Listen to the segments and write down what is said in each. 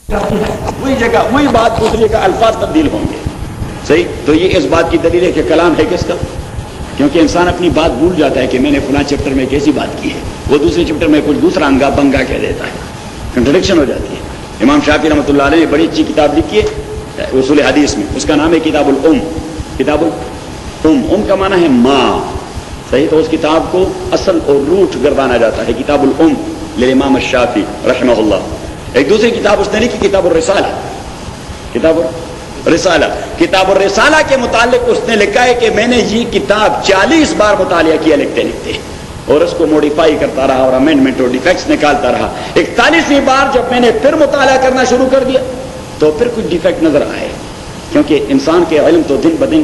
وہی جگہ وہی بات دوسری کا الفاظ تبدیل ہوں گے. صحیح. تو یہ اس بات کی دلیل ہے کہ کلام ہے کس کا؟ کیونکہ انسان اپنی بات بھول جاتا ہے کہ میں نے فلاں چیپٹر میں کیسی بات کی ہے، وہ دوسرے چیپٹر میں کچھ دوسرا انگا بنگا کہہ دیتا ہے، کنٹرڈکشن ہو جاتی ہے. امام شافعی رحمۃ اللہ علیہ نے بڑی اچھی کتاب لکھی ہے اصول حدیث میں، اس کا نام ہے کتاب الام. کتاب الام کا معنی ہے ماں. صحیح. تو اس کتاب کو اصل اور روٹ گردانا جاتا ہے کتاب الام للامام الشافعی رحمہ اللہ. ایک دوسری کتاب اس نے لکھی کتاب الرسالہ. کتاب الرسالہ. کتاب الرسالہ کے متعلق اس نے لکھا ہے کہ میں نے یہ کتاب 40 بار مطالعہ کیا لکھتے لکھتے، اور اس کو موڈیفائی کرتا رہا اور امینڈمنٹ اور ڈیفیکٹس نکالتا رہا. 41ویں بار جب میں نے پھر مطالعہ کرنا شروع کر دیا تو پھر کچھ ڈیفیکٹ نظر آئے، کیونکہ انسان کے علم تو دن بدن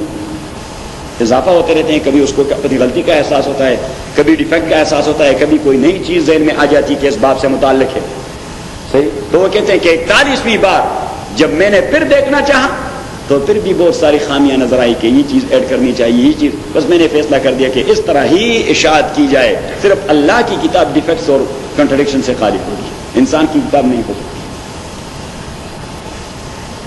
اضافہ ہوتے رہتے ہیں. کبھی اس کو اپنی غلطی کا احساس ہوتا ہے، کبھی ڈیفیکٹ کا احساس ہوتا ہے، کبھی کوئی نئی چیز ذہن میں آ جاتی کہ اس باب سے متعلق ہے. صحیح. تو وہ کہتے ہیں کہ 41ویں بار جب میں نے پھر دیکھنا چاہا تو پھر بھی بہت ساری خامیاں نظر آئی کہ یہ چیز ایڈ کرنی چاہیے، یہ چیز. بس میں نے فیصلہ کر دیا کہ اس طرح ہی اشاعت کی جائے. صرف اللہ کی کتاب ڈیفیکٹس اور کنٹرڈکشن سے خالی ہوگی، انسان کی کتاب نہیں ہو سکتی.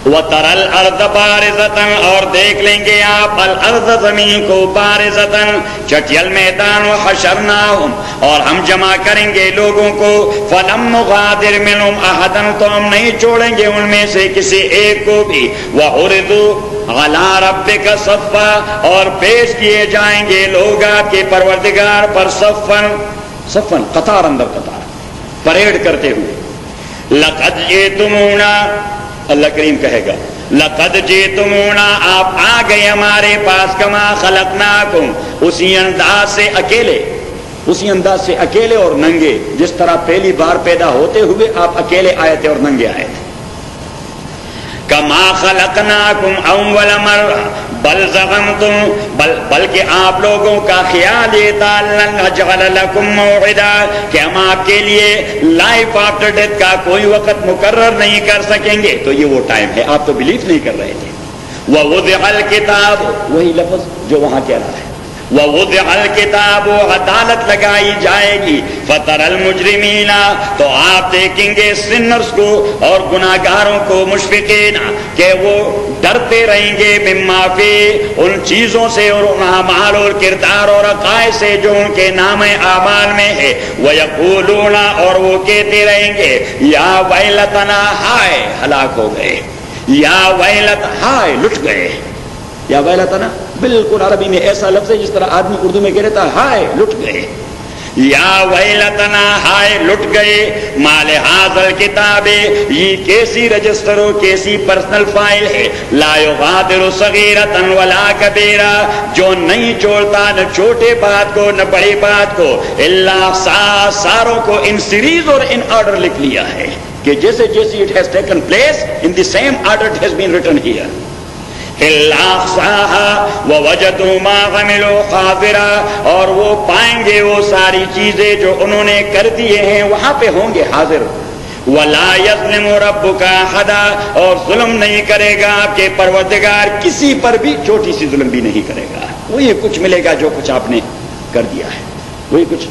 وَتَرَى الْأَرْضَ بَارِزَةً، اور دیکھ لیں گے آپ الارض زمین کو بارزتاً چٹیل میدان، وحشرناہم اور ہم جمع کریں گے لوگوں کو، فلم نغادر منہم احداً تو ہم نہیں چھوڑیں گے ان میں سے کسی ایک کو بھی، وعرضوا علی ربک صفا، اور پیش کیے جائیں گے لوگ آپ کے پروردگار پر صفاً قطار اندر قطار، پریڈ کرتے ہوئے. لقد جئتمونا، اللہ کریم کہے گا لقد جئتمونا، آپ آ گئے ہمارے پاس، کما خلقناکم، اسی انداز سے اکیلے اور ننگے، جس طرح پہلی بار پیدا ہوتے ہوئے آپ اکیلے آئے تھے اور ننگے آئے تھے. کما خلقناکم اول مرہ بل زعمتم، بلکہ آپ لوگوں کا خیال یہ تھا لن نجعل لکم موعدا، کہ ہم آپ کے لیے لائف آفٹر ڈیتھ کا کوئی وقت مقرر نہیں کر سکیں گے. تو یہ وہ ٹائم ہے، آپ تو بلیف نہیں کر رہے تھے. ووضع الکتاب، وہی لفظ جو وہاں کہہ رہا ہے، ووضع الکتاب، عدالت لگائی جائے گی، فتر المجرمین، تو آپ دیکھیں گے سنرز کو اور گناہگاروں کو، مشفقین، کہ وہ ڈرتے رہیں گے، مما فی، ان چیزوں سے اور ان اعمال اور کردار اور عقائد سے جو ان کے نام اعمال میں ہے، ویقولون، اور وہ کہتے رہیں گے یا ویلتنا، ہائے ہلاک ہو گئے، یا ویلت، ہائے لٹ گئے. یا ویلتنا بالکل عربی میں ایسا لفظ ہے جس طرح آدمی اردو میں کہہ رہتا ہے ہائے لٹ گئے. یا ویلتنا، ہائے لٹ گئے، مال ھذا الکتاب، یہ کیسی رجسٹر ہو، کیسی پرسنل فائل ہے، لا یغادر صغیرۃ ولا کبیرہ، جو نہیں چھوڑتا نہ چھوٹے بات کو نہ بڑی بات کو، الا احصاها، ساروں کو ان سیریز اور ان آرڈر لکھ لیا ہے کہ جیسے جیسے it has taken place in the same order it has been written here. وَوَجَدُوا مَا عَمِلُوا حَاضِرًا، اور وہ پائیں گے وہ ساری چیزیں جو انہوں نے کر دیے ہیں وہاں پہ ہوں گے حاضر. وَلَا يَظْلِمُ رَبُّكَ أَحَدًا، اور ظلم نہیں کرے گا آپ کے پروردگار کسی پر بھی، چھوٹی سی ظلم بھی نہیں کرے گا. وہی کچھ ملے گا جو کچھ آپ نے کر دیا ہے، وہی کچھ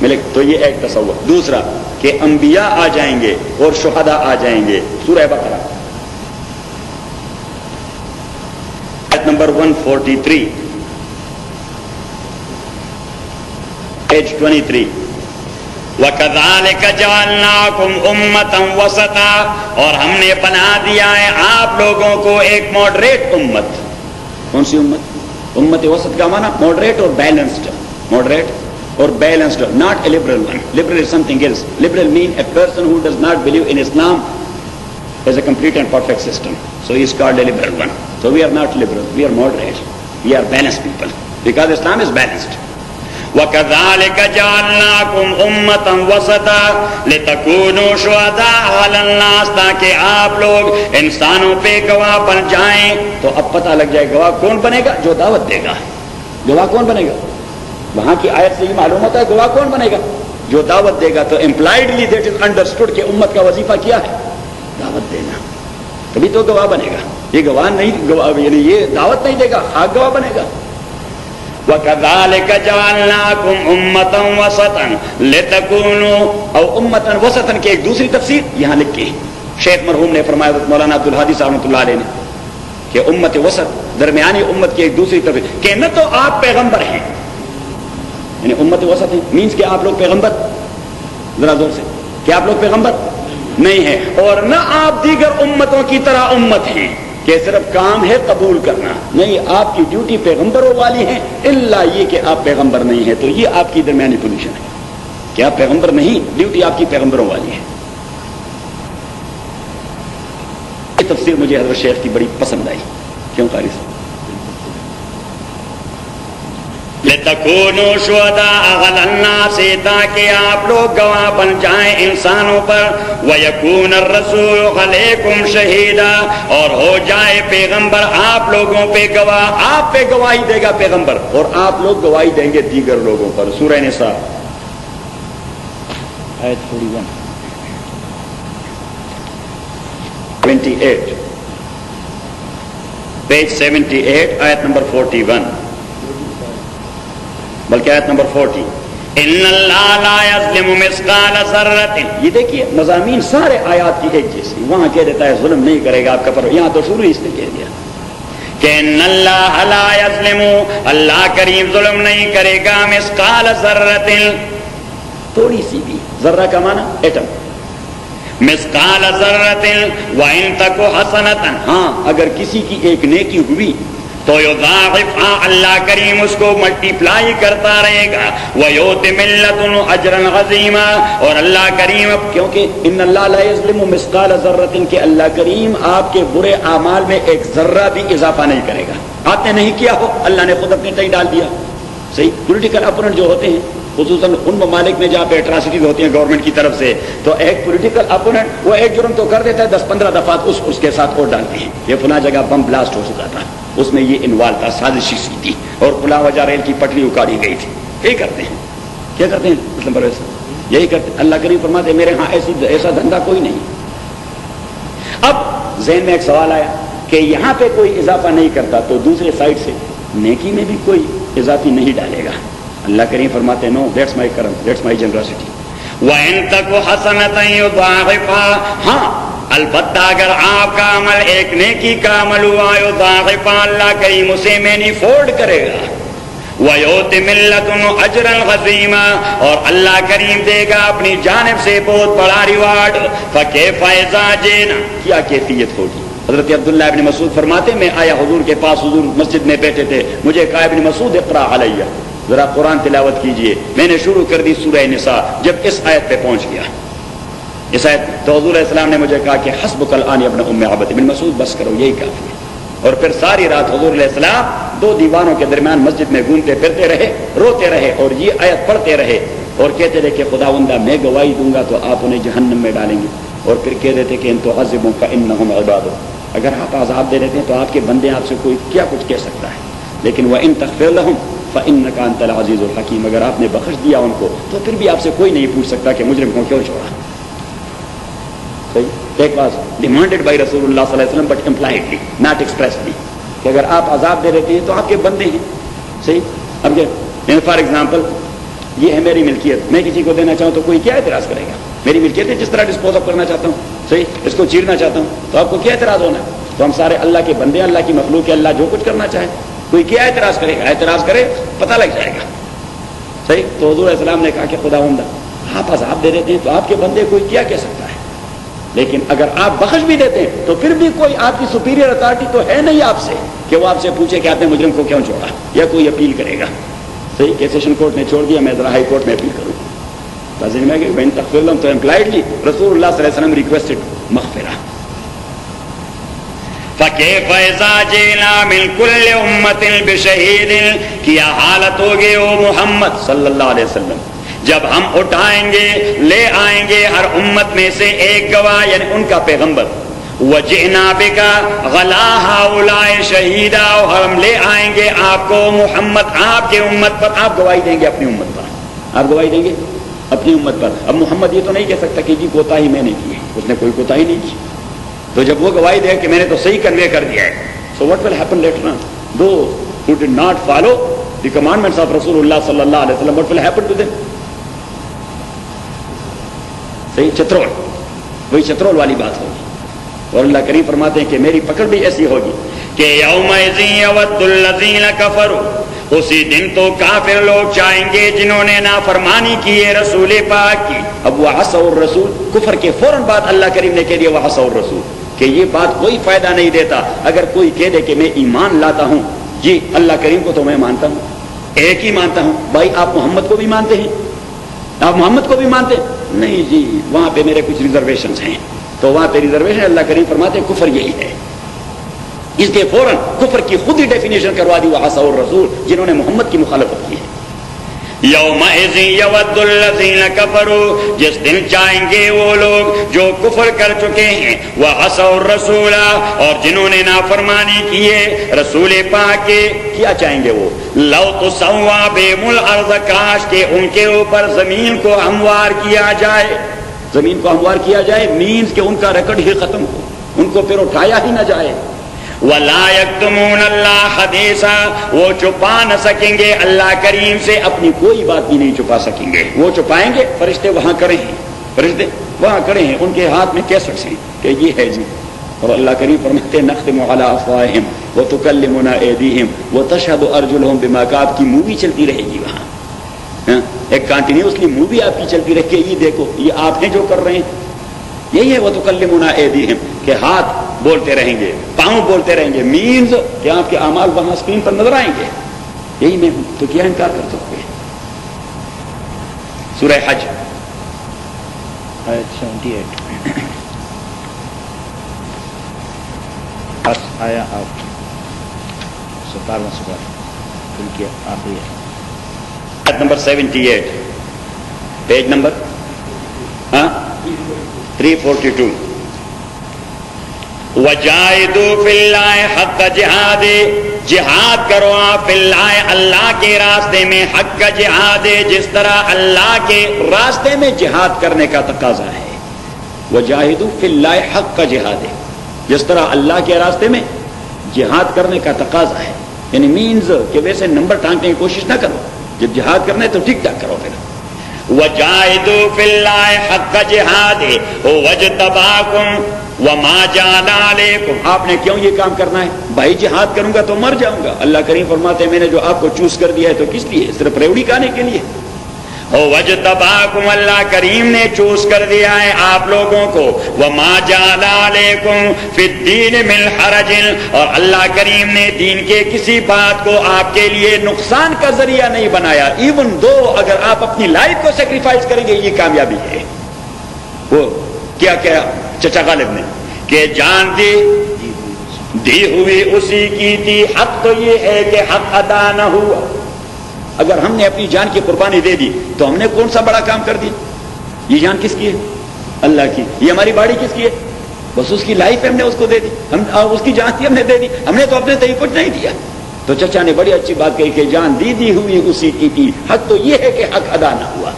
ملے گا. تو یہ ایک تصور. دوسرا کہ انبیاء آ جائیں گے اور شہداء آ جائیں گے. سورہ بقرہ نمبر 143 پیج 23. وَكَذَلِكَ جَعَلْنَاكُمْ أُمَّةً وَسَطًا، اور ہم نے بنا دیا ہے آپ لوگوں کو ایک ماڈریٹ امت. کون سی امت؟ امت وسط کا معنی ماڈریٹ اور بیلنسڈ. ماڈریٹ اور balanced, not a liberal one. Liberal is something else. Liberal means a person who does not believe in Islam as a complete and perfect system. So he is called a liberal one. So we are not liberal, we are moderate, we are balanced people, because Islam is balanced. وَكَذَلِكَ جَعَلْنَاكُمْ أُمَّةً وَسَطًا لِتَكُونُوا شُهَدَاءَ عَلَى النَّاسِ، تاکہ آپ لوگ انسانوں پہ گواہ بن جائیں. تو اب پتہ لگ جائے گواہ کون بنے گا؟ جو دعوت دے گا. گواہ کون بنے گا؟ وہاں کی آیت سے یہ معلوم ہوتا ہے گواہ کون بنے گا؟ جو دعوت دے گا. تو امپلائڈلی دیٹ از انڈرسٹوڈ کہ امت کا وظیفہ کیا ہے؟ دعوت دینا. تبھی تو گواہ بنے گا. یہ گواہ نہیں، گواہ یعنی یہ دعوت نہیں دے گا، خاک گواہ بنے گا. وَكَذَلِكَ جَعَلْنَاكُمْ أُمَّةً وَسَطًا لِتَكُونُوا، اور امتاً وسطاً کی ایک دوسری تفسیر یہاں لکھی شیخ مرحوم نے فرمایا مولانا عبدالہادی صاحب رحمۃ اللہ علیہ نے کہ امت وسط درمیانی امت کی ایک دوسری طرف کہ نہ تو آپ پیغمبر ہیں، یعنی امت وسط ہے مینس کہ آپ لوگ پیغمبر، ذرا زور سے، کہ آپ لوگ پیغمبر نہیں ہیں، اور نہ آپ دیگر امتوں کی طرح امت ہیں کہ صرف کام ہے قبول کرنا، نہیں آپ کی ڈیوٹی پیغمبروں والی ہے، الا یہ کہ آپ پیغمبر نہیں ہیں، تو یہ آپ کی درمیانی پوزیشن ہے کہ آپ پیغمبر نہیں، ڈیوٹی آپ کی پیغمبروں والی ہے۔ یہ تفسیر مجھے حضرت شیخ کی بڑی پسند آئی، کیوں قاری صاحب؟ لِتَكُونُوا شُهَدَاءَ عَلَى النَّاسِ، تاکہ آپ لوگ گواہ بن جائیں انسانوں پر، وَيَكُونَ الرَّسُولُ عَلَيْكُمْ شَهِيدًا، اور ہو جائے پیغمبر آپ لوگوں پہ گواہ، آپ پہ گواہی دے گا پیغمبر اور آپ لوگ گواہی دیں گے دیگر لوگوں پر۔ سورہ نساء آیت 28 پیج 78 آیت نمبر 41 بلکہ آیت نمبر 40 ان اللہ لا یظلم مثقال ذرۃ، یہ دیکھیے مضامین سارے آیات کی ایک جیسی، وہاں کہہ دیتا ہے ظلم نہیں کرے گا آپ کا، پر یہاں تو شروع اس نے کہہ دیا کہ ان اللہ لا یظلم، اللہ کریم ظلم نہیں کرے گا، مثقال ذرۃ، تھوڑی سی بھی، ذرہ کا معنی ایٹم، مثقال ذرۃ وان تک حسنۃ، ہاں اگر کسی کی ایک نیکی ہوئی تو یضاعفھا، اللہ کریم اس کو ملٹی پلائی کرتا رہے گا، ویؤت من لدنہ اجرا عظیما، اور اللہ کریم، کیونکہ ان اللہ لا یظلم مثقال ذرۃ، کہ اللہ کریم آپ کے برے اعمال میں ایک ذرہ بھی اضافہ نہیں کرے گا، آپ نے نہیں کیا ہو اللہ نے خود اپنے تئیں ڈال دیا۔ صحیح، پولیٹیکل اپوننٹ جو ہوتے ہیں خصوصاً ان ممالک میں جہاں پہ اٹراسٹیز ہوتی ہیں گورنمنٹ کی طرف سے، تو ایک پولیٹیکل اپوننٹ وہ ایک جرم تو کر دیتا ہے، 10-15 دفعات اس کے ساتھ اور ڈالتے ہیں، یہ فلاں جگہ بم بلاسٹ ہو چکا تھا، اس میں یہ انوالو تھا، سازش سی تھی، اور فلاں وجہ ریل کی پٹری اکاڑی گئی تھی، یہی کرتے ہیں، کیا کرتے ہیں مسلم پرویز، یہی کرتے ہیں۔ اللہ کریم فرماتے ہیں میرے ہاں ایسا دھندا کوئی نہیں۔ اب ذہن میں ایک سوال آیا کہ یہاں پہ کوئی اضافہ نہیں کرتا تو دوسرے سائڈ سے نیکی میں بھی کوئی اضافی نہیں ڈالے گا؟ اللہ کریم فرماتے ہیں نو، دیٹس مائی کرم، دیٹس مائی جنراسٹی، وَإِن تَكُ حَسَنَةً يُضَاعِفْهَا، ہاں البتہ اگر آپ کا عمل ایک نیکی کا عمل ہوا، یضاعفھا، اللہ کریم اسے مینیفولڈ کرے گا، وَيُؤْتِ مِن لَّدُنْهُ أَجْرًا عَظِيمًا، اور اللہ کریم دے گا اپنی جانب سے بہت بڑا ریوارڈ، فَكَيْفَ إِذَا جِئْنَا، کیا کیفیت ہوگی؟ حضرت عبداللہ ابن مسعود فرماتے میں آیا حضور کے پاس، حضور مسجد میں بیٹھے تھے، مجھے کہا ابن مسعود اقرأ علیہ، ذرا قرآن تلاوت کیجئے، میں نے شروع کر دی سورہ نساء، جب اس آیت پہ پہنچ گیا اس آیت تو حضور علیہ السلام نے مجھے کہا کہ حسبک الآن یا ابن ام عبد، ابن مسعود بس کرو یہی کافی ہے، اور پھر ساری رات حضور علیہ السلام 2 دیوانوں کے درمیان مسجد میں گھومتے پھرتے رہے، روتے رہے اور یہ آیت پڑھتے رہے اور کہتے رہے کہ خداوندہ میں گواہی دوں گا تو آپ انہیں جہنم میں ڈالیں گے، اور پھر کہتے تھے کہ ان تعذبوا فانہم عبادک، اگر آپ عذاب دے دیتے ہیں تو آپ کے بندے آپ سے کوئی کیا کچھ کہہ سکتا ہے، لیکن وَإِن تغفر لَهُمْ فَإِنَّكَ أَنْتَ الْعَزِيزُ الْحَكِيمُ، اگر آپ نے بخش دیا ان کو تو پھر بھی آپ سے کوئی نہیں پوچھ سکتا کہ مجرم کو کیوں چھوڑا۔ صحیح، ایک واز ڈیمانڈڈ بائی رسول اللہ صلی اللہ علیہ وسلم بٹ امپلائڈلی ناٹ ایکسپریسلی، کہ اگر آپ عذاب دے دیتے ہیں تو آپ کے بندے ہیں۔ صحیح، اب فار ایگزامپل یہ ہے میری ملکیت، میں کسی کو دینا چاہوں تو کوئی کیا اعتراض کرے گا؟ میری ملکیت ہے، جس طرح ڈسپوز آف کرنا چاہتا ہوں، صحیح، اس کو چیرنا چاہتا ہوں تو آپ کو کیا اعتراض ہونا ہے؟ تو ہم سارے اللہ کے بندے، اللہ کی مخلوق ہے، اللہ جو کچھ کرنا چاہے کوئی کیا اعتراض کرے گا؟ اعتراض کرے پتہ لگ جائے گا۔ صحیح، تو حضور علیہ السلام نے کہا کہ خداوندہ آپ عذاب دے دیتے ہیں تو آپ کے بندے کوئی کیا کہہ سکتا ہے، لیکن اگر آپ بخش بھی دیتے ہیں تو پھر بھی کوئی آپ کی سپیریئر اتھارٹی تو ہے نہیں آپ سے کہ وہ آپ سے پوچھے کہ آپ نے مجرم کو کیوں چھوڑا، یا کوئی اپیل کرے گا۔ صحیح، کہ سیشن کورٹ نے چھوڑ دیا، میں ذرا ہائی کورٹ میں اپیل کروں، لازم ہے کہ وَإِن تغفر لَهُمْ، تو امپلائڈلی رسول اللہ صلی اللہ علیہ وسلم ریکویسٹڈ مغفرہ۔ فَكَيْفَ إِذَا جِئْنَا مِن كُلِّ أُمَّةٍ بِشَهِيدٍ، کیا حالت ہوگی او محمد صلی اللہ علیہ وسلم جب ہم اٹھائیں گے، لے آئیں گے ہر امت میں سے ایک گواہ، یعنی ان کا پیغمبر، وَجِئْنَا بِكَ عَلَىٰ هَٰؤُلَاءِ شَهِيدًا، اور ہم لے آئیں گے آپ کو محمد، آپ کے امت پر، آپ گواہی دیں گے اپنی امت پر، آپ گواہی دیں گے اپنی امت پر۔ اب محمد یہ تو نہیں کہہ سکتا کہ جی کوتاہی میں نے کی ہے، اس نے کوئی کوتاہی نہیں کی، تو جب وہ گواہی دے کہ میں نے تو صحیح کنوے کر دیا ہے، so what will happen later on? Those who did not follow the commandments of رسول اللہ صلی اللہ علیہ وسلم, what will happen to them? صحیح چترول, وہی چترول والی بات ہوگی. اور اللہ کریم فرماتے ہیں کہ میری پکڑ بھی ایسی ہوگی کہ یومئذ یود الذین کفروا، اسی دن تو کافر لوگ چاہیں گے جنہوں نے نافرمانی کی ہے رسول پاک کی. اب وعصوا الرسول، کفر کے فوراً بعد اللہ کریم نے کہہ دیا وعصوا الرسول، کہ یہ بات کوئی فائدہ نہیں دیتا. اگر کوئی کہہ دے کہ میں ایمان لاتا ہوں، جی اللہ کریم کو تو میں مانتا ہوں، ایک ہی مانتا ہوں. بھائی آپ محمد کو بھی مانتے ہیں؟ آپ محمد کو بھی مانتے ہیں؟ نہیں جی، وہاں پہ میرے کچھ ریزرویشنز ہیں. تو وہاں پہ ریزرویشن اللہ کریم فرماتے ہیں کفر یہی ہے. اس کے فوراً کفر کی خود ہی ڈیفینیشن کروا دی وعصوا الرسول، جنہوں نے محمد کی مخالفت کی ہے. یومئذ یود الذین کفروا، جس دن چاہیں گے وہ لوگ جو کفر کر چکے ہیں، وعصوا الرسول، اور جنہوں نے نافرمانی کی ہے رسول پاک کے. کیا چاہیں گے وہ؟ لو تسوا بہم الارض، کاش کہ ان کے اوپر زمین کو ہموار کیا جائے. زمین کو ہموار کیا جائے مینز کہ ان کا ریکارڈ ہی ختم ہو، ان کو پھر اٹھایا ہی نہ جائے. وَلَا يَكْتُمُونَ اللَّهَ حَدِيثًا، وہ چھپا نہ سکیں گے اللہ کریم سے اپنی کوئی بات بھی نہیں چھپا سکیں گے. وہ چھپائیں گے، فرشتے وہاں کھڑے ہیں، فرشتے وہاں کھڑے ہیں، ان کے ہاتھ میں کیسٹس ہیں کہ یہ ہے جی. اور اللہ کریم فرماتے ہیں نختم علی افواہہم وتکلمنا ایدیہم وتشہد ارجلہم بما کانوا. آپ کی مووی چلتی رہے گی وہاں، ایک کنٹینیوسلی مووی آپ کی چلتی رہے کہ یہ دیکھو یہ آپ ہیں جو کر رہے ہیں. یہی ہے وتکلمنا ایدیہم، کہ ہاتھ بولتے رہیں گے، پاؤں بولتے رہیں گے، مینز کہ آپ کے اعمال وہاں اسکرین پر نظر آئیں گے. یہی میں ہوں، تو کیا انکار کر سکتے ہیں؟ سورہ حج آیت 78 بس آیا آپ 17واں سورہ ان کی آخری ہے. آیت نمبر 78، پیج نمبر 342. وَجَاهِدُوا فِي اللَّهِ حَقَّ جِهَادِهِ، جہاد کرو آپ فی اللہ، اللہ کے راستے میں، حق کا جہاد، جس طرح اللہ کے راستے میں جہاد کرنے کا تقاضا ہے. وَجَاهِدُوا فِي اللَّهِ حَقَّ جِهَادِهِ، جس طرح اللہ کے راستے میں جہاد کرنے کا تقاضا ہے. یعنی مینز کہ ویسے نمبر ٹانکنے کی کوشش نہ کرو، جب جہاد کرنا ہے تو ٹھیک ٹھاک کرو. پھر وَجَاهِدُوا فِي اللَّهِ حَقَّ جِهَادِهِ وَاجْتَبَاكُمْ وَمَا جَعَلَ عَلَيْكُمْ. آپ نے کیوں یہ کام کرنا ہے؟ بھائی جہاد کروں گا تو مر جاؤں گا. اللہ کریم فرماتے ہیں میں نے جو آپ کو چوز کر دیا ہے تو کس لیے؟ صرف ریوڑی کھانے کے لیے. وَاجْتَبَاكُمْ، اللہ کریم نے چوز کر دیا ہے آپ لوگوں کو. وَمَا جَعَلَ عَلَيْكُمْ فِي الدِّينِ مِنْ حَرَجٍ، اور اللہ کریم نے دین کے کسی بات کو آپ کے لیے نقصان کا ذریعہ نہیں بنایا. ایون دو اگر آپ اپنی لائف کو سیکریفائز کریں گے یہ کامیابی ہے. وہ کیا کیا چچا غالب نے کہ جان دی ہوئی اسی کی تھی، حق تو یہ ہے کہ حق ادا نہ ہوا. اگر ہم نے اپنی جان کی قربانی دے دی تو ہم نے کون سا بڑا کام کر دیا؟ یہ جان کس کی ہے؟ اللہ کی. یہ ہماری باڑی کس کی ہے؟ بس اس کی لائف ہم نے اس کو دے دی، ہم اس کی جان تھی ہم نے دے دی، ہم نے تو اپنے طریقے کچھ نہیں دیا. تو چچا نے بڑی اچھی بات کہی کہ جان دی ہوئی اسی کی تھی، حق تو یہ ہے کہ حق ادا نہ ہوا.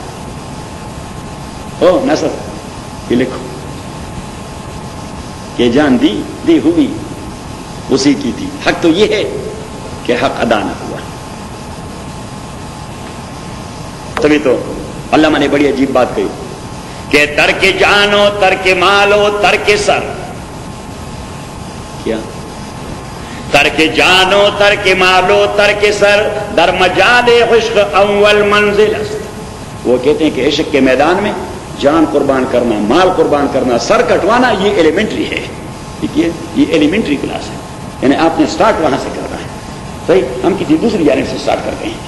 او نصر یہ لکھو کہ جان دی ہوئی اسی کی تھی، حق تو یہ ہے کہ حق ادا نہ ہوا. تبھی تو علامہ نے بڑی عجیب بات کہی کہ ترک جانو، ترک مالو، ترک سر. کیا؟ ترک جانو، ترک مالو، ترک سر، در مجال عشق اول منزل است. وہ کہتے ہیں کہ عشق کے میدان میں جان قربان کرنا، مال قربان کرنا، سر کٹوانا یہ ایلیمنٹری ہے. دیکھیے یہ ایلیمنٹری کلاس ہے، یعنی آپ نے سٹارٹ وہاں سے کرنا ہے. صحیح، ہم کسی دوسری جانب سے سٹارٹ کرتے ہیں.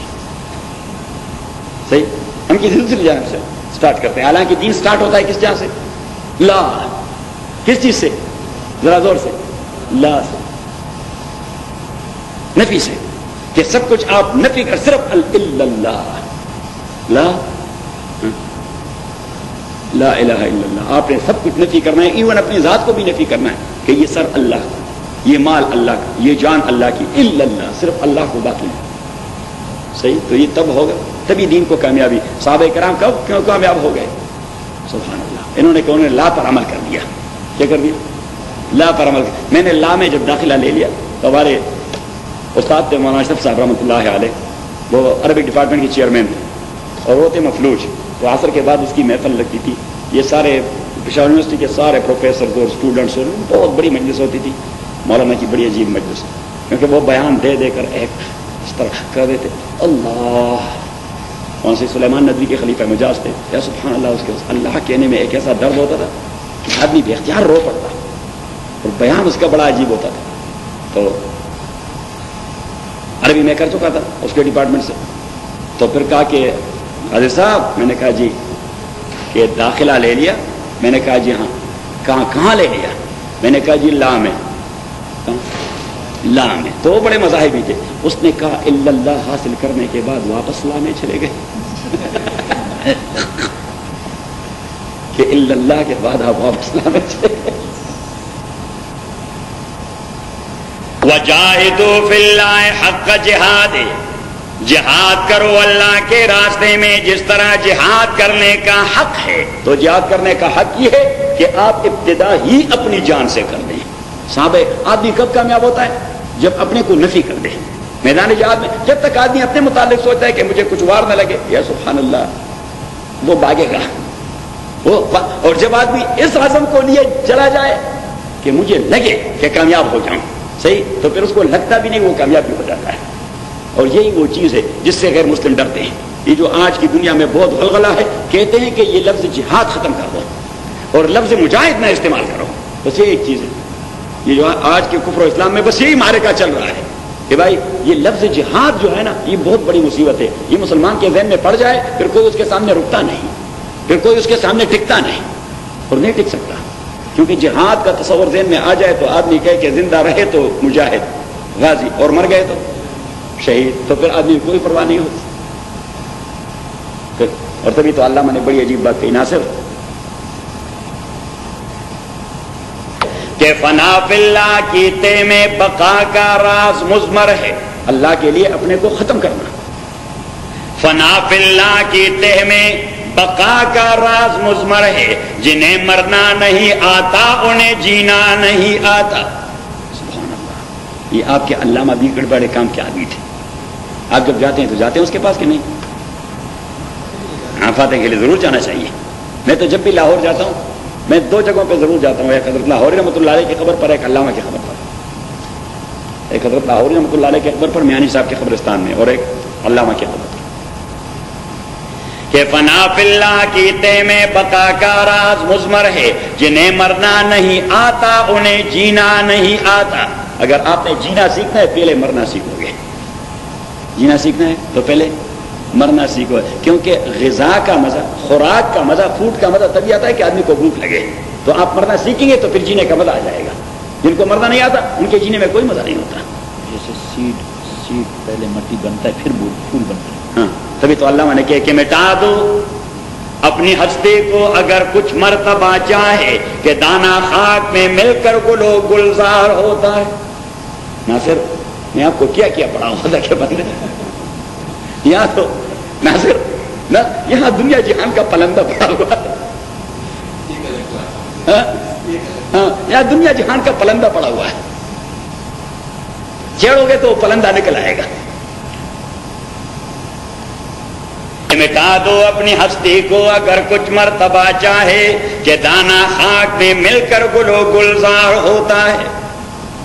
صحیح، ہم کسی دوسری جانب سے سٹارٹ کرتے ہیں. حالانکہ دین سٹارٹ ہوتا ہے کس جہاں سے؟ لا. کس چیز سے؟ ذرا زور سے. لا سے، نفی سے، کہ سب کچھ آپ نفی کر، صرف اللہ، لا الہ الا اللہ. آپ نے سب کچھ نفی کرنا ہے، ایون اپنی ذات کو بھی نفی کرنا ہے کہ یہ سر اللہ کا، یہ مال اللہ کا، یہ جان اللہ کی، الا اللہ، صرف اللہ کو باقی. صحیح، تو یہ تب ہوگا، تبھی دین کو کامیابی. صحابہ کرام کب کیوں کامیاب ہو گئے؟ سبحان اللہ، انہوں نے کہ انہوں نے لا پر عمل کر دیا. کیا کر دیا؟ لا پر عمل. میں نے لا میں جب داخلہ لے لیا تو ہمارے استاد تھے مولانا اشرف صاحب رحمۃ اللہ علیہ، وہ عربک ڈپارٹمنٹ کے چیئرمین تھے اور وہ تھے مفلوج. تو عصر کے بعد اس کی محفل لگتی تھی، یہ سارے پشاور یونیورسٹی کے سارے پروفیسر اور اسٹوڈنٹس اور بہت بڑی مجلس ہوتی تھی، مولانا کی بڑی عجیب مجلس، کیونکہ وہ بیان دے دے کر ایک اس طرح کر دیتے اللہ. وہاں سے سلیمان ندوی کے خلیفہ مجاز تھے، یا سبحان اللہ، اس کے اللہ کہنے میں ایک ایسا درد ہوتا تھا کہ آدمی بے اختیار رو پڑتا، اور بیان اس کا بڑا عجیب ہوتا تھا. تو عربی میں کر چکا تھا اس کے ڈپارٹمنٹ سے. تو پھر کہا کہ حاضر صاحب، میں نے کہا جی کہ داخلہ لے لیا؟ میں نے کہا جی ہاں. کہاں لے لیا؟ میں نے کہا جی لا میں. لا میں. تو بڑے مذاہبی تھے. اس نے کہا الا اللہ حاصل کرنے کے بعد واپس لا میں چلے گئے کہ الا اللہ کے بعد آپ واپس لا میں چلے گئے. وَجَاهِدُوا فِي اللَّهِ حَقَّ جِهَادِهِ، جہاد کرو اللہ کے راستے میں جس طرح جہاد کرنے کا حق ہے. تو جہاد کرنے کا حق یہ ہے کہ آپ ابتدا ہی اپنی جان سے کر دیں. صاحب آدمی کب کامیاب ہوتا ہے؟ جب اپنے کو نفی کر دے. میدان جہاد میں جب تک آدمی اپنے متعلق سوچتا ہے کہ مجھے کچھ وار نہ لگے، یا سبحان اللہ، وہ بھاگے گا. اور جب آدمی اس عزم کو لیے چلا جائے کہ مجھے لگے کہ کامیاب ہو جاؤں، صحیح، تو پھر اس کو لگتا بھی نہیں، وہ کامیاب بھی ہو جاتا ہے. اور یہی وہ چیز ہے جس سے غیر مسلم ڈرتے ہیں. یہ جو آج کی دنیا میں بہت غلغلہ ہے، کہتے ہیں کہ یہ لفظ جہاد ختم کر دو اور لفظ مجاہد نہ استعمال کرو. بس یہ ایک چیز ہے. یہ جو آج کے کفر و اسلام میں بس یہی معرکہ چل رہا ہے کہ بھائی یہ لفظ جہاد جو ہے نا، یہ بہت بڑی مصیبت ہے. یہ مسلمان کے ذہن میں پڑ جائے پھر کوئی اس کے سامنے رکتا نہیں، پھر کوئی اس کے سامنے ٹکتا نہیں، اور نہیں ٹک سکتا. کیونکہ جہاد کا تصور ذہن میں آ جائے تو آدمی کہے کہ زندہ رہے تو مجاہد غازی اور مر گئے تو شہید، تو پھر آدمی کوئی پرواہ نہیں ہوتی. اور تبھی تو علامہ نے بڑی عجیب بات کہی ناصر کہ فنا فی اللہ کی تے میں بقا کا راز مضمر ہے. اللہ کے لیے اپنے کو ختم کرنا. فنا فی اللہ کی تہ میں بقا کا راز مضمر ہے، جنہیں مرنا نہیں آتا انہیں جینا نہیں آتا. سبحان اللہ. یہ آپ کے علامہ بھی بڑے کام کے آدمی تھے. آپ جب جاتے ہیں تو جاتے ہیں اس کے پاس کہ نہیں؟ ہاں، فاتح کے لیے ضرور جانا چاہیے. میں تو جب بھی لاہور جاتا ہوں میں دو جگہوں پہ ضرور جاتا ہوں، ایک حضرت لاہوری رحمۃ اللہ علیہ کی قبر پر، ایک علامہ کی قبر پر. ایک حضرت لاہوری رحمۃ اللہ علیہ کی قبر پر میانی صاحب کے قبرستان میں، اور ایک علامہ کی قبر پر. کہ فنا فی اللہ کی تے میں بقا کا راز مضمر ہے، جنہیں مرنا نہیں آتا انہیں جینا نہیں آتا. اگر آپ نے جینا سیکھنا ہے پہلے مرنا سیکھو گے. جینا سیکھنا ہے تو پہلے مرنا سیکھو، کیونکہ غذا کا مزہ، خوراک کا مزہ، فوڈ کا مزہ تبھی آتا ہے کہ آدمی کو بھوک لگے. تو آپ مرنا سیکھیں گے تو پھر جینے کا مزہ آ جائے گا. جن کو مرنا نہیں آتا ان کے جینے میں کوئی مزہ نہیں ہوتا. جیسے سیڈ پہلے مٹی بنتا ہے پھر پھول بنتا ہے. ہاں، تبھی تو علامہ نے کہ مٹا دو اپنی ہستی کو اگر کچھ مرتبہ چاہے کہ دانا خاک میں مل کر گلو گلزار ہوتا ہے. ناصر میں آپ کو کیا پڑھا ہوا کہ بندے یہاں تو ناصر نہ یہاں دنیا جہان کا پلندہ پڑا ہوا ہے. ہاں، یہاں دنیا جہان کا پلندہ پڑا ہوا ہے. چھیڑو گے تو پلندہ نکل آئے گا. مٹا دو اپنی ہستی کو اگر کچھ مرتبہ چاہے کہ دانا خاک میں مل کر گلو گلزار ہوتا ہے.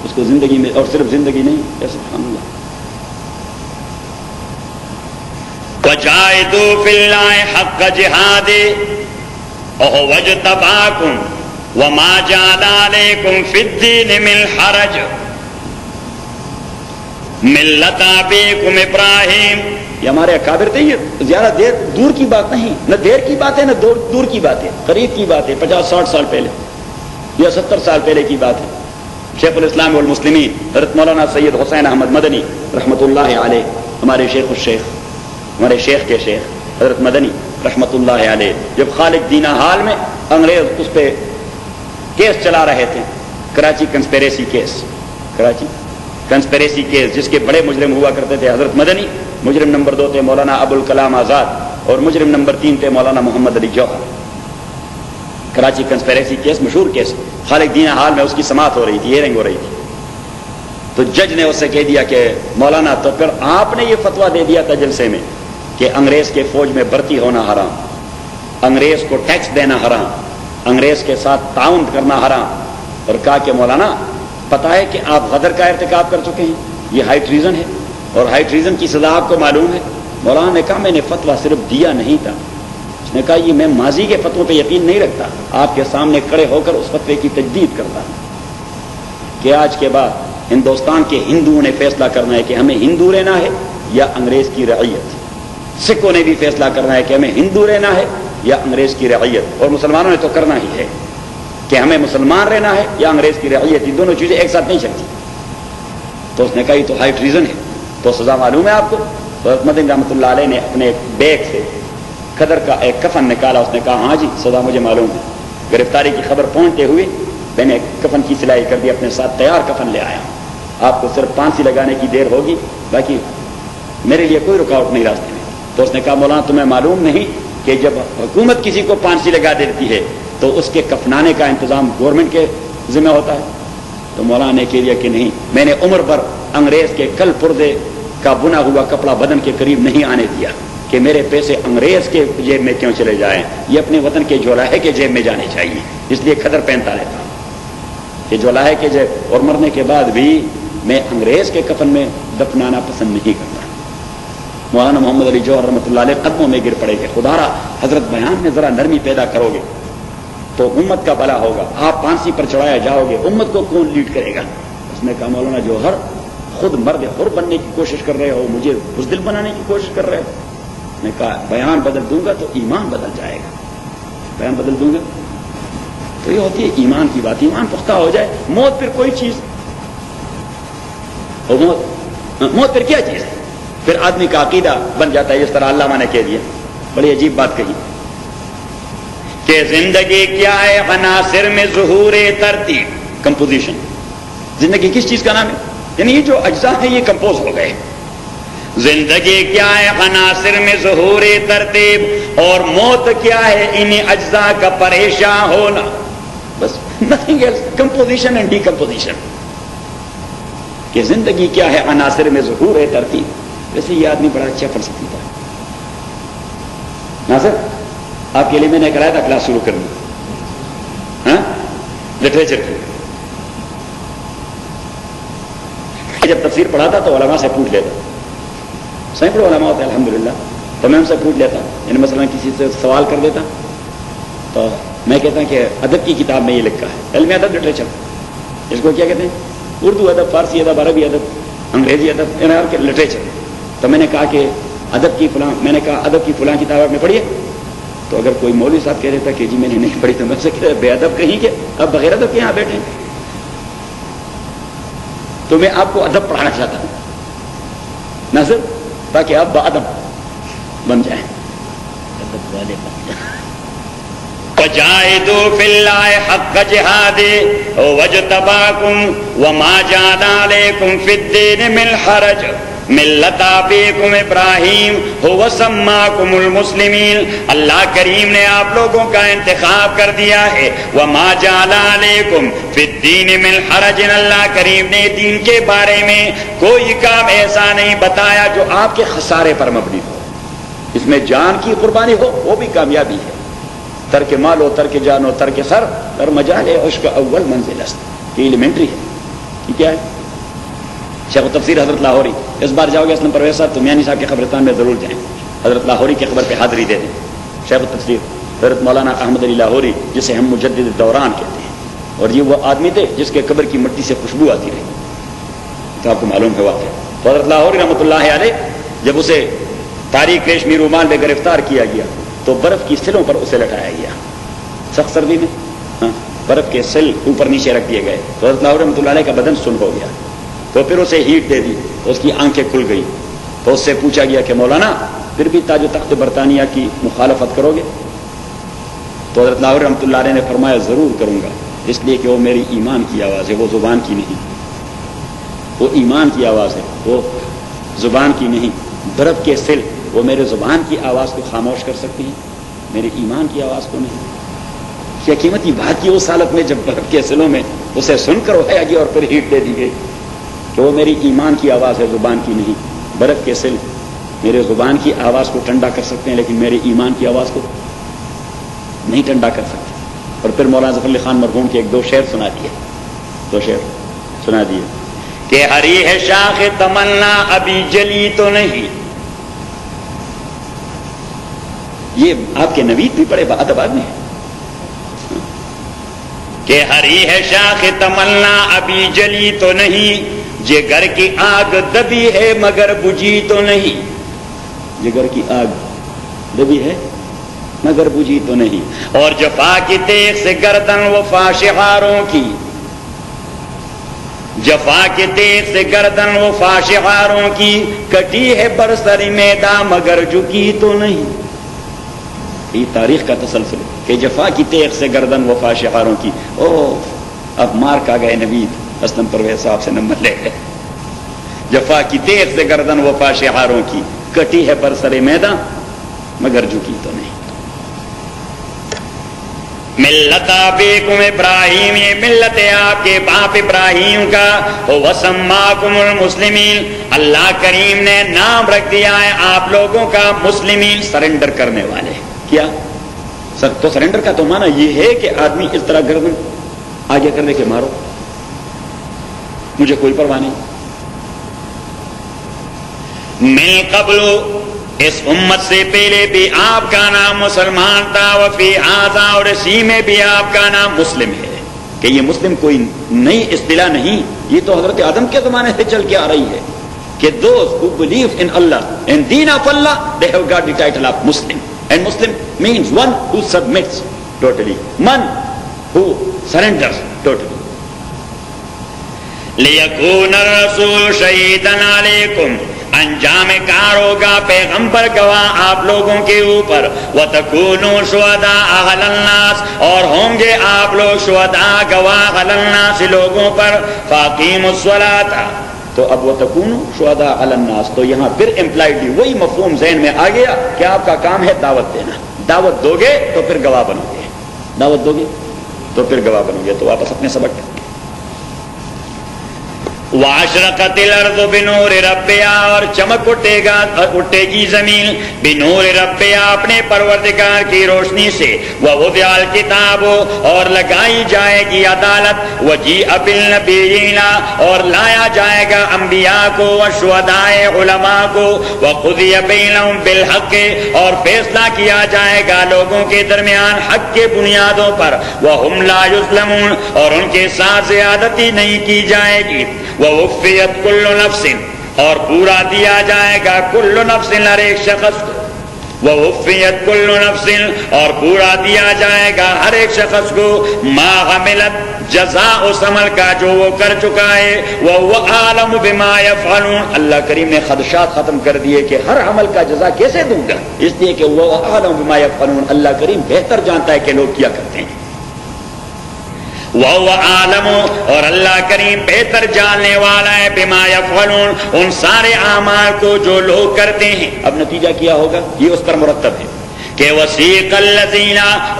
اس کو زندگی میں، اور صرف زندگی نہیں، سبحان اللہ. وَجَاهِدُوا فِي اللَّهِ حَقَّ جِهَادِهِ وَهُوَ اجْتَبَاكُمْ وَمَا جَعَلَ عَلَيْكُمْ فِي الدِّينِ مِنْ حَرَجٍ مِلَّةَ أَبِيكُمْ إِبْرَاهِيمَ. یہ ہمارے اکابر تھے. یہ زیادہ دور کی بات نہیں، نہ دیر کی بات ہے نہ دور کی بات ہے، قریب کی بات ہے. 50-60 سال پہلے یا 70 سال پہلے کی بات ہے. شیخ الاسلام والمسلمین حضرت مولانا سید حسین احمد مدنی رحمۃ اللہ علیہ، ہمارے شیخ الشیخ، ہمارے شیخ کے شیخ حضرت مدنی رحمۃ اللہ علیہ، جب خالق دینہ حال میں انگریز اس پہ کیس چلا رہے تھے، Karachi conspiracy case, Karachi conspiracy case, جس کے بڑے مجرم ہوا کرتے تھے حضرت مدنی. مجرم نمبر 2 تھے مولانا ابوالکلام آزاد، اور مجرم نمبر 3 تھے مولانا محمد علی جوہر. کراچی کنسپیریسی کیس مشہور کیس، خالق دینہ حال میں اس کی سماعت ہو رہی تھی، ہیئرنگ ہو رہی تھی. تو جج نے اس سے کہہ دیا کہ مولانا، تو پھر آپ نے یہ فتویٰ دے دیا تھا جلسے میں کہ انگریز کے فوج میں بھرتی ہونا حرام، انگریز کو ٹیکس دینا حرام، انگریز کے ساتھ تعاون کرنا حرام، اور کہا کہ مولانا پتا ہے کہ آپ غدر کا ارتکاب کر چکے ہیں، یہ ہائی ٹریزن ہے، اور ہائی ٹریزن کی سزا آپ کو معلوم ہے؟ مولانا نے کہا میں نے فتویٰ صرف دیا نہیں تھا، اس نے کہا یہ میں ماضی کے فتووں پہ یقین نہیں رکھتا، آپ کے سامنے کھڑے ہو کر اس فتوے کی تجدید کرتا ہوں کہ آج کے بعد ہندوستان کے ہندوؤں نے فیصلہ کرنا ہے کہ ہمیں ہندو رہنا ہے یا انگریز کی رعیت، سکھوں نے بھی فیصلہ کرنا ہے کہ ہمیں ہندو رہنا ہے یا انگریز کی رعیت، اور مسلمانوں نے تو کرنا ہی ہے کہ ہمیں مسلمان رہنا ہے یا انگریز کی رعیت، یہ دونوں چیزیں ایک ساتھ نہیں چلتی۔ تو اس نے کہا یہ تو ہائی ٹریزن ہے، تو سزا معلوم ہے آپ کو؟ تو حضرت مدنی رحمۃ اللہ علیہ نے اپنے بیگ سے خدر کا ایک کفن نکالا، اس نے کہا ہاں جی سزا مجھے معلوم ہے، گرفتاری کی خبر پہنچتے ہوئے میں نے کفن کی سلائی کر دی، اپنے ساتھ تیار کفن لے آیا، آپ کو صرف پھانسی لگانے کی دیر ہوگی، باقی میرے لیے کوئی رکاوٹ نہیں راستے میں۔ تو اس نے کہا مولانا تمہیں معلوم نہیں کہ جب حکومت کسی کو پھانسی لگا دیتی ہے تو اس کے کفنانے کا انتظام گورنمنٹ کے ذمہ ہوتا ہے؟ تو مولانا نے کہہ دیا کہ نہیں، میں نے عمر بھر انگریز کے کل پردے کا بنا ہوا کپڑا بدن کے قریب نہیں آنے دیا کہ میرے پیسے انگریز کے جیب میں کیوں چلے جائیں، یہ اپنے وطن کے جولاہے کے جیب میں جانے چاہیے، اس لیے خدر پہنتا رہتا ہوں کہ جولاہے کے جیب، اور مرنے کے بعد بھی میں انگریز کے کفن میں دفنانا پسند نہیں کرتا۔ مولانا محمد علی جوہر رحمۃ اللہ علیہ قدموں میں گر پڑے گے، خدا را حضرت بیان میں ذرا نرمی پیدا کرو گے تو امت کا بھلا ہوگا، آپ پھانسی پر چڑھایا جاؤ گے، امت کو کون لیڈ کرے گا؟ اس نے کہا مولانا جوہر خود مرد حر بننے کی کوشش کر رہے ہو، مجھے بزدل بنانے کی کوشش کر رہے ہو؟ اس نے کہا بیان بدل دوں گا تو ایمان بدل جائے گا، بیان بدل دوں گا تو یہ ہوتی ہے ایمان کی بات، ایمان پختہ ہو جائے، موت پھر کوئی چیز، موت پھر کیا چیز ہے؟ پھر آدمی کا عقیدہ بن جاتا ہے، جس طرح علامہ نے کہہ دیا، بڑی عجیب بات کہی کہ زندگی کیا ہے عناصر میں ظہور ترتیب، کمپوزیشن، زندگی کس چیز کا نام ہے؟ یعنی یہ جو اجزاء ہیں یہ کمپوز ہو گئے، زندگی کیا ہے عناصر میں ظہور ترتیب، اور موت کیا ہے انہیں اجزاء کا پریشان ہونا، بس nothing else, composition and decomposition, کہ زندگی کیا ہے عناصر میں ظہور ترتیب۔ ویسے یہ آدمی بڑا اچھا فلسفی تھا ناصر، آپ کے لیے میں نے کرایا تھا کلاس شروع کرنی، ہاں لٹریچر کی، جب تفسیر پڑھاتا تو علماء سے پوچھ لیتا، سینکڑوں علماء ہوتے ہیں الحمدللہ، تو میں ان سے پوچھ لیتا، یعنی مثلا کسی سے سوال کر دیتا تو میں کہتا کہ ادب کی کتاب میں یہ لکھا ہے، علم ادب لٹریچر، اس کو کیا کہتے ہیں؟ اردو ادب، فارسی ادب، عربی ادب، انگریزی ادب، لٹریچر۔ تو میں نے کہا کہ ادب کی فلاں، میں نے کہا ادب کی فلاں کتاب آپ نے پڑھی ہے؟ تو اگر کوئی مولوی صاحب کہہ دیتا کہ جی میں نے نہیں پڑھی، تو میں سے کہتا بے ادب کہیں کہ اب بغیر ادب کے یہاں بیٹھے، تو میں آپ کو ادب پڑھانا چاہتا ہوں ناصر، تاکہ آپ باادب بن جائیں، ادب والے بن جائیں۔ وجاہدوا فی اللہ حق جہادہ واجتباکم وما جعل علیکم فی الدین من حرج ملت ابیکم ابراہیم هو سماکم المسلمین، اللہ کریم نے آپ لوگوں کا انتخاب کر دیا ہے، وما جعل علیکم فی الدین من حرج، اللہ کریم نے دین کے بارے میں کوئی کام ایسا نہیں بتایا جو آپ کے خسارے پر مبنی ہو، اس میں جان کی قربانی ہو وہ بھی کامیابی ہے، ترک مال ہو، ترک جان ہو، ترک سر، اور مجال عشق اول منزل است، یہ ایلیمنٹری ہے، ٹھیک ہے؟ شیخ التفسیر حضرت لاہوری، اس بار جاؤ گے اسلم پرویز صاحب تو میانی صاحب کے قبرستان میں ضرور جائیں، حضرت لاہوری کی قبر پہ حاضری دے دیں، شیخ التفسیر حضرت مولانا احمد علی لاہوری جسے ہم مجدد دوران کہتے ہیں، اور یہ وہ آدمی تھے جس کے قبر کی مٹی سے خوشبو آتی رہی، تو آپ کو معلوم ہے واقعہ۔ تو حضرت لاہوری رحمۃ اللہ علیہ جب اسے تاریخ ریشمی رومال میں گرفتار کیا گیا تو برف کی سلوں پر اسے لٹایا گیا، سخت سردی میں، ہاں برف کے سل اوپر نیچے رکھ دیے گئے، تو حضرت لاہوری رحمۃ اللہ علیہ کا بدن سن ہو گیا، تو پھر اسے ہیٹ دے دی، تو اس کی آنکھیں کھل گئی، تو اس سے پوچھا گیا کہ مولانا پھر بھی تاج و تخت برطانیہ کی مخالفت کرو گے؟ تو حضرت لاہوری رحمۃ اللہ علیہ نے فرمایا ضرور کروں گا، اس لیے کہ وہ میری ایمان کی آواز ہے، وہ زبان کی نہیں، وہ ایمان کی آواز ہے، وہ زبان کی نہیں، برف کے سل وہ میرے زبان کی آواز کو خاموش کر سکتی ہیں، میری ایمان کی آواز کو نہیں۔ کیا قیمتی بات کی اس حالت میں جب برف کے سلوں میں اسے سن کر اٹھایا گیا اور پھر ہیٹ دے دی گئی کہ وہ میری ایمان کی آواز ہے، زبان کی نہیں، برف کے سل میرے زبان کی آواز کو ٹھنڈا کر سکتے ہیں لیکن میری ایمان کی آواز کو نہیں ٹھنڈا کر سکتے۔ اور پھر مولانا ظفر علی خان مرحوم کے ایک دو شعر سنا دیے کہ ہری ہے شاخ تمنا ابھی جلی تو نہیں. یہ آپ کے نوید بھی بڑے ادب آدمی ہیں کہ ہری ہے شاخ تمنا ابھی جلی تو نہیں, جگر کی آگ دبی ہے مگر بجھی تو نہیں. جگر کی آگ دبی ہے مگر بجھی تو نہیں. اور جفا کی تیغ سے گردن وفا شعاروں کی, جفا کے تیغ سے گردن وفا شعاروں کی, کٹی ہے برسر میدان مگر جھکی تو نہیں. یہ تاریخ کا تسلسل کہ جفا کی تیغ سے گردن وفا شعاروں کی. او اب مار کھا گئے نوید, اسلم پرویز صاحب سے نمبر لے گئے. جفا کی تیغ سے گردن وفا شعاروں کی, کٹی ہے برسر میدان مگر جھکی تو نہیں. ملت آبیکم ابراہیم, یہ ملت آپ کے باپ ابراہیم کا. وسماکم المسلمین, اللہ کریم نے نام رکھ دیا ہے آپ لوگوں کا مسلمین, سرنڈر کرنے والے. کیا تو سرنڈر کا تو معنی یہ ہے کہ آدمی اس طرح گردن آگے کرنے کے مارو, مجھے کوئی پرواہ نہیں. من قبل, اس امت سے پہلے بھی آپ کا نام مسلمان تھا. وفی ھذا, اور اسی میں بھی آپ کا نام مسلم ہے. کہ یہ مسلم کوئی نئی اصطلاح نہیں, یہ تو حضرت آدم کے زمانے سے چل کے آ رہی ہے کہ those who believe in Allah and deen of Allah, they have got the title of Muslim. And Muslim means one who submits totally, one who surrenders totally. لِيَكُونَ الرَّسُولُ شَهِيدًا عَلَيْكُمْ, انجام کار ہوگا پیغمبر گواہ آپ لوگوں کے اوپر. وَتَكُونُوا شُهَدَاءَ عَلَى النَّاسِ, اور ہوں گے آپ لوگ شہداء گواہ علی الناس لوگوں پر. فَأَقِيمُوا الصَّلَاةَ, تو اب وَتَكُونُوا شُهَدَاءَ عَلَى النَّاسِ, تو یہاں پھر امپلائڈلی وہی مفہوم ذہن میں آ گیا کہ آپ کا کام ہے دعوت دینا. دعوت دو گے تو پھر گواہ بنو گے, دعوت دو گے تو پھر گواہ بنو گے. تو واپس اپنے سبق. وَأَشْرَقَتِ الْأَرْضُ بِنُورِ رَبِّهَا, اور چمک اٹھے گی زمین بِنُورِ رَبِّهَا, اپنے پروردگار کی روشنی سے. وَوُضِعَ الْكِتَابُ, اور لگائی جائے گی عدالت. وَجِيءَ بِالنَّبِيِّينَ, اور لایا جائے گا انبیاء کو. وَالشُّهَدَاءِ, علماء کو. وَقُضِيَ بَيْنَهُمْ بِالْحَقِّ, اور فیصلہ کیا جائے گا لوگوں کے درمیان حق کے بنیادوں پر. وَهُمْ لَا يُظْلَمُونَ, اور ان کے ساتھ زیادتی نہیں کی جائے گی. وَوُفِّيَتْ كُلُّ نَفْسٍ, اور پورا دیا جائے گا کل نفس, ہر ایک شخص کو. وَوُفِّيَتْ كُلُّ نَفْسٍ, اور پورا دیا جائے گا ہر ایک شخص کو. مَا عَمِلَتْ, جزاء اس عمل کا جو وہ کر چکا ہے. وَهُوَ أَعْلَمُ بِمَا يَفْعَلُونَ, اللہ کریم نے خدشات ختم کر دیے کہ ہر عمل کا جزا کیسے دوں گا, اس لیے کہ وَهُوَ أَعْلَمُ بِمَا يَفْعَلُونَ, اللہ کریم بہتر جانتا ہے کہ لوگ کیا کرتے ہیں. وَهُوَ عَالَمُ, اور اللہ کریم بہتر جاننے والا ہے. بِمَا يَفْعَلُونَ, ان سارے اعمال کو جو لوگ کرتے ہیں. اب نتیجہ کیا ہوگا, یہ اس پر مرتب ہے کہ وَسِيقَ الَّذِينَ,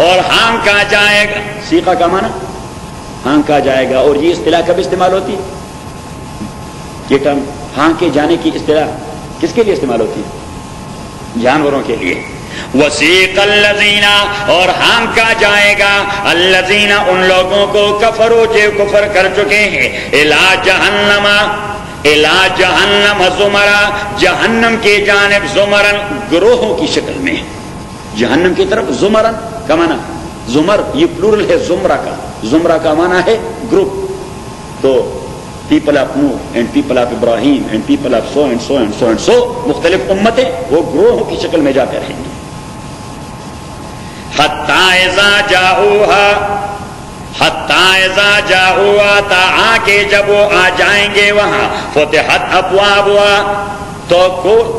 اور ہانکا جائے گا. سیقہ کا معنی ہانکا جائے گا. اور یہ اصطلاح کب استعمال ہوتی ہے؟ یہ ٹرم ہانکے جانے کی اصطلاح کس کے لیے استعمال ہوتی ہے؟ جانوروں کے لیے. وَسِيقَ الَّذِينَ, اور ہانکا جائے گا الَّذِينَ, ان لوگوں کو کفروا, جو کفر کر چکے ہیں. إِلَىٰ جَهَنَّمَ, إِلَىٰ جَهَنَّمَ زُمَرًا, جہنم کی جانب زمرن, گروہوں کی شکل میں. جہنم کی طرف زمرن کا معنی, زمر یہ پلورل ہے زمرہ کا. زمرہ کا معنی ہے گروپ. تو people of Nuh and people of Ibrahim and people of so and so and so and so, مختلف امتیں وہ گروہوں کی شکل میں جاتے رہیں گے. حَتَّىٰ إِذَا جَاءُوهَا, حَتَّىٰ إِذَا جَاءُوهَا, تا آ کے جب وہ آ جائیں گے وہاں. فُتِحَتْ أَبْوَابُهَا, تو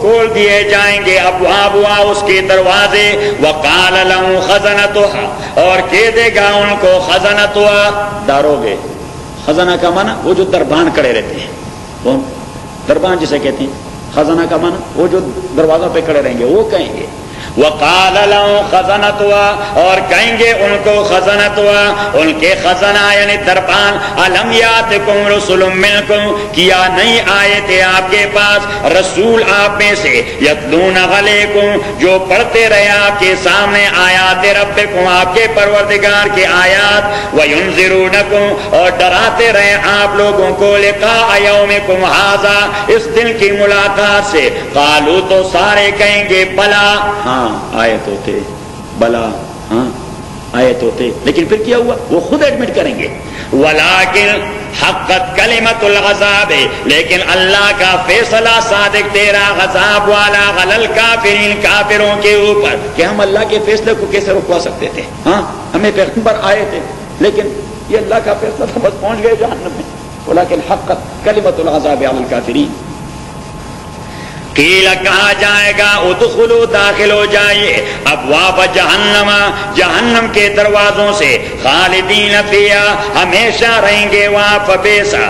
کھول دیے جائیں گے ابوابها, اس کے دروازے. وَقَالَ لَهُمْ خَزَنَتُهَا, اور کہہ دے گا ان کو خزنتها, داروغے. خزانہ کا معنی وہ جو دربان کھڑے رہتے ہیں, وہ دربان جسے کہتے ہیں. خزانہ کا معنی وہ جو دروازوں پہ کھڑے رہیں گے, وہ کہیں گے وقال لهم خزنتها اور کہیں گے ان کو خزنتها ان کے خزنہ یعنی دربان الم یاتکم رسل منکم کیا نہیں آئے تھے آپ کے پاس رسول آپ میں سے یتلون علیکم جو پڑھتے رہے آپ کے سامنے آیات ربکم آپ کے پروردگار کے آیات وینذرونکم اور ڈراتے رہے آپ لوگوں کو لقاء یومکم ھذا اس دن کی ملاقات سے قالوا تو سارے کہیں گے بلا ہاں آئے تو تھے بلا ہاں آئے تو تھے لیکن پھر کیا ہوا وہ خود ایڈمٹ کریں گے ولیکن حقت کلمت العذاب لیکن اللہ کا فیصلہ صادق تیرا غضب والا غلل کافرین کافروں کے اوپر کہ ہم اللہ کے فیصلے کو کیسے رکوا سکتے تھے ہاں ہمیں پیغمبر آئے تھے لیکن یہ اللہ کا فیصلہ تو بس پہنچ گئے جہنم میں ولیکن حقت کلمت العذاب علی الکافرین قیل کہا جائے گا ادخلوا داخل ہو جائیے ابواب جہنم جہنم کے دروازوں سے خالدین فیہا ہمیشہ رہیں گے وہاں فبیسا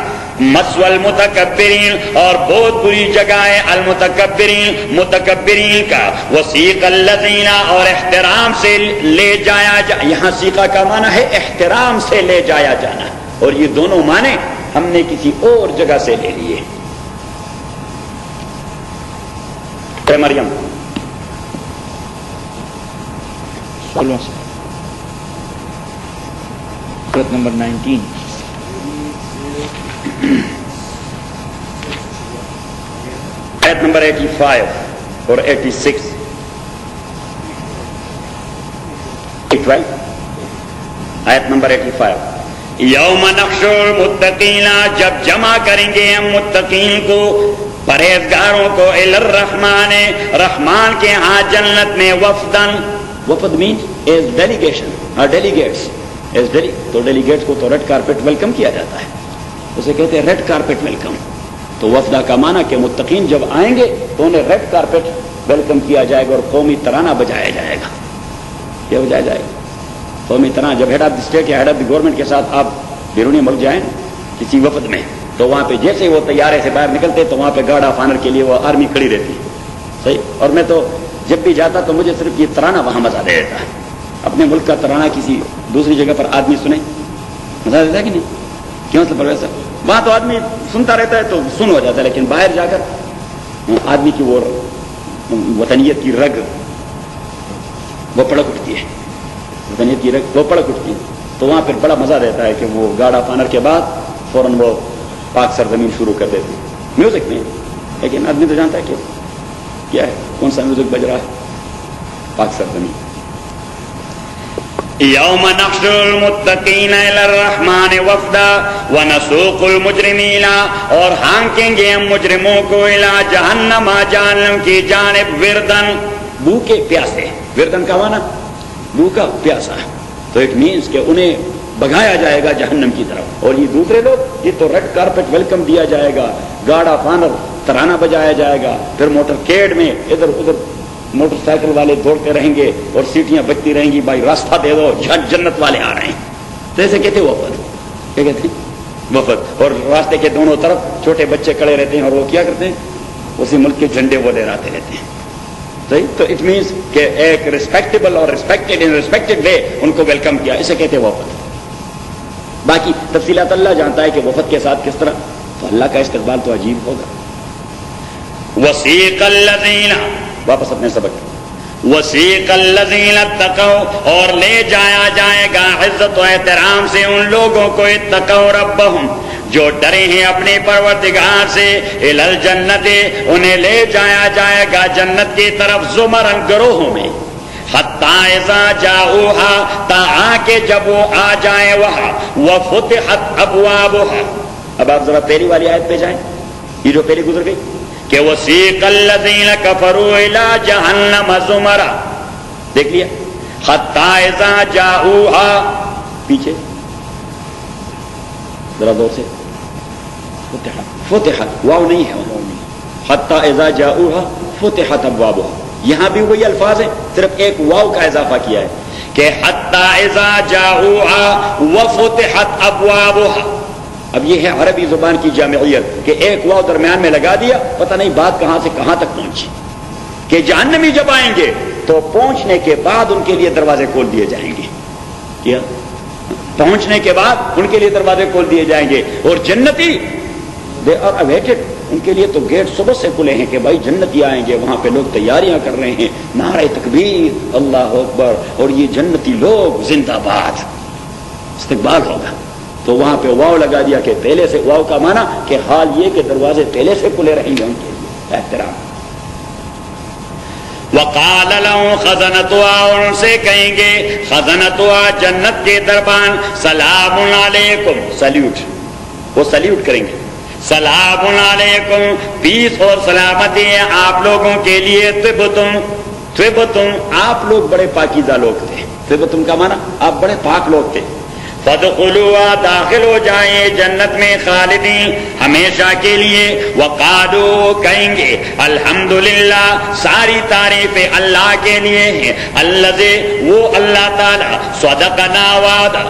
مثوى المتکبرین اور بہت بری جگہ ہے المتکبرین متکبرین کا وسیق الذین اور احترام سے لے جایا یہاں سیقہ کا معنی ہے احترام سے لے جایا جانا اور یہ دونوں معنی ہم نے کسی اور جگہ سے لے لیے مریم 16 سورۃ نمبر 19 آیت نمبر 85 اور 86 آیت نمبر 85 یوم نحشر المتقین جب جمع کریں گے ہم متقین کو پرہیزگاروں کو الی الرحمن رحمان کے ہاں جنت میں وفدن وفد means as delegation delegates as تو ڈیلیگیٹس کو تو ریڈ کارپیٹ ویلکم کیا جاتا ہے اسے کہتے ہیں ریڈ کارپیٹ ویلکم تو وفدہ کا معنی کہ متقین جب آئیں گے تو انہیں ریڈ کارپیٹ ویلکم کیا جائے گا اور قومی ترانہ بجایا جائے گا کیا بجایا جائے گا قومی ترانہ جب ہیڈ آف دی اسٹیٹ یا ہیڈ آف دی گورنمنٹ کے ساتھ آپ بیرونی ملک جائیں کسی وفد میں تو وہاں پہ جیسے وہ طیارے سے باہر نکلتے تو وہاں پہ گارڈ آف آنر کے لیے وہ آرمی کھڑی رہتی صحیح اور میں تو جب بھی جاتا تو مجھے صرف یہ ترانہ وہاں مزہ دے دیتا ہے اپنے ملک کا ترانہ کسی دوسری جگہ پر آدمی سنے مزہ دیتا ہے کہ نہیں کیوں مطلب پروفیسر وہاں تو آدمی سنتا رہتا ہے تو سن ہو جاتا ہے لیکن باہر جا کر آدمی کی وہ وطنیت کی رگ وہ پڑک اٹھتی ہے وطنیت کی رگ وہ پڑک اٹھتی ہے تو وہاں پھر بڑا مزہ دیتا ہے کہ وہ گارڈ آف آنر کے بعد فوراً وہ پاک سرزمین شروع کر دیتے میوزک میں لیکن آدمی تو جانتا ہے کہ کیا ہے کون سا میوزک بج رہا ہے پاک سرزمین یوم نحشر المتقین الی الرحمن وفدا ونسوق المجرمین اور ہانکیں گے ہم مجرموں کو الی جہنم جہنم کی جانب وردن بھوکے پیاسے وردن کا معنی بھوکا پیاسا تو اٹ مینس کہ انہیں بگایا جائے گا جہنم کی طرف اور یہ دوسرے لوگ یہ تو ریڈ کارپیٹ ویلکم دیا جائے گا گارڈ آف آنر ترانہ بجایا جائے گا پھر موٹر کیڈ میں ادھر ادھر موٹر سائیکل والے دوڑتے رہیں گے اور سیٹیاں بجتی رہیں گی بھائی راستہ دے دو جنت والے آ رہے ہیں تو ایسے کہتے وفد کیا کہتے ہیں وفد اور راستے کے دونوں طرف چھوٹے بچے کھڑے رہتے ہیں اور وہ کیا کرتے ہیں اسی ملک کے جھنڈے وہ لہراتے رہتے ہیں صحیح تو اٹ مینس کہ ایک ریسپیکٹیبل اور ریسپیکٹڈ وے ان کو ویلکم کیا اسے کہتے ہیں وفد باقی تفصیلات اللہ جانتا ہے کہ وفد کے ساتھ کس طرح تو اللہ کا استقبال تو عجیب ہوگا وسیق الذین واپس اپنے سبق وسیق الذین اتقوا اور لے جایا جائے گا عزت و احترام سے ان لوگوں کو اتقوا ربہم جو ڈرے ہیں اپنے پروردگار سے الی الجنت انہیں لے جایا جائے گا جنت کی طرف زمرن گروہوں میں حتی اذا جاؤہا تا آکے جب وہ آ جائیں وہاں وفتحت ابوابہا اب آپ ذرا پہلی والی آیت پہ جائیں یہ جو پہلی گزر گئی کہ وسیق الذین کفروا الی جہنم زمرا دیکھ لیا حتی اذا جاؤہا پیچھے ذرا دور سے فتحت واو نہیں ہے حتی اذا جاؤہا فتحت ابوابہا یہاں بھی وہی الفاظ ہیں صرف ایک واو کا اضافہ کیا ہے کہ حتی اذا جاؤہا وفتحت ابوابہا اب یہ ہے عربی زبان کی جامعیت کہ ایک واو درمیان میں لگا دیا پتہ نہیں بات کہاں سے کہاں تک پہنچی کہ جہنمی جب آئیں گے تو پہنچنے کے بعد ان کے لیے دروازے کھول دیے جائیں گے. کیا پہنچنے کے بعد ان کے لیے دروازے کھول دیے جائیں گے. اور جنتی دے آر اویٹڈ, ان کے لیے تو گیٹ صبح سے کھلے ہیں کہ بھائی جنتی آئیں گے. وہاں پہ لوگ تیاریاں کر رہے ہیں, نعرہ تکبیر, اللہ اکبر, اور یہ جنتی لوگ زندہ باد, استقبال ہوگا. تو وہاں پہ واو لگا دیا کہ پہلے سے, واو کا معنی کہ حال یہ کہ دروازے پہلے سے کھلے رہیں گے ان کے لیے. احترام. وقال لهم خزنتها, اور ان سے کہیں گے خزنتها جنت کے دربان, سلام علیکم, سلیوٹ, وہ سلیوٹ کریں گے, سلام علیکم, پیس اور سلامتی ہے آپ لوگوں کے لیے. طبتم, طبتم, آپ لوگ بڑے پاکیزہ لوگ تھے. طبتم کا معنی آپ بڑے پاک لوگ تھے. فادخلوا, داخل ہو جائیں جنت میں, خالدین, ہمیشہ کے لیے. وقالوا, کہیں گے الحمدللہ, ساری تعریفیں اللہ کے لیے ہیں. الذی, وہ اللہ تعالی, صدقنا وعدہ,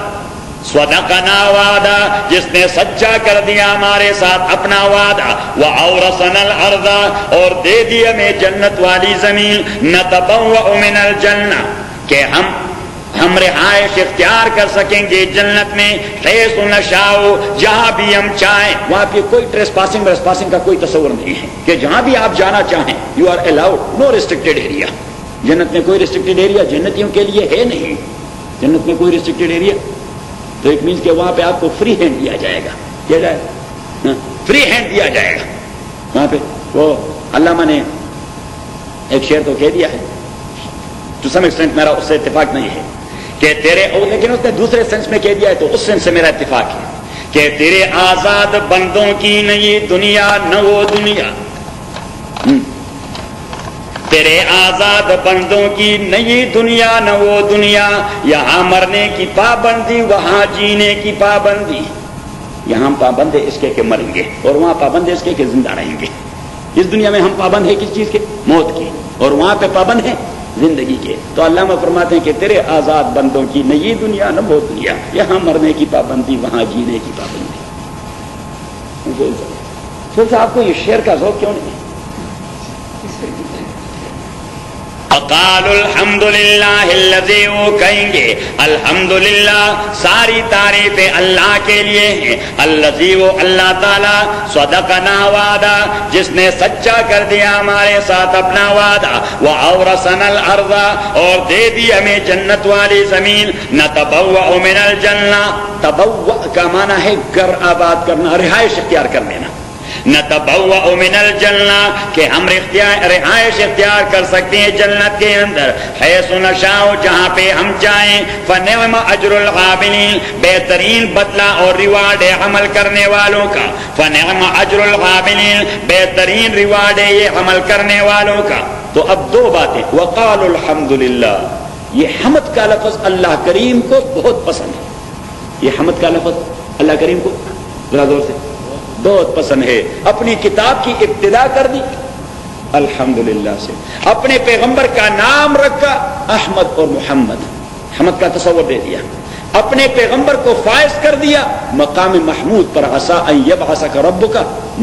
صدقنا وعدہ, جس نے سچا کر دیا ہمارے ساتھ اپنا وعدہ. وَأَوْرَثَنَا الْأَرْضَ, اور دے دی ہمیں جنت والی زمین. نَتَبَوَّأُ مِنَ الْجَنَّةِ, کہ ہم رہائش اختیار کر سکیں گے جنت میں. حیث نشاء, جہاں بھی ہم چاہیں. وہاں پہ کوئی ٹریس پاسنگ کا کوئی تصور نہیں ہے کہ جہاں بھی آپ جانا چاہیں you are allowed, no restricted area. جنت میں کوئی ریسٹرکٹیڈ ایریا جنتیوں کے لیے ہے نہیں. جنت میں کوئی ریسٹرکٹیڈ ایریا, تو ایک مینس کہ وہاں پہ آپ کو فری ہینڈ دیا جائے گا. کیا جائے گا؟ فری ہینڈ دیا جائے گا وہاں پہ. وہ علامہ نے ایک شعر تو کہہ دیا ہے, ٹو سم ایکسٹینٹ میرا اس سے اتفاق نہیں ہے کہ تیرے, لیکن اس نے دوسرے سینس میں کہہ دیا ہے تو اس سینس سے میرا اتفاق ہے کہ تیرے آزاد بندوں کی نہ یہ دنیا نہ وہ دنیا. تیرے آزاد بندوں کی نہ یہ دنیا نہ وہ دنیا. یہاں مرنے کی پابندی, وہاں جینے کی پابندی. یہاں پابند ہے اس کے کہ مریں گے, اور وہاں پابند ہے اس کے کہ زندہ رہیں گے. اس دنیا میں ہم پابند ہیں کس چیز کے؟ موت کی, اور وہاں پہ پابند ہیں زندگی کے. تو علامہ فرماتے ہیں کہ تیرے آزاد بندوں کی نہ یہ دنیا نہ وہ دنیا. یہاں مرنے کی پابندی, وہاں جینے کی پابندی. پھر آپ کو یہ شعر کا ذوق کیوں نہیں؟ وقالوا الحمدللہ الذی, وہ کہیں گے الحمدللہ, ساری تعریفیں اللہ کے لیے ہیں. الذی, وہ اللہ تعالی, صدقنا وعدہ, جس نے سچا کر دیا ہمارے ساتھ اپنا وعدہ. وَأَوْرَثَنَا الْأَرْضَ, اور دے دی ہمیں جنت والی زمین. نَتَبَوَّأُ مِنَ الْجَنَّةِ, تبوّأ کا معنی ہے گھر آباد کرنا, رہائش اختیار کر لینا. نتبوأ من الجنہ, کہ ہم رہائش اختیار کر سکتے ہیں جنت کے اندر. حیث نشاء, جہاں پہ ہم چاہیں. فنعم اجر العاملین, بہترین بدلہ اور ریوارڈ ہے عمل کرنے والوں کا. فنعم اجر العاملین, بہترین ریوارڈ ہے یہ عمل کرنے والوں کا. تو اب دو باتیں. وقالوا الحمدللہ, یہ حمد کا لفظ اللہ کریم کو بہت پسند ہے. یہ حمد کا لفظ اللہ کریم کو ذرا زور سے بہت پسند ہے. اپنی کتاب کی ابتدا کر دی الحمدللہ سے, اپنے پیغمبر کا نام رکھا احمد اور محمد, حمد کا تصور دے دیا. اپنے پیغمبر کو فائز کر دیا مقام محمود پر. عسى ان يبعثك ربك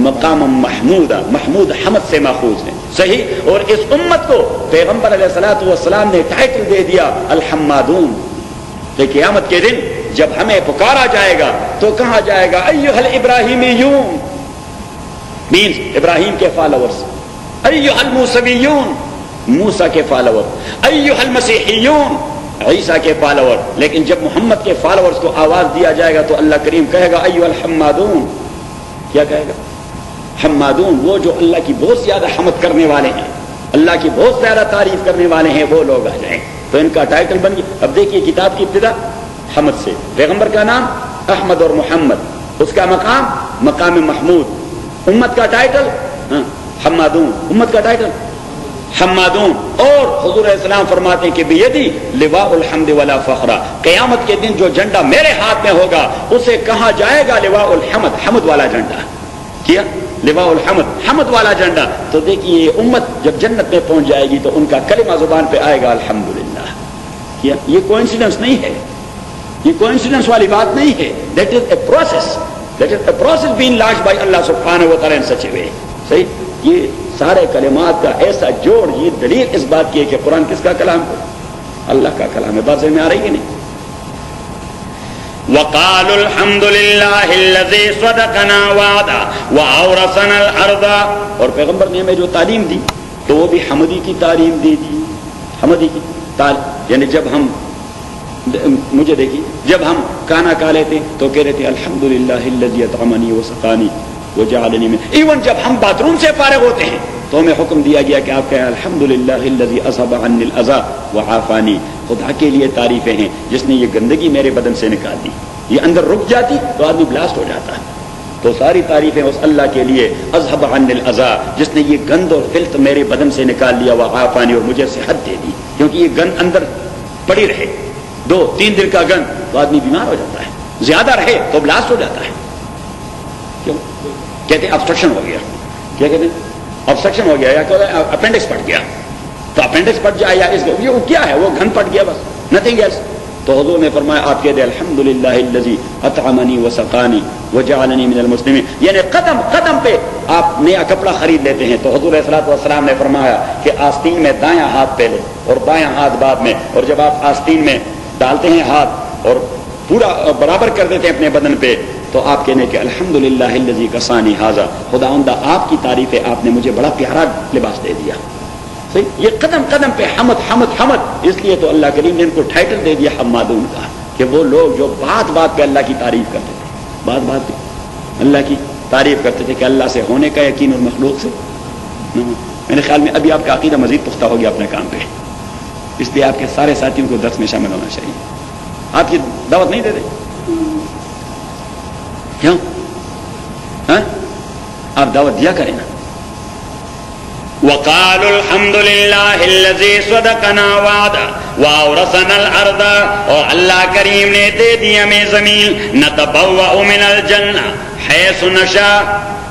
مقام محمودا, محمود حمد سے ماخوذ ہے, صحیح. اور اس امت کو پیغمبر علیہ الصلوۃ والسلام نے ٹائٹل دے دیا الحمادون. کہ قیامت کے دن جب ہمیں پکارا جائے گا تو کہا جائے گا ایھا الابراہیمیون, مینز ابراہیم کے فالوورز. ایھا الموسویون, موسیٰ کے فالوور. ایھا المسیحیون, عیسیٰ کے فالوور. لیکن جب محمد کے فالوورز کو آواز دیا جائے گا تو اللہ کریم کہے گا ایھا الحمادون. کیا کہے گا؟ حمادون, وہ جو اللہ کی بہت زیادہ حمد کرنے والے ہیں, اللہ کی بہت زیادہ تعریف کرنے والے ہیں, وہ لوگ آ جائیں. تو ان کا ٹائٹل بن گیا. اب دیکھیے کتاب کی ابتدا حمد سے, پیغمبر کا نام احمد اور محمد, اس کا مقام مقام محمود. امت کا ٹائٹل حمادون, امت کا ٹائٹل حمادون. اور حضور السلام فرماتے ہیں کہ بیدی لواء الحمد ولا فخر, قیامت کے دن جو جھنڈا میرے ہاتھ میں ہوگا اسے کہا جائے گا لواء الحمد, حمد والا جھنڈا. کیا لواء الحمد, حمد والا جھنڈا. تو دیکھیے امت جب جنت میں پہنچ جائے گی تو ان کا کلمہ زبان پہ آئے گا الحمدللہ. کیا یہ کوئنسیڈنس نہیں ہے, یہ کوئنسیڈنس والی بات نہیں ہے. That is a process, that is a process been launch by اللہ سبحانہ و تعالی ان سچ اے وے. صحیح. یہ سارے کلمات کا ایسا جوڑ، یہ دلیل اس بات کی ہے کہ قرآن کس کا کلام ہے؟ اللہ کا کلام ہے. بات سمجھ میں آ رہی ہے نہیں؟ وقالوا الحمد لله الذي صدقنا وعده واورثنا الارض. اور پیغمبر نے ہمیں جو تعلیم دی تو وہ بھی حمدی کی تعلیم دی تھی. حمدی کی تعلیم یعنی جب ہم، مجھے دیکھیے، جب ہم کھانا کھا لیتے تو کہہ رہے تھے الحمدللہ الذی اطعمنی وسقانی وجعلنی من. ایون جب ہم باتھ روم سے فارغ ہوتے ہیں تو ہمیں حکم دیا گیا کہ آپ کہیں الحمدللہ الذی اذهب عنی الاذى وعافانی. خدا کے لیے تعریفیں ہیں جس نے یہ گندگی میرے بدن سے نکال دی. یہ اندر رک جاتی تو آدمی بلاسٹ ہو جاتا ہے. تو ساری تعریفیں اس اللہ کے لیے اذهب عنی الاذى جس نے یہ گند اور فلت میرے بدن سے نکال لیا، وعافانی اور مجھے صحت دے دی. کیونکہ یہ گند اندر پڑی رہے 2-3 دن کا گند تو آدمی بیمار ہو جاتا ہے، زیادہ رہے تو بلاسٹ ہو جاتا ہے. کیوں کہتے ہیں ابسٹرکشن ہو گیا. کیا کہتے ہیں؟ ابسٹرکشن ہو گیا یا اپینڈکس پھٹ گیا. تو اپینڈکس پھٹ جائے یا یہ کیا ہے، وہ گھن پھٹ گیا بس، نتھنگ ایلس. تو حضور نے فرمایا آپ کہہ دیں الحمدللہ الذی اطعمنی وسقانی وجعلنی من المسلمین. یعنی قدم قدم پہ آپ نیا کپڑا خرید لیتے ہیں تو حضور علیہ الصلوۃ والسلام نے فرمایا کہ آستین میں دایاں ہاتھ پہلے اور بایاں ہاتھ بعد میں، اور جب آپ آستین میں ڈالتے ہیں ہاتھ اور پورا برابر کر دیتے ہیں اپنے بدن پہ تو آپ کہنے کہ الحمدللہ الذی کسانی ھذا. خداوندہ آپ کی تعریف ہے، آپ نے مجھے بڑا پیارا لباس دے دیا. یہ قدم قدم پہ حمد حمد حمد. اس لیے تو اللہ کریم نے ان کو ٹائٹل دے دیا حمادون کا، کہ وہ لوگ جو بات بات پہ اللہ کی تعریف کرتے تھے، بات بات پہ اللہ کی تعریف کرتے تھے کہ اللہ سے ہونے کا یقین اور مخلوق سے. میرے خیال میں ابھی آپ کا عقیدہ مزید پختہ ہو گیا اپنے کام پہ. اس لیے آپ کے سارے ساتھیوں کو درس میں شامل ہونا چاہیے. آپ کی دعوت نہیں دے رہے کیوں؟ آپ دعوت دیا کریں نا. وقالوا الحمد للہ الذی صدقنا وعدہ واورثنا الارض. اور اللہ کریم نے دے دی ہمیں زمین، نتبوأ من الجنہ حیث نشاء،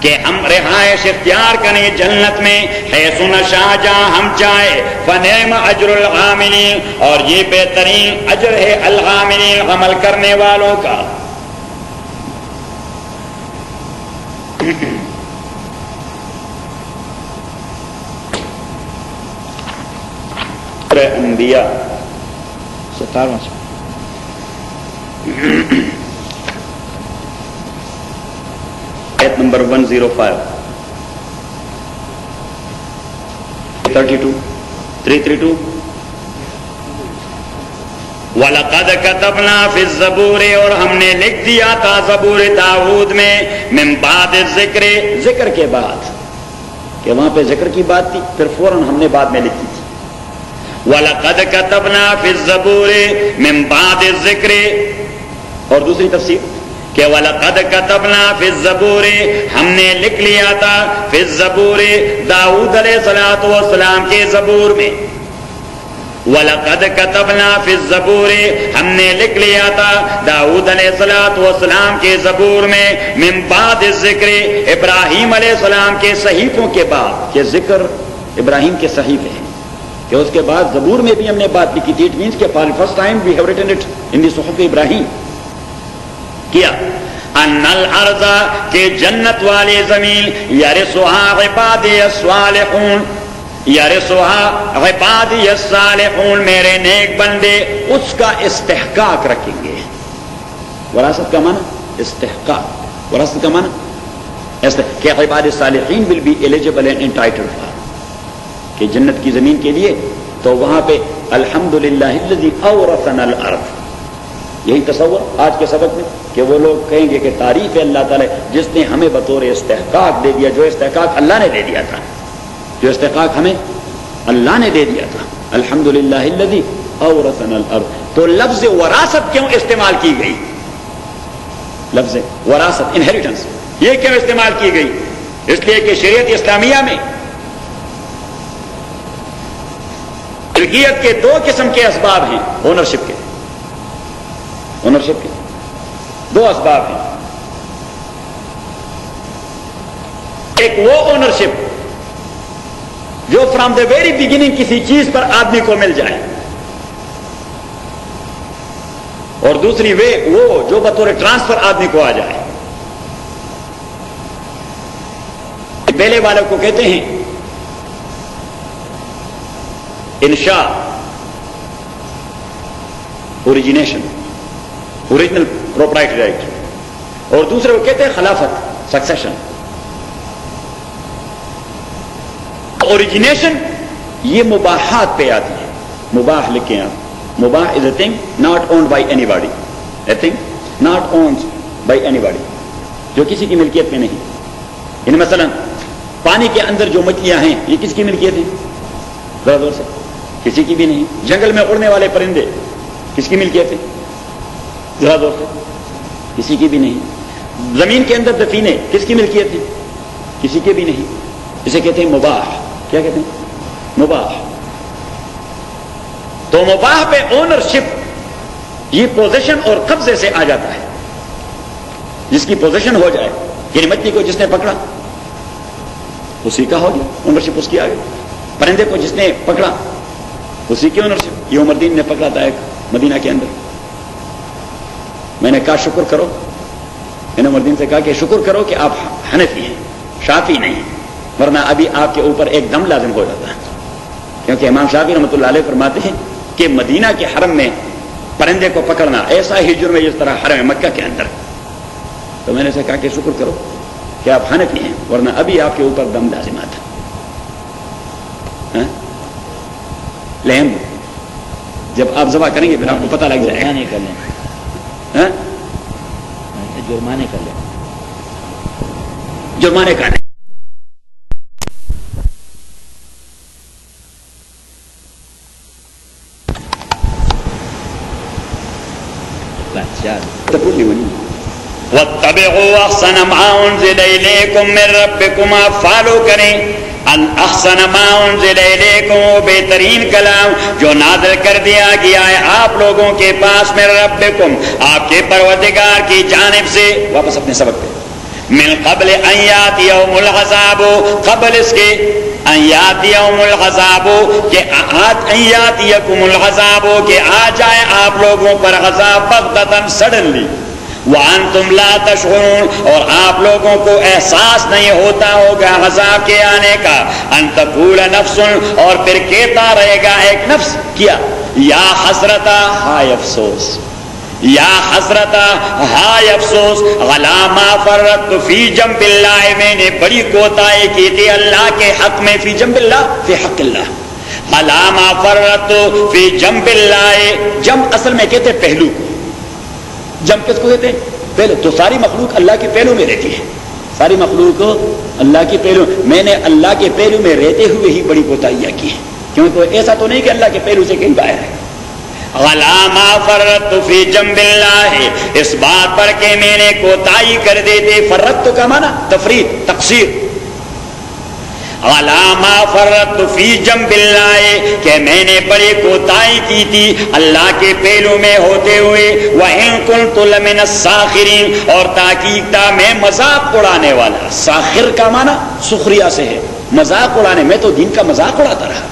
کہ ہم رہائش اختیار کریں جنت میں حیث نشاء جہاں ہم چاہے. فنعم اجر العاملین، اور یہ بہترین اجر ہے العاملین عمل کرنے والوں کا. انبیاء 17واں آیت نمبر 105 332 وَلَقَدْ كَتَبْنَا فِي الزَّبُورِ، اور ہم نے لکھ دیا تھا زبور داؤد میں، من بعد الذکر، ذکر کے بعد، کہ وہاں پہ ذکر کی بات تھی پھر فوراً ہم نے بعد میں لکھی تھی. وَلَقَدْ كَتَبْنَا فِي الزَّبُورِ مِن بَعْدِ الذِّكْرِ. اور دوسری تفسیر کہ وَلَقَدْ كَتَبْنَا فِي الزَّبُورِ، ہم نے لکھ لیا تھا فِي الزَّبُورِ داؤد علیہ الصلوۃ والسلام کے زبور میں. وَلَقَدْ كَتَبْنَا فِي الزَّبُورِ، ہم نے لکھ لیا تھا داؤد علیہ الصلوۃ والسلام کے زبور میں، من بعد الذکر، ابراہیم علیہ السلام کے صحیفوں کے بعد. کہ ذکر ابراہیم کے صحیفے ہیں کہ اس کے بعد زبور میں بھی ہم نے بات لکھی تھی. اٹ مینس کہ for first time we have written it in the صحف ابراہیم. کیا ان الارض، کہ جنت والی زمین، یرثها عبادی الصالحون، یرثها عبادی الصالحون، میرے نیک بندے اس کا استحقاق رکھیں گے. وراثت کا معنی استحقاق، وراثت کا معنی کہ عباد الصالحین will be eligible and entitled for, کہ جنت کی زمین کے لیے. تو وہاں پہ الحمدللہ الذی اورثنا الارض، یہی تصور آج کے سبق میں کہ وہ لوگ کہیں گے کہ تعریف ہے اللہ تعالی جس نے ہمیں بطور استحقاق دے دیا، جو استحقاق اللہ نے دے دیا تھا، جو استحقاق ہمیں اللہ نے دے دیا تھا. الحمدللہ الذی اورثنا الارض. تو لفظ وراثت کیوں استعمال کی گئی؟ لفظ وراثت، انہیریٹنس، یہ کیوں استعمال کی گئی؟ اس لیے کہ شریعت اسلامیہ میں ملکیت کے 2 قسم کے اسباب ہیں. اونرشپ کے 2 اسباب ہیں. ایک وہ اونرشپ جو فرام دا ویری بگننگ کسی چیز پر آدمی کو مل جائے، اور دوسری وہ جو بطور ٹرانسفر آدمی کو آ جائے. پہلے والوں کو کہتے ہیں انشاء، اوریجنیشن، اوریجنل پروپرائٹری رائٹ، اور دوسرے کو کہتے ہیں خلافت، سکسیشن۔ اوریجنیشن یہ مباحات پہ آتی ہے، مباح لکھیں آپ، مباح is a thing not owned by anybody, a thing not owned by anybody, جو کسی کی ملکیت میں نہیں۔ یعنی مثلا پانی کے اندر جو مچھلیاں ہیں یہ کس کی ملکیت ہیں؟ ذرا زور سے، کسی کی بھی نہیں۔ جنگل میں اڑنے والے پرندے کس کی ملکیت ہے؟ ذرا زور سے، کسی کی بھی نہیں۔ زمین کے اندر دفینے کس کی ملکیت ہے؟ کسی کے بھی نہیں۔ اسے کہتے ہیں مباح۔ کیا کہتے ہیں؟ مباح۔ تو مباح پہ اونرشپ یہ پوزیشن اور قبضے سے آ جاتا ہے۔ جس کی پوزیشن ہو جائے، یعنی مچھلی کو جس نے پکڑا اسی کا ہو گیا، اونرشپ اس کی آ گئی۔ پرندے کو جس نے پکڑا اسی کی اونرشپ۔ یہ عمر الدین نے پکڑا تھا ایک مدینہ کے اندر، میں نے کہا شکر کرو، میں نے عمر الدین سے کہا کہ شکر کرو کہ آپ حنفی ہیں، شافعی نہیں، ورنہ ابھی آپ کے اوپر ایک دم لازم ہو جاتا ہے۔ کیونکہ امام شافعی رحمۃ اللہ علیہ فرماتے ہیں کہ مدینہ کے حرم میں پرندے کو پکڑنا ایسا ہی جرم ہے جس طرح حرم مکہ کے اندر۔ تو میں نے اسے کہا کہ شکر کرو کہ آپ حنفی ہیں، ورنہ ابھی آپ کے اوپر دم لازم آتا۔ لیکن جب آپ ذبح کریں گے پھر آپ کو پتہ لگ جائے گا۔ جرمانے کر لیں، جرمانے کر لیں، جرمانے کا نہیں۔ وَاتَّبِعُوا أَحْسَنَ مَا أُنزِلَ إِلَيْكُم مِّن رَّبِّكُمْ، آپ فالو کریں احسن ما انزل الیکم، بہترین کلام جو نازل کر دیا گیا ہے آپ لوگوں کے پاس، من ربکم، آپ کے پروردگار کی جانب سے۔ واپس اپنے سبق پہ، من قبل ان یاتی یوم العذاب، قبل اس کے ان یاتی یوم العذاب کہ ان یاتیکم العذاب کہ آ جائے آپ لوگوں پر عذاب بغتۃ سڈنلی، وَأَنْتُمْ لَا تَشْعُرُونَ، اور آپ لوگوں کو احساس نہیں ہوتا ہوگا عذاب کے آنے کا۔ أَن تَقُولَ نَفْسٌ، اور پھر کہتا رہے گا ایک نفس، کیا یا حسرتا، ہائے افسوس، یا حسرتا ہائے افسوس، عَلَىٰ مَا فَرَّطْتُ فِي جَنبِ اللَّهِ، میں نے بڑی کوتاہی کی تھی اللہ کے حق میں، فی جنب اللہ، فی حق اللہ، عَلَىٰ مَا فَرَّطْتُ فِي جَنبِ اللَّهِ، جنب اصل میں کہتے پہلو کو، جم کس کو کہتے ہیں؟ پہلو۔ تو ساری مخلوق اللہ کے پہلو میں رہتی ہے، ساری مخلوق اللہ کے پہلو، میں نے اللہ کے پہلو میں رہتے ہوئے ہی بڑی کوتاہیاں کی ہیں، کیونکہ ایسا تو نہیں کہ اللہ کے پہلو سے کہیں باہر ہے۔ عَلَىٰ مَا فَرَّطْتُ فِي جَنبِ اللَّهِ، اس بات پر کہ میں نے کوتاہی کر دیتے، فرطت کا معنی تفرید، تقصیر، عَلَىٰ مَا فَرَّطْتُ فِي جَنبِ اللَّهِ کہ میں نے بڑی کوتاہی کی تھی اللہ کے پہلو میں ہوتے ہوئے، وَإِن كُنتُ لَمِنَ السَّاخِرِينَ، اور تاکید تھا میں مذاق اڑانے والا۔ ساخر کا معنی سخریا سے ہے، مذاق اڑانے، میں تو دین کا مذاق اڑاتا رہا۔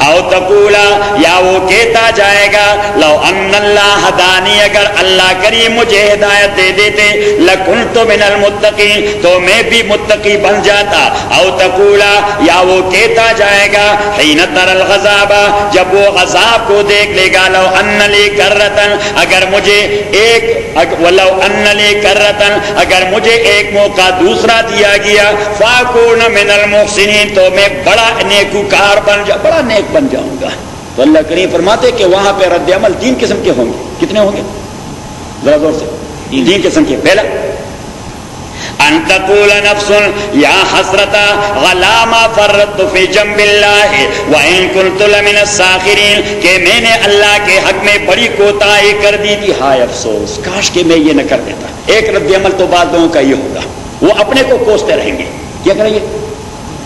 او تقولا، یا وہ کہتا جائے گا لو ان اللہ ہدانی، اگر اللہ کریم مجھے ہدایت دے دیتے، لکنت من المتقین، تو میں بھی متقی بن جاتا۔ او تقولا، یا وہ کہتا جائے گا حین تر العذاب، جب وہ عذاب کو دیکھ لے گا، لو ان لی کرتن، اگر مجھے ولو ان لی کرتن، اگر مجھے ایک موقع دوسرا دیا گیا، فاکون من المحسنین، تو میں بڑا نیکوکار بڑا نیک بن جاؤں گا۔ تو اللہ کریم فرماتے کہ وہاں پہ رد عمل تین قسم کے ہوں گے۔ کتنے ہوں گے؟ ذرا زور سے، تین قسم کے۔ پہلا، ان تقول نفس یا حسرتا علی ما فرطت فی جنب اللہ وان کنت لمن الساخرین، کہ میں نے اللہ کے حق میں بڑی کوتاہی کر دی تھی، ہائے افسوس، کاش کہ میں یہ نہ کر دیتا۔ ایک رد عمل تو بعض لوگوں کا یہ ہوگا، وہ اپنے کو کوستے رہیں گے۔ کیا کریں گے؟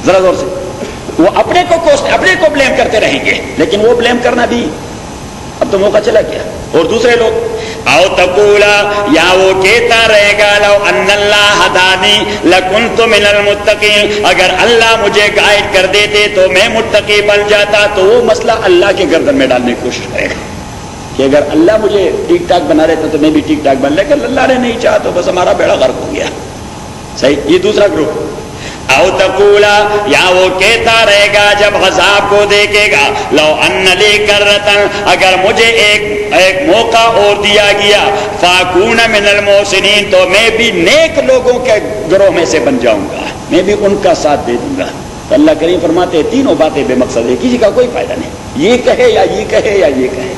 ذرا زور سے، وہ اپنے کو کوستے، اپنے کو بلیم کرتے رہیں گے، لیکن وہ بلیم کرنا بھی اب تو موقع چلا گیا۔ اور دوسرے لوگ، او تقولا، یا وہ کہتا رہے گا لو ان اللہ ہدانی لکنت من المتقین، اگر اللہ مجھے گائیڈ کر دیتے تو میں متقی بن جاتا۔ تو وہ مسئلہ اللہ کے گردن میں ڈالنے کی کوشش کرے گا کہ اگر اللہ مجھے ٹھیک ٹھاک بنا رہتا تو میں بھی ٹھیک ٹھاک بن، لیکن اللہ نے نہیں چاہا تو بس ہمارا بیڑا غرق ہو گیا۔ صحیح، یہ دوسرا گروپ۔ او تقولا یا وہ کہتا رہے گا جب عذاب کو دیکھے گا لو ان لی کرتن اگر مجھے ایک موقع اور دیا گیا فاکون من المحسنین تو میں بھی نیک لوگوں کے گروہ میں سے بن جاؤں گا، میں بھی ان کا ساتھ دے دوں گا۔ تو اللہ کریم فرماتے ہیں تینوں باتیں بے مقصد ہے، کسی کا کوئی فائدہ نہیں، یہ کہے یا یہ کہے یا یہ کہے،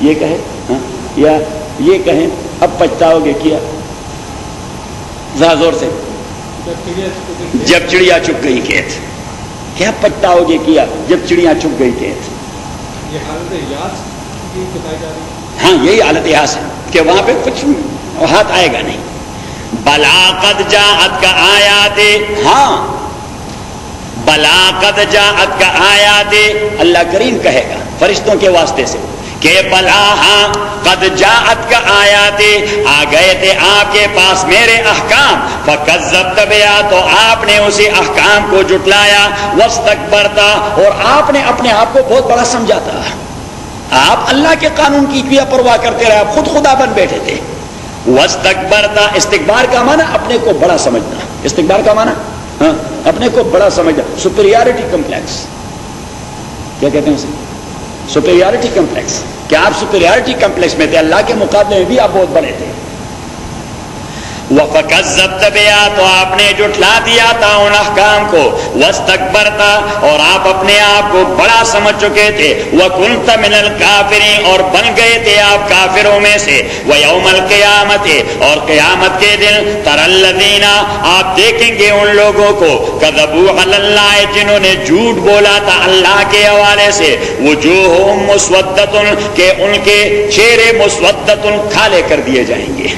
یہ کہے ہاں یا یہ کہیں اب پچھتاؤ گے کیا ذرا زور سے جب چڑیا چپ گئی کھیت، کیا پچھتاؤ گے کیا جب چڑیا چپ گئی کھیت۔ یہ حالت یاس کی بتائی جا رہی ہے، ہاں یہی حالت یاس ہے کہ وہاں پہ کچھ ہاتھ آئے گا نہیں۔ بلا قد جاءت کا آیات، ہاں بلا قد جاءت کا آیات، اللہ کریم کہے گا فرشتوں کے واسطے سے کہ بلا ہاں قد جاءت کا آیات، آ گئے تھے آپ کے پاس میرے احکام، فکذبت بہا تو آپ نے اسی احکام کو جھٹلایا، واستکبرت اور آپ نے اپنے آپ کو بہت بڑا سمجھا تھا، آپ اللہ کے قانون کی کیا پرواہ کرتے رہے، آپ خود خدا بن بیٹھے تھے۔ واستکبرت استکبار کا معنی اپنے کو بڑا سمجھنا، استکبار کا معنی ہاں اپنے کو بڑا سمجھنا، سپیریارٹی کمپلیکس، کیا کہتے ہیں اسے؟ سپیریارٹی کمپلیکس، کہ آپ سپیریارٹی کمپلیکس میں تھے، اللہ کے مقابلے میں بھی آپ بہت بڑے تھے۔ وَفَكَذَّبْتَ بِهَا تو آپ نے جھٹلا دیا تھا ان احکام کو، وَاسْتَكْبَرْتَ اور آپ اپنے آپ کو بڑا سمجھ چکے تھے، وَكُنْتَ مِنَ الْكَافِرِينَ اور بن گئے تھے آپ کافروں میں سے، وَيَوْمَ الْقِيَامَةِ اور قیامت کے دن تَرَى الَّذِينَ آپ دیکھیں گے ان لوگوں کو كَذَبُوا عَلَى اللَّهِ جنہوں نے جھوٹ بولا تھا اللہ کے حوالے سے، وُجُوهُهُمْ مُسْوَدَّةٌ کہ ان کے چہرے مسودۃ کالے کر دیے جائیں گے۔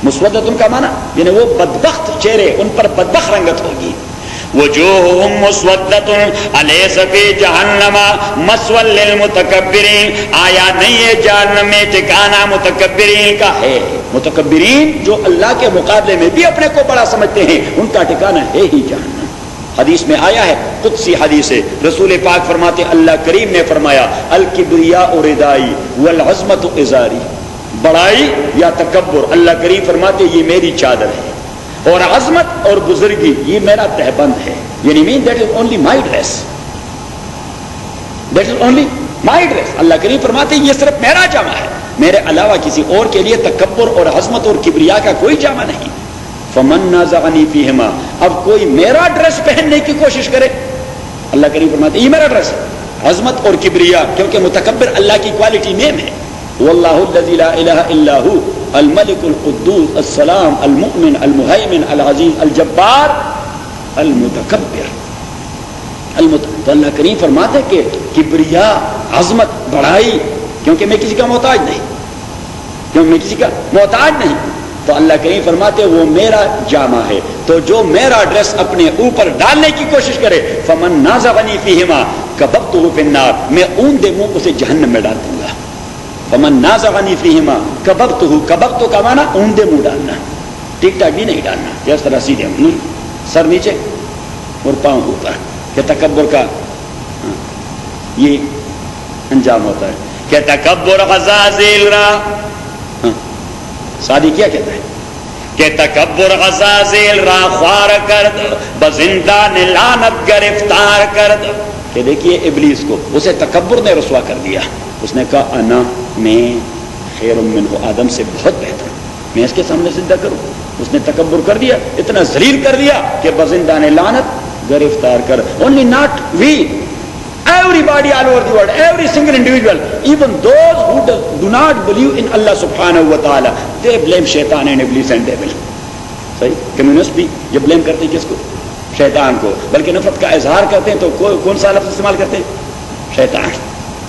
مسودۃ کا معنی یعنی وہ بدبخت چہرے، ان پر بدبخت رنگت ہوگی۔ وجوہہم مسودۃ الیس فی جہنم مثوی للمتکبرین آیا نہیں ہے جہنم میں ٹھکانہ متکبرین کا ہے، متکبرین جو اللہ کے مقابلے میں بھی اپنے کو بڑا سمجھتے ہیں ان کا ٹھکانہ ہے ہی جہنم۔ حدیث میں آیا ہے، قدسی حدیث ہے، رسول پاک فرماتے اللہ کریم نے فرمایا الکبریاء ردائی والعظمت ازاری، بڑائی یا تکبر اللہ کریم فرماتے یہ میری چادر ہے، اور عظمت اور بزرگی یہ میرا تہبند ہے، یعنی mean that is only my dress, that is only my dress, اللہ کریم فرماتے یہ صرف میرا جامع ہے، میرے علاوہ کسی اور کے لیے تکبر اور عظمت اور کبریا کا کوئی جامع نہیں۔ فمن نازعنی فیہما اب کوئی میرا ڈریس پہننے کی کوشش کرے، اللہ کریم فرماتے یہ میرا ڈریس ہے، عظمت اور کبریا، کیونکہ متکبر اللہ کی کوالٹی نیم ہے، واللہ الذی لا الہ الا ہو الملک القدوس السلام المؤمن المہیمن العزیز الجبار المتکبر۔ تو اللہ کریم فرماتے کہ کبریا، عظمت، بڑائی، کیونکہ میں کسی کا محتاج نہیں، کیونکہ میں کسی کا محتاج نہیں، تو اللہ کریم فرماتے وہ میرا جامع ہے، تو جو میرا ڈریس اپنے اوپر ڈالنے کی کوشش کرے فمن نازعنی فیہما کببتہ فی النار میں اوندے منہ اسے جہنم میں ڈال دوں گا۔ فمن نازعنی فیہما کببتہ، کببتہ کا معنی اوندے منہ ڈالنا، ٹک ٹاک بھی نہیں ڈالنا، جس طرح سیدھے سر نیچے اور پاؤں اوپر، کہ تکبر کا یہ انجام ہوتا ہے کہ تکبر غزازیل را، سادی کیا کہتا ہے کہ تکبر غزازیل را خوار کرد بزندان لعنت گرفتار کرد، کہ دیکھیے ابلیس کو اسے تکبر نے رسوا کر دیا، اس نے کہا انا میں خیر منہ آدم سے بہت بہتر ہوں، میں اس کے سامنے سجدہ کروں، اس نے تکبر کر دیا، اتنا ذلیل کر دیا کہ بزندان لعنت گرفتار کر۔ Only not we, everybody all over the world, every single individual, even those who do not believe in Allah subhanahu wa ta'ala, they blame shaitan and iblis and devil. صحیح، کمیونسٹ بھی جب blame کرتے ہیں کس کو؟ شیطان کو، بلکہ نفرت کا اظہار کرتے ہیں تو کون سا لفظ استعمال کرتے ہیں؟ شیطان۔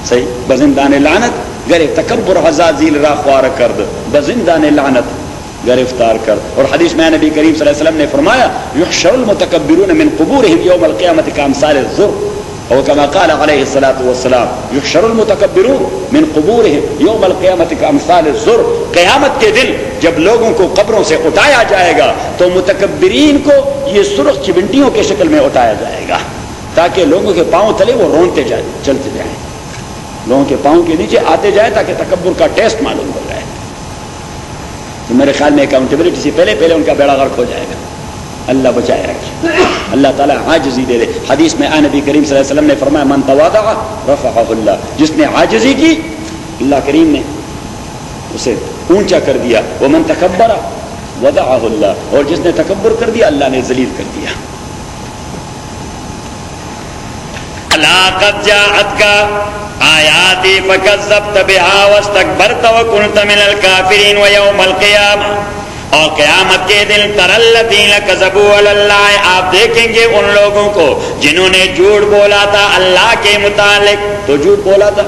صحیح، بزندان لعنت گر تکبر عزازیل را خوار کرد بزندان لعنت گرفتار کر۔ اور حدیث میں نبی کریم صلی اللہ علیہ وسلم نے فرمایا یحشر المتکبرون من قبورهم یوم القیامت کامثال الزر، اور کما قال علیہ الصلوۃ والسلام یحشر المتکبرون من قبورهم یوم القیامت کامثال الزر، قیامت کے دن جب لوگوں کو قبروں سے اٹھایا جائے گا تو متکبرین کو یہ سرخ چمنٹیوں کے شکل میں اٹھایا جائے گا، تاکہ لوگوں کے پاؤں تلے وہ رونتے جائیں، چلتے جائیں، لوگوں کے پاؤں کے نیچے آتے جائیں تاکہ تکبر کا ٹیسٹ معلوم ہو جائے۔ تو میرے خیال میں اکاؤنٹیبلٹی سے پہلے ان کا بیڑا غرق ہو جائے گا۔ اللہ بچائے رکھے، اللہ تعالیٰ عاجزی دے دے۔ حدیث میں نبی کریم صلی اللہ علیہ وسلم نے فرمایا من تواضع رفعہ اللہ، جس نے عاجزی کی اللہ کریم نے اسے اونچا کر دیا، ومن تکبر وضعہ اللہ، اور جس نے تکبر کر دیا اللہ نے ذلیل کر دیا۔ قد جاءتك آیاتی فکذبت بها واستکبرت وکنت من الکافرین ویوم القیامہ، اور قیامت کے دن تر الذین کذبوا علی اللہ، آپ دیکھیں گے ان لوگوں کو جنہوں نے جھوٹ بولا تھا اللہ کے متعلق۔ تو جھوٹ بولا تھا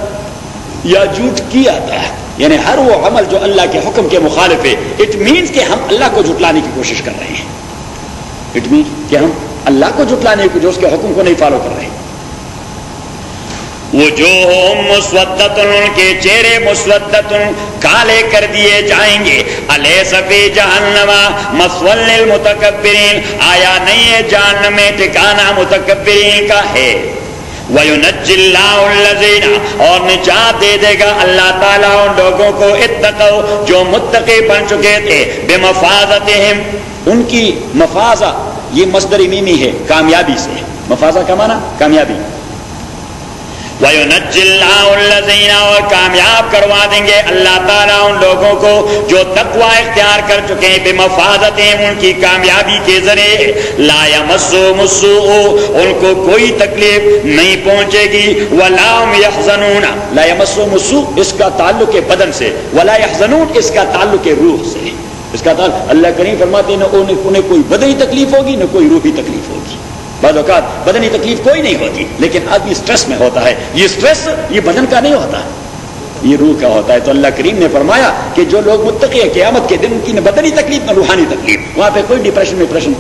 یا جھوٹ کیا تھا، یعنی ہر وہ عمل جو اللہ کے حکم کے مخالف ہے، اٹ مینس کہ ہم اللہ کو جھٹلانے کی کوشش کر رہے ہیں، اٹ مینس کہ ہم اللہ کو جھٹلانے کی، جو اس کے حکم کو نہیں فالو کر رہے ہیں۔ وجوہہم مسودۃ، ان کے چہرے مسودۃ کالے کر دیے جائیں گے۔ الیس فی جہنم مثوی للمتکبرین، آیا نہیں ہے جہنم میں ٹھکانہ متکبرین کا ہے۔ وَيُنَجِّ اللَّهُ الَّذِينَ، اور نجات دے دے گا اللہ تعالیٰ ان لوگوں کو اتقوا جو متقی بن چکے تھے، بمفازتہم، ان کی مفازہ یہ مصدر میمی ہے کامیابی سے، مفازہ کا معنی کامیابی۔ وَيُنَجِّ اللَّهُ الَّذِينَ، اور کامیاب کروا دیں گے اللہ تعالیٰ ان لوگوں کو جو تقوی اختیار کر چکے ہیں، بمفازتہم، ان کی کامیابی کے ذریعے۔ لا یمسہم السوء، ان کو کوئی تکلیف نہیں پہنچے گی۔ ولا هم يحزنون، لا یمسہم السوء اس کا تعلق ہے بدن سے، ولا يحزنون اس کا تعلق ہے روح سے۔ اس کا تعلق اللہ کریم فرماتے ہیں نہ انہیں کوئی بدنی تکلیف ہوگی نہ کوئی روحی تکلیف ہوگی۔ بعض اوقات بدنی تکلیف کوئی نہیں ہوتی لیکن آدمی سٹریس میں ہوتا ہے، یہ سٹریس یہ بدن کا نہیں ہوتا، یہ روح کا ہوتا ہے۔ تو اللہ کریم نے فرمایا کہ جو لوگ متقی ہیں قیامت کے دن کی نہ بدنی تکلیف نہ روحانی تکلیف، وہاں پہ کوئی ڈپریشن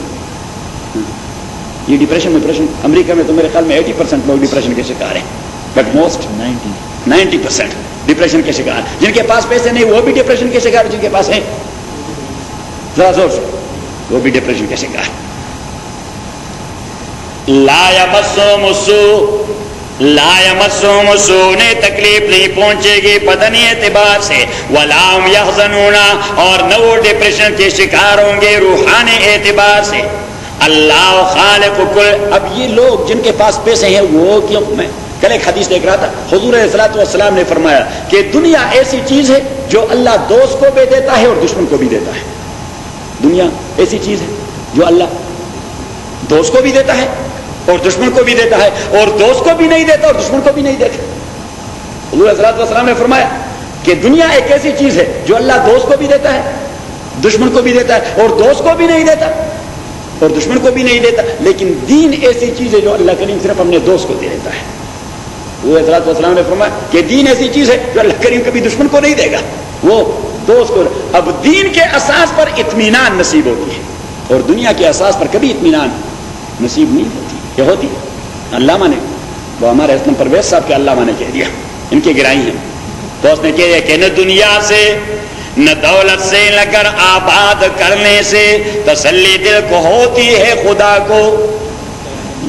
یہ ڈپریشن امریکہ میں تو میرے خیال میں 80% لوگ ڈپریشن کے شکار ہیں، بٹ موسٹ 90% ڈپریشن کے شکار۔ جن کے پاس پیسے نہیں وہ بھی ڈپریشن کے شکار، جن کے پاس ہیں ذرا زور سے وہ بھی ڈپریشن کے شکار۔ لا یمسہم السوء، لا یمسہم السوء، انہیں تکلیف نہیں پہنچے گی بدنی اعتبار سے۔ ولا هم یحزنون، اور نہ وہ ڈپریشن کے شکار ہوں گے روحانی اعتبار سے۔ اللہ خالق کل، اب یہ لوگ جن کے پاس پیسے ہیں وہ کیوں؟ میں کل ایک حدیث دیکھ رہا تھا، حضور علیہ الصلوۃ والسلام نے فرمایا کہ دنیا ایسی چیز ہے جو اللہ دوست کو بھی دیتا ہے اور دشمن کو بھی دیتا ہے۔ دنیا ایسی چیز ہے جو اللہ دوست کو بھی دیتا ہے اور دشمن کو بھی دیتا ہے، اور دوست کو بھی نہیں دیتا اور دشمن کو بھی نہیں دیتا۔ حضور علیہ الصلوۃ والسلام نے فرمایا کہ دنیا ایک ایسی چیز ہے جو اللہ دوست کو بھی دیتا ہے، دشمن کو بھی دیتا ہے، اور دوست کو بھی نہیں دیتا اور دشمن کو بھی نہیں دیتا، لیکن دین ایسی چیز ہے جو اللہ کریم صرف اپنے دوست کو دے دیتا ہے۔ حضور علیہ الصلوۃ والسلام نے فرمایا کہ دین ایسی چیز ہے جو اللہ کریم کبھی دشمن کو نہیں دے گا، وہ دوست کو۔ اب دین کے اساس پر اطمینان نصیب ہوتی ہے اور دنیا کے اساس پر کبھی اطمینان نصیب نہیں ہوتی۔ کیا ہوتی؟ علامہ نے، وہ ہمارے حسن پرویز صاحب کے علامہ نے کہہ دیا، ان کی گرائی ہیں، تو اس نے کہہ دیا کہ نہ دنیا سے نہ دولت سے لگر آباد کرنے سے تسلی دل کو ہوتی ہے خدا کو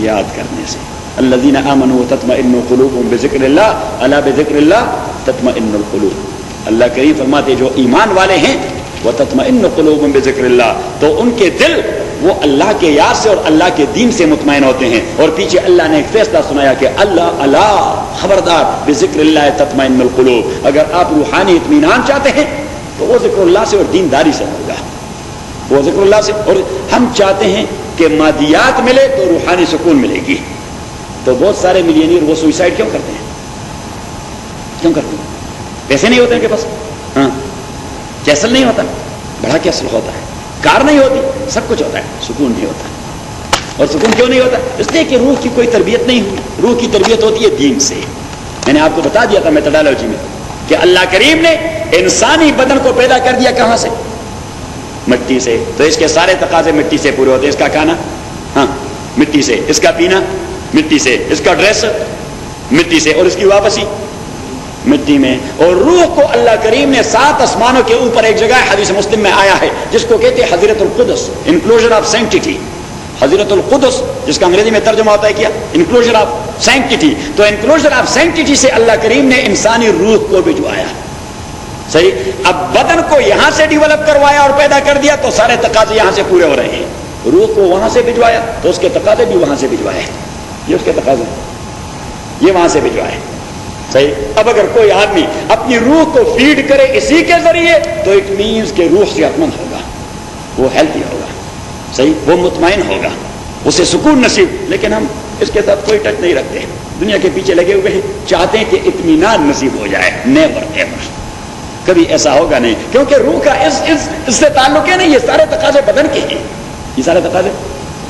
یاد کرنے سے۔ الذین آمنوا وتطمئن قلوبهم بذکر اللہ، الا بذکر اللہ تطمئن القلوب۔ اللہ کریم فرماتے جو ایمان والے ہیں وتطمئن قلوبهم بذکر اللہ، تو ان کے دل وہ اللہ کے یاد سے اور اللہ کے دین سے مطمئن ہوتے ہیں۔ اور پیچھے اللہ نے ایک فیصلہ سنایا کہ اللہ خبردار بذکر اللہ تطمئن القلوب، اگر آپ روحانی اطمینان چاہتے ہیں تو وہ ذکر اللہ سے اور دینداری سے ہوگا، وہ ذکر اللہ سے۔ اور ہم چاہتے ہیں کہ مادیات ملے تو روحانی سکون ملے گی، تو بہت سارے ملینئر وہ سوئسائڈ کیوں کرتے ہیں؟ کیوں کرتے ہیں؟ پیسے نہیں ہوتے ان کے پاس، ہاں کیسل نہیں ہوتا، بڑا کیسل ہوتا ہے، کار نہیں ہوتی، سب کچھ ہوتا ہے، سکون نہیں ہوتا۔ اور سکون کیوں نہیں ہوتا؟ اس لیے کہ روح کی کوئی تربیت نہیں ہوئی، روح کی تربیت ہوتی ہے دین سے۔ میں نے آپ کو بتا دیا تھا میتھڈالوجی میں کہ اللہ کریم نے انسانی بدن کو پیدا کر دیا کہاں سے؟ مٹی سے، تو اس کے سارے تقاضے مٹی سے پورے ہوتے ہیں۔ اس کا کھانا ہاں مٹی سے، اس کا پینا مٹی سے، اس کا ڈریس مٹی سے، اور اس کی واپسی مٹی میں۔ اور روح کو اللہ کریم نے 7 آسمانوں کے اوپر ایک جگہ حدیث مسلم میں آیا ہے جس کو کہتے ہیں حضرت القدس، انکلوژر آف سینکٹیٹی، حضرت القدس، جس کا انگریزی میں ترجمہ ہوتا ہے کیا؟ Enclosure of sanctity. تو انکلوژر آف سینکٹیٹی سے اللہ کریم نے انسانی روح کو بھجوایا، صحیح۔ اب بدن کو یہاں سے ڈیولپ کروایا اور پیدا کر دیا تو سارے تقاضے یہاں سے پورے ہو رہے ہیں۔ روح کو وہاں سے بھجوایا تو اس کے تقاضے بھی وہاں سے بھجوائے. یہ اس کے تقاضے یہ وہاں سے بھجوائے. صحیح. اب اگر کوئی آدمی اپنی روح کو فیڈ کرے اسی کے ذریعے تو اٹ مینس کہ روح صحت مند ہوگا, وہ ہیلتھی ہوگا. صحیح. وہ مطمئن ہوگا, اسے سکون نصیب. لیکن ہم اس کے ساتھ کوئی ٹچ نہیں رکھتے, دنیا کے پیچھے لگے ہوئے ہیں, چاہتے ہیں کہ اطمینان نصیب ہو جائے. نیور ایور, کبھی ایسا ہوگا نہیں, کیونکہ روح کا اس سے تعلق ہے نہیں. یہ سارے تقاضے بدن کے ہیں, یہ سارے تقاضے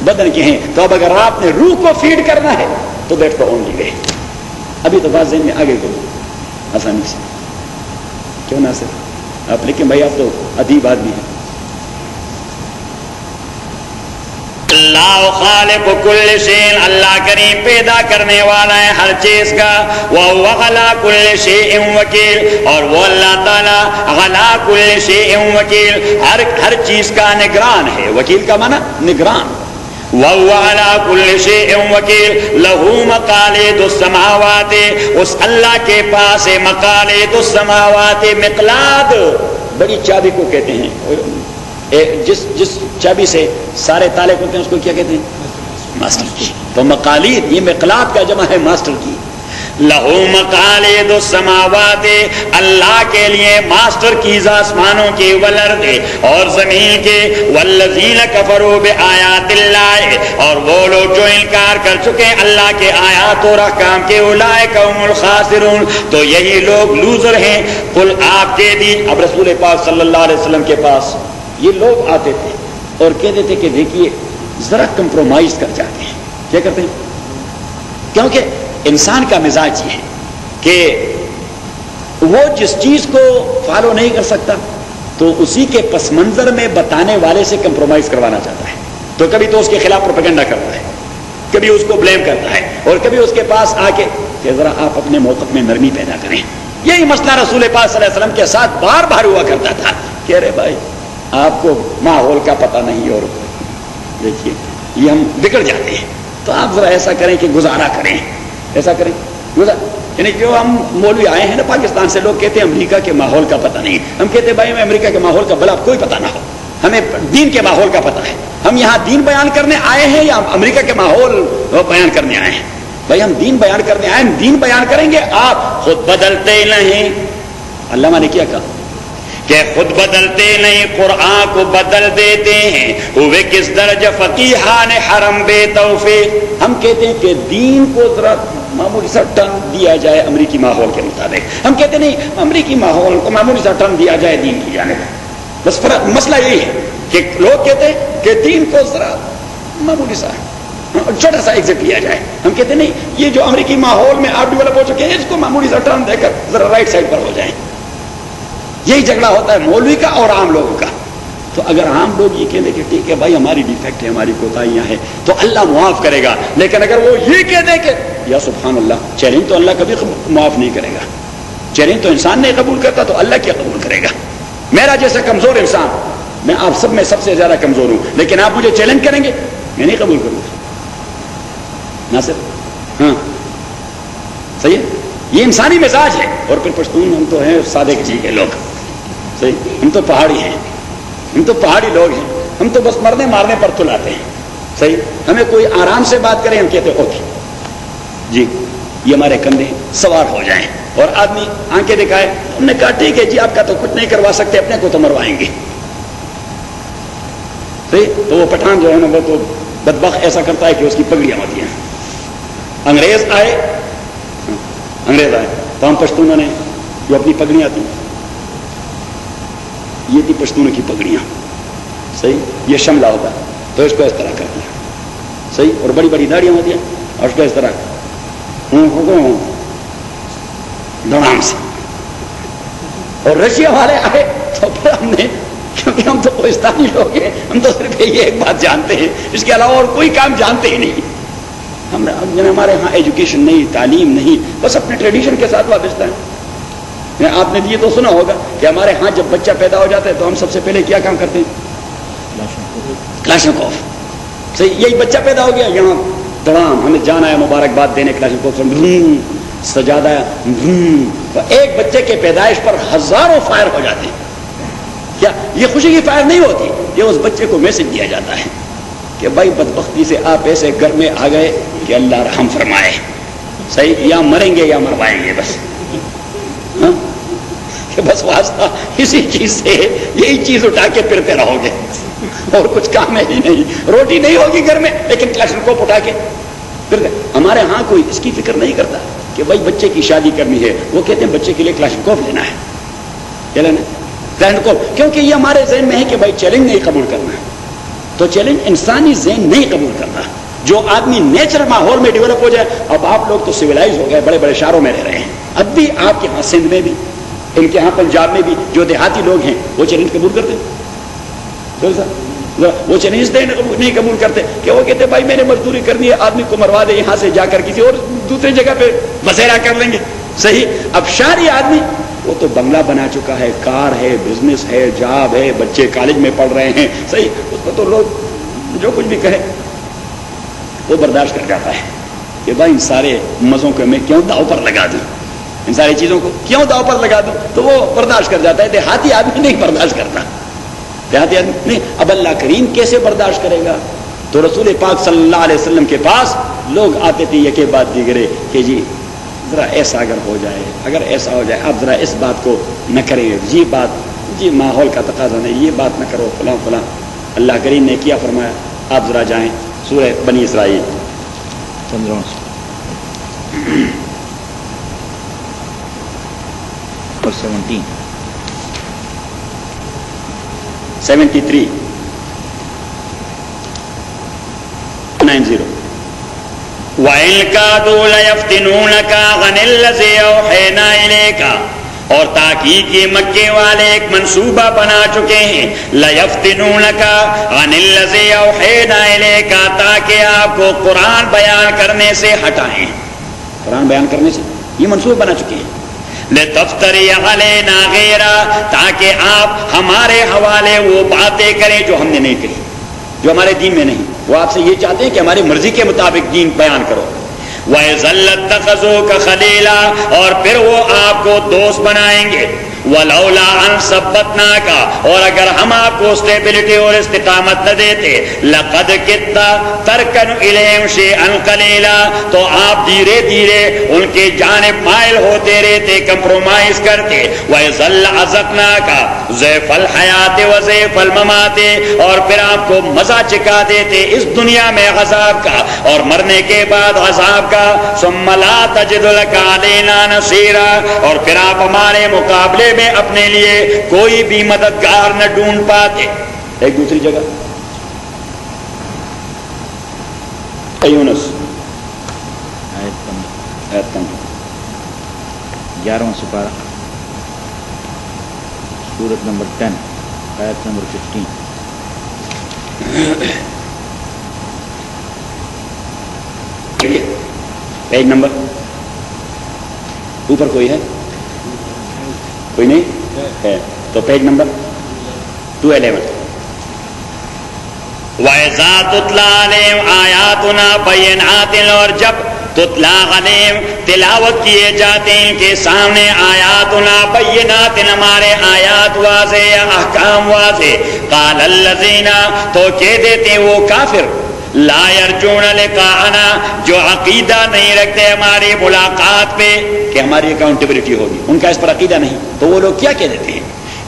بدن کے ہیں. تو اب اگر آپ نے روح کو فیڈ کرنا ہے تو دیٹ کو اونلی وے. ابھی تو بات ذہن میں آگے کرو آسانی سے, کیوں نہ سر آپ لیکن بھائی آپ تو ادیب آدمی ہیں. اللہ خالق کل شیء, اللہ کریم پیدا کرنے والا ہے ہر چیز کا. وہو علی کل شیء وکیل, اور وہ اللہ تعالی علی کل شیء وکیل, ہر چیز کا نگران ہے. وکیل کا معنی نگران. وہو علی کل شیء وکیل. لہ مقالید السماوات, اس اللہ کے پاس ہے مقالید السماوات, مقلاد بڑی چابی کو کہتے ہیں. جس چابی سے سارے تالے کھلتے ہیں اس کو کیا کہتے ہیں؟ ماسٹر کی. تو مقالید یہ مقلاد کا جمع ہے ماسٹر کی. لہو مقالید السماوات, اللہ کے لیے ماسٹر کیز آسمانوں کے والارض اور زمین کے. والذین کفروا بآیات اللہ, اور وہ لوگ جو انکار کر چکے اللہ کے آیات اور احکام کے. اولئک هم الخاسرون, تو یہی لوگ لوزر ہیں. قل آپ کہہ دی. اب رسول پاک صلی اللہ علیہ وسلم کے پاس یہ لوگ آتے تھے اور کہتے تھے کہ دیکھیے ذرا کمپرومائز کر جاتے ہیں. کیا کرتے ہیں؟ کیونکہ انسان کا مزاج یہ ہے کہ وہ جس چیز کو فالو نہیں کر سکتا تو اسی کے پس منظر میں بتانے والے سے کمپرومائز کروانا چاہتا ہے. تو کبھی تو اس کے خلاف پروپیگنڈا کرتا ہے, کبھی اس کو بلیم کرتا ہے, اور کبھی اس کے پاس آ کے کہ ذرا آپ اپنے موقف میں نرمی پیدا کریں. یہی مسئلہ رسول پاک صلی اللہ علیہ وسلم کے ساتھ بار بار ہوا کرتا تھا کہ ارے بھائی آپ کو ماحول کا پتہ نہیں, اور دیکھیے یہ ہم بگڑ جاتے ہیں, تو آپ ذرا ایسا کریں کہ گزارا کریں, ایسا کریں یعنی جو ہم مولوی آئے ہیں نا پاکستان سے, لوگ کہتے ہیں امریکہ کے ماحول کا پتہ نہیں. ہم کہتے ہیں بھائی ہمیں امریکہ کے ماحول کا بلا کوئی پتہ نہ ہو, ہمیں دین کے ماحول کا پتہ ہے. ہم یہاں دین بیان کرنے آئے ہیں یا امریکہ کے ماحول بیان کرنے آئے ہیں؟ بھائی ہم دین بیان کرنے آئے ہیں, دین بیان کریں گے. آپ خود بدلتے ہی نہیں. علامہ نے کیا کہا کہ خود بدلتے نہیں, قرآن کو بدل دیتے ہیں. ہوئے کس درجہ فقیحان حرم بے توفیق. ہم کہتے ہیں کہ دین کو ذرا معمولی سا ٹرن دیا جائے امریکی ماحول کے مطابق. ہم کہتے نہیں امریکی ماحول کو معمولی سا ٹرن دیا جائے دین کی جانب. بس فرق مسئلہ یہی ہے کہ لوگ کہتے ہیں کہ دین کو ذرا معمولی سا چھوٹا سا ایگزٹ لیا جائے. ہم کہتے نہیں یہ جو امریکی ماحول میں آپ ڈیولپ ہو چکے ہیں اس کو معمولی سا ٹرن دے کر ذرا رائٹ سائڈ پر ہو جائیں. یہی جھگڑا ہوتا ہے مولوی کا اور عام لوگوں کا. تو اگر عام لوگ یہ کہہ دیں کہ ٹھیک ہے بھائی ہماری ڈیفیکٹ ہے, ہماری کوتاہیاں ہیں, تو اللہ معاف کرے گا. لیکن اگر وہ یہ کہہ دیں کہ یا سبحان اللہ, چیلنج تو اللہ کبھی معاف نہیں کرے گا. چیلنج تو انسان نہیں قبول کرتا تو اللہ کیا قبول کرے گا؟ میرا جیسا کمزور انسان, میں آپ سب میں سب سے زیادہ کمزور ہوں, لیکن آپ مجھے چیلنج کریں گے میں نہیں قبول کروں گا. ناصر ہاں صحیح ہے, یہ انسانی مزاج ہے. اور پھر پشتون ہم تو ہیں سادے کسی کے لوگ, صحیح, ہم تو پہاڑی ہیں, ہم تو پہاڑی لوگ ہیں, ہم تو بس مرنے مارنے پر تلاتے ہیں. صحیح, ہمیں کوئی آرام سے بات کرے ہم کہتے اوکے جی یہ ہمارے کندھے سوار ہو جائیں, اور آدمی آنکھیں دکھائے. ہم نے کہا ٹھیک ہے جی آپ کا تو کچھ نہیں کروا سکتے, اپنے کو تو مروائیں گے. صحیح, تو وہ پٹھان جو ہے نا وہ تو بدبخت ایسا کرتا ہے کہ اس کی پگڑیاں ہوتی ہیں. انگریز آئے تو ہم پشتونوں نے جو اپنی پگڑیاں تھیں, یہ تھی پشتونوں کی پگڑیاں. صحیح, یہ شملہ ہوتا تو اس کو اس طرح کر دیا. صحیح, اور بڑی بڑی داڑیاں ہوتی ہیں اور اس کو اس طرح دڑام سے. اور رشیا والے آئے تو پھر ہم نے, کیونکہ ہم تو پاکستانی لوگ ہیں, ہم تو صرف یہ ایک بات جانتے ہیں, اس کے علاوہ اور کوئی کام جانتے ہی نہیں. ہمارے ہاں ایجوکیشن نہیں, تعلیم نہیں, بس اپنے ٹریڈیشن کے ساتھ وابستہ ہیں. آپ نے یہ تو سنا ہوگا کہ ہمارے ہاں جب بچہ پیدا ہو جاتا ہے تو ہم سب سے پہلے کیا کام کرتے ہیں؟ کلاشنکوف. صحیح, یہی بچہ پیدا ہو گیا یہاں دڑام, ہمیں جانا ہے مبارکباد دینے کلاشنکوف سجادہ. ایک بچے کے پیدائش پر ہزاروں فائر ہو جاتے ہیں. کیا یہ خوشی کی فائر نہیں ہوتی, یہ اس بچے کو میسج دیا جاتا ہے کہ بھائی بدبختی سے آپ ایسے گھر میں آ گئے کہ اللہ رحم فرمائے، صحیح، یا مریں گے یا مروائیں گے بس، ہاں؟ کہ بس واسطہ اسی چیز سے یہی چیز اٹھا کے پھرتے رہو گے اور کچھ کام ہے ہی نہیں، روٹی نہیں ہوگی گھر میں لیکن کلاشن کوپ اٹھا کے پھر ہمارے ہاں کوئی اس کی فکر نہیں کرتا کہ بھائی بچے کی شادی کرنی ہے، وہ کہتے ہیں بچے کے لیے کلاشن کوپ لینا ہے، کیا لینا ہے؟ کلاشن کوپ، کیونکہ یہ ہمارے ذہن میں ہے کہ بھائی چیلنج نہیں قبول کرنا ہے، تو چیلنج انسانی ذہن نہیں قبول کرنا، جو آدمی نیچرل ماحول میں ڈیولپ ہو جائے. اب آپ لوگ تو سویلائز ہو گئے، بڑے بڑے شہروں میں رہ رہے ہیں، اب بھی آپ کے ہاں سندھ میں بھی، ان کے ہاں پنجاب میں بھی جو دیہاتی لوگ ہیں وہ چیلنج قبول کرتے ہیں، وہ چیلنج نہیں قبول کرتے کہ وہ کہتے بھائی میں نے مزدوری کرنی ہے، آدمی کو مروا دے، یہاں سے جا کر کسی اور دوسری جگہ پہ بسیرا کر لیں گے. صحیح. اب شہری آدمی وہ تو بنگلہ بنا چکا ہے، کار ہے، بزنس ہے، جاب ہے، بچے کالج میں پڑھ رہے ہیں، صحیح، اس کو تو لوگ جو کچھ بھی کہے وہ برداشت کر جاتا ہے کہ بھائی ان سارے مزوں کو میں کیوں داؤ پر لگا دوں، ان ساری چیزوں کو کیوں داؤ پر لگا دوں، تو وہ برداشت کر جاتا ہے. دیہاتی آدمی نہیں برداشت کرتا، دیہاتی آدمی نہیں. اب اللہ کریم کیسے برداشت کرے گا؟ تو رسول پاک صلی اللہ علیہ وسلم کے پاس لوگ آتے تھے یہ بات دیگرے کہ جی ذرا ایسا اگر ہو جائے، اگر ایسا ہو جائے آپ ذرا اس بات کو نہ کریں، یہ بات جی ماحول کا تقاضا نہیں، یہ بات نہ کرو، فلاں فلاں. اللہ کریم نے کیا فرمایا؟ آپ ذرا جائیں سورہ بنی اسرائیل 73 90. وَإِن كَادُوا لَيَفْتِنُونَكَ عَنِ الَّذِي أَوْحَيْنَا إِلَيْكَ، اور تاکید یہ مکے والے ایک منصوبہ بنا چکے ہیں، لَيَفْتِنُونَكَ عَنِ الَّذِي أَوْحَيْنَا إِلَيْكَ، تاکہ آپ کو قرآن بیان کرنے سے ہٹائیں، قرآن بیان کرنے سے یہ منصوبہ بنا چکے ہیں. لِتَفْتَرِيَ عَلَيْنَا غَيْرَهُ، تاکہ آپ ہمارے حوالے وہ باتیں کریں جو ہم نے نہیں کہی، جو ہمارے دین میں نہیں. وہ آپ سے یہ چاہتے ہیں کہ ہماری مرضی کے مطابق دین بیان کرو. وَإِذًا لَاتَّخَذُوكَ خَلِيلًا، اور پھر وہ آپ کو دوست بنائیں گے. وَلَوْلَا أَن ثَبَّتْنَاكَ، اور اگر ہم آپ کو اسٹیبلٹی اور استقامت نہ دیتے، لَقَدْ كِدتَّ تَرْكَنُ إِلَيْهِمْ شَيْئًا قَلِيلًا، تو آپ دھیرے دھیرے ان کے جانب مائل ہوتے رہتے، کمپرومائز کرتے. وَإِذًا لَأَذَقْنَاكَ ضِعْفَ الْحَيَاةِ وَضِعْفَ الْمَمَاتِ، اور پھر آپ کو مزہ چکھا دیتے اس دنیا میں عذاب کا اور مرنے کے بعد عذاب کا. ثُمَّ لَا تَجِدُ لَكَ عَلَيْنَا نَصِيرًا، اور پھر آپ ہمارے مقابلے میں اپنے لیے کوئی بھی مددگار نہ ڈھونڈ پاتے. ایک دوسری جگہ یونس 11واں سپارہ سورت نمبر 10 آیت نمبر 15. پیج نمبر اوپر کوئی ہے؟ کوئی نہیں ہے تو پیج نمبر 211. وَإِذَا تُتْلَىٰ عَلَيْهِمْ آيَاتُنَا بَيِّنَاتٍ، اور جب تُتْلَىٰ عَلَيْهِمْ تلاوت کیے جاتے ہیں ان کے سامنے آیاتنا بینات، ہمارے آیات واضح یا احکام واضح. قَالَ الَّذِينَ، تو کہہ دیتے وہ کافر، لا یرجون لقاءنا، جو عقیدہ نہیں رکھتے ہماری ملاقات پہ کہ ہماری اکاؤنٹیبلٹی ہوگی، ان کا اس پر عقیدہ نہیں، تو وہ لوگ کیا کہہ دیتے ہیں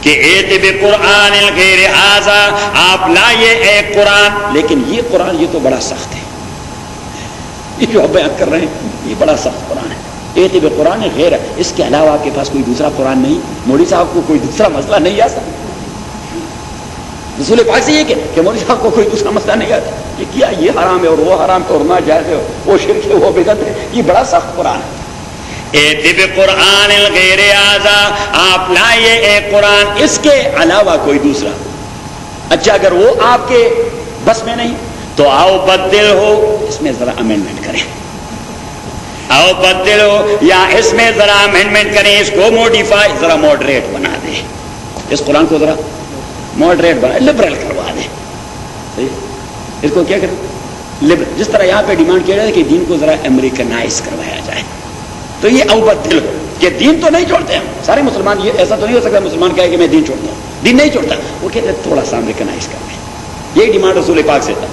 کہ ایت بقرآن غیر ھذا، آپ لائیے ایک قرآن. لیکن یہ قرآن یہ تو بڑا سخت ہے، یہ جو آپ بیان کر رہے ہیں یہ بڑا سخت قرآن ہے. ایت بقرآن غیر، اس کے علاوہ آپ کے پاس کوئی دوسرا قرآن نہیں؟ مولوی صاحب کو کوئی دوسرا مسئلہ نہیں آتا؟ رسول پاک سے یہ کہ مولوی صاحب کو کوئی دوسرا مسئلہ نہیں آتا، یہ کیا یہ حرام ہے اور وہ حرام ہے اور ناجائز ہے، وہ شرک ہے وہ بدعت ہے، یہ بڑا سخت قرآن ہے. ایت بقرآن غیر ھذا، آپ لائیے ایک قرآن اس کے علاوہ کوئی دوسرا. اچھا اگر وہ آپ کے بس میں نہیں تو آؤ بدل ہو، اس میں ذرا امینڈمنٹ کریں، آؤ بدل ہو، یا اس میں ذرا امینڈمنٹ کریں، اس کو موڈیفائی، ذرا ماڈریٹ بنا دیں، اس قرآن کو ذرا ماڈریٹ بنا، لبرل کروا دیں. اس کو کیا کریں؟ لبرل. جس طرح یہاں پہ ڈیمانڈ کیا جائے کہ دین کو ذرا امریکنائز کروایا جائے، تو یہ اوبدل ہو کہ دین تو نہیں چھوڑتے ہم سارے مسلمان. یہ ایسا تو نہیں ہو سکتا مسلمان کہے کہ میں دین چھوڑتا ہوں، دین نہیں چھوڑتا، وہ کہتے ہیں تھوڑا سا امریکنائز کر دیں. یہی ڈیمانڈ رسول پاک سے تھا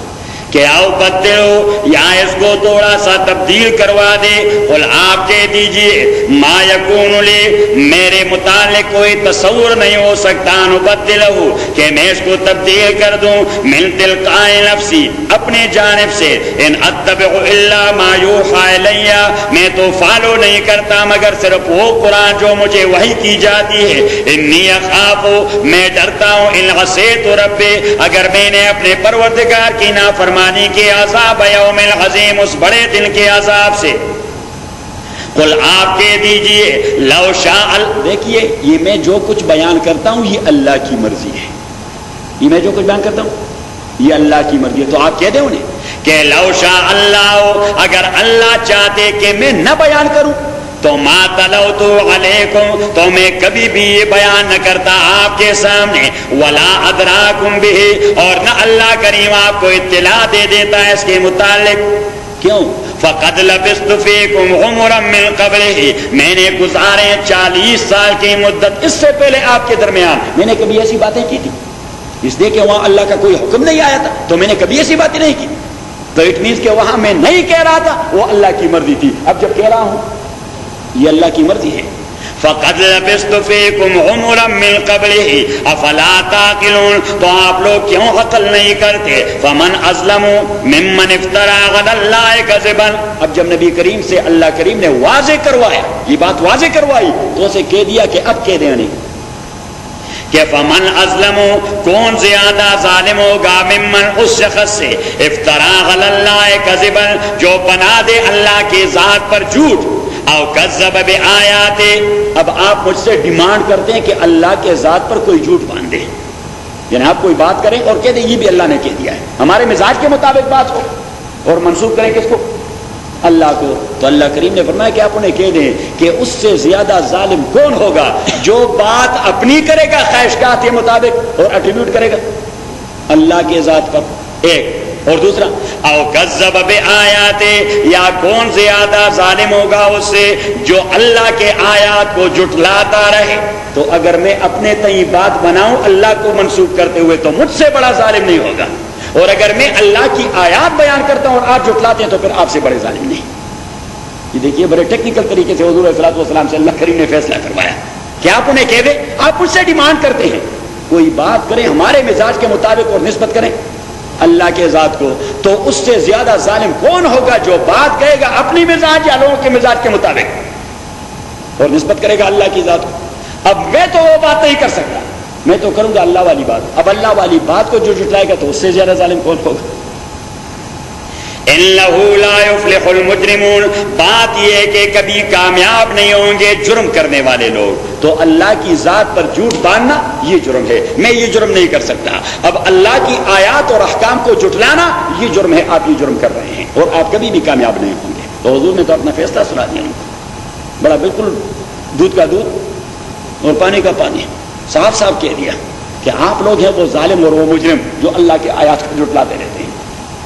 کہ آؤ بدلو یا اس کو تھوڑا سا تبدیل کروا دے. قل آپ کہہ دیجئے ما یکون لی میرے متعلق کوئی تصور نہیں ہو سکتا نبدلہ کہ میں اس کو تبدیل کر دوں من تلقاء نفسی اپنے جانب سے. ان اتبع الا ما یوحی الی میں تو فالو نہیں کرتا مگر صرف وہ قرآن جو مجھے وحی کی جاتی ہے. انی اخاف میں ڈرتا ہوں ان عصیت ربی اگر میں نے اپنے پروردگار کی نافرمانی کے عذاب یوم العظیم اس بڑے دن کے عذاب سے. قل آپ کہہ دیجئے لو شاء. دیکھیے یہ میں جو کچھ بیان کرتا ہوں یہ اللہ کی مرضی ہے. یہ میں جو کچھ بیان کرتا ہوں یہ اللہ کی مرضی ہے. تو آپ کہہ دیں انہیں کہ لو شاء اللہ اگر اللہ چاہتے کہ میں نہ بیان کروں تو ما تلوت علیکم تو میں کبھی بھی یہ بیان نہ کرتا آپ کے سامنے. ولا ادراکم بہ اور نہ اللہ کریم آپ کو اطلاع دے دیتا ہے اس کے متعلق. کیوں؟ فقد لبثت فیکم عمرا من قبلہ میں نے گزارے 40 سال کی مدت اس سے پہلے آپ کے درمیان میں نے کبھی ایسی باتیں کی تھی؟ اس لیے کہ وہاں اللہ کا کوئی حکم نہیں آیا تھا تو میں نے کبھی ایسی باتیں نہیں کی. تو اٹ مینس کہ وہاں میں نہیں کہہ رہا تھا وہ اللہ کی مرضی تھی. اب جب کہہ رہا ہوں یہ اللہ کی مرضی ہے. فقد لبثت فیکم عمرا من قبلہ افلا تعقلون تو آپ لوگ کیوں عقل نہیں کرتے. فمن اظلم ممن افترى علی اللہ کذبا اب جب نبی کریم سے اللہ کریم نے واضح کروایا یہ بات واضح کروائی تو اسے کہہ دیا کہ اب کہہ دیں نہیں کہ فمن اظلم کون زیادہ ظالم ہوگا ممن اس شخص سے افترى علی اللہ کذبا جو بنا دے اللہ کی ذات پر جھوٹ او کذب بآیات. اب آپ مجھ سے ڈیمانڈ کرتے ہیں کہ اللہ کے ذات پر کوئی جھوٹ باندھے یعنی آپ کوئی بات کریں اور کہہ دیں یہ بھی اللہ نے کہہ دیا ہے ہمارے مزاج کے مطابق بات ہو اور منسوخ کریں کس کو؟ اللہ کو. تو اللہ کریم نے فرمایا کہ آپ انہیں کہہ دیں کہ اس سے زیادہ ظالم کون ہوگا جو بات اپنی کرے گا خواہشات کے مطابق اور ایٹریبیوٹ کرے گا اللہ کے ذات پر ایک اور دوسرا او کذب بآیات یا کون زیادہ ظالم ہوگا اس سے جو اللہ کے آیات کو جھٹلاتا رہے. تو اگر میں اپنے تئیں بات بناؤں اللہ کو منسوخ کرتے ہوئے تو مجھ سے بڑا ظالم نہیں ہوگا اور اگر میں اللہ کی آیات بیان کرتا ہوں اور آپ جھٹلاتے ہیں تو پھر آپ سے بڑے ظالم نہیں. یہ دیکھیے بڑے ٹیکنیکل طریقے سے حضور صلی اللہ علیہ وسلم سے اللہ کریم نے فیصلہ کروایا کہ آپ انہیں کہہ دیں آپ مجھ سے ڈیمانڈ کرتے ہیں کوئی بات کریں ہمارے مزاج کے مطابق اور نسبت کریں اللہ کے ذات کو تو اس سے زیادہ ظالم کون ہوگا جو بات کہے گا اپنی مزاج یا لوگوں کے مزاج کے مطابق اور نسبت کرے گا اللہ کی ذات کو. اب میں تو وہ بات نہیں کر سکتا میں تو کروں گا اللہ والی بات. اب اللہ والی بات کو جو جھٹلائے گا تو اس سے زیادہ ظالم کون ہوگا؟ انہ لا یفلح المجرمون بات یہ ہے کہ کبھی کامیاب نہیں ہوں گے جرم کرنے والے لوگ. تو اللہ کی ذات پر جھوٹ باندھنا یہ جرم ہے میں یہ جرم نہیں کر سکتا. اب اللہ کی آیات اور احکام کو جھٹلانا یہ جرم ہے آپ یہ جرم کر رہے ہیں اور آپ کبھی بھی کامیاب نہیں ہوں گے. تو حضور نے تو اپنا فیصلہ سنا دیا بڑا بالکل دودھ کا دودھ اور پانی کا پانی صاف صاف کہہ دیا کہ آپ لوگ ہیں وہ ظالم اور وہ مجرم جو اللہ کے آیات کو جھٹلاتے رہتے ہیں.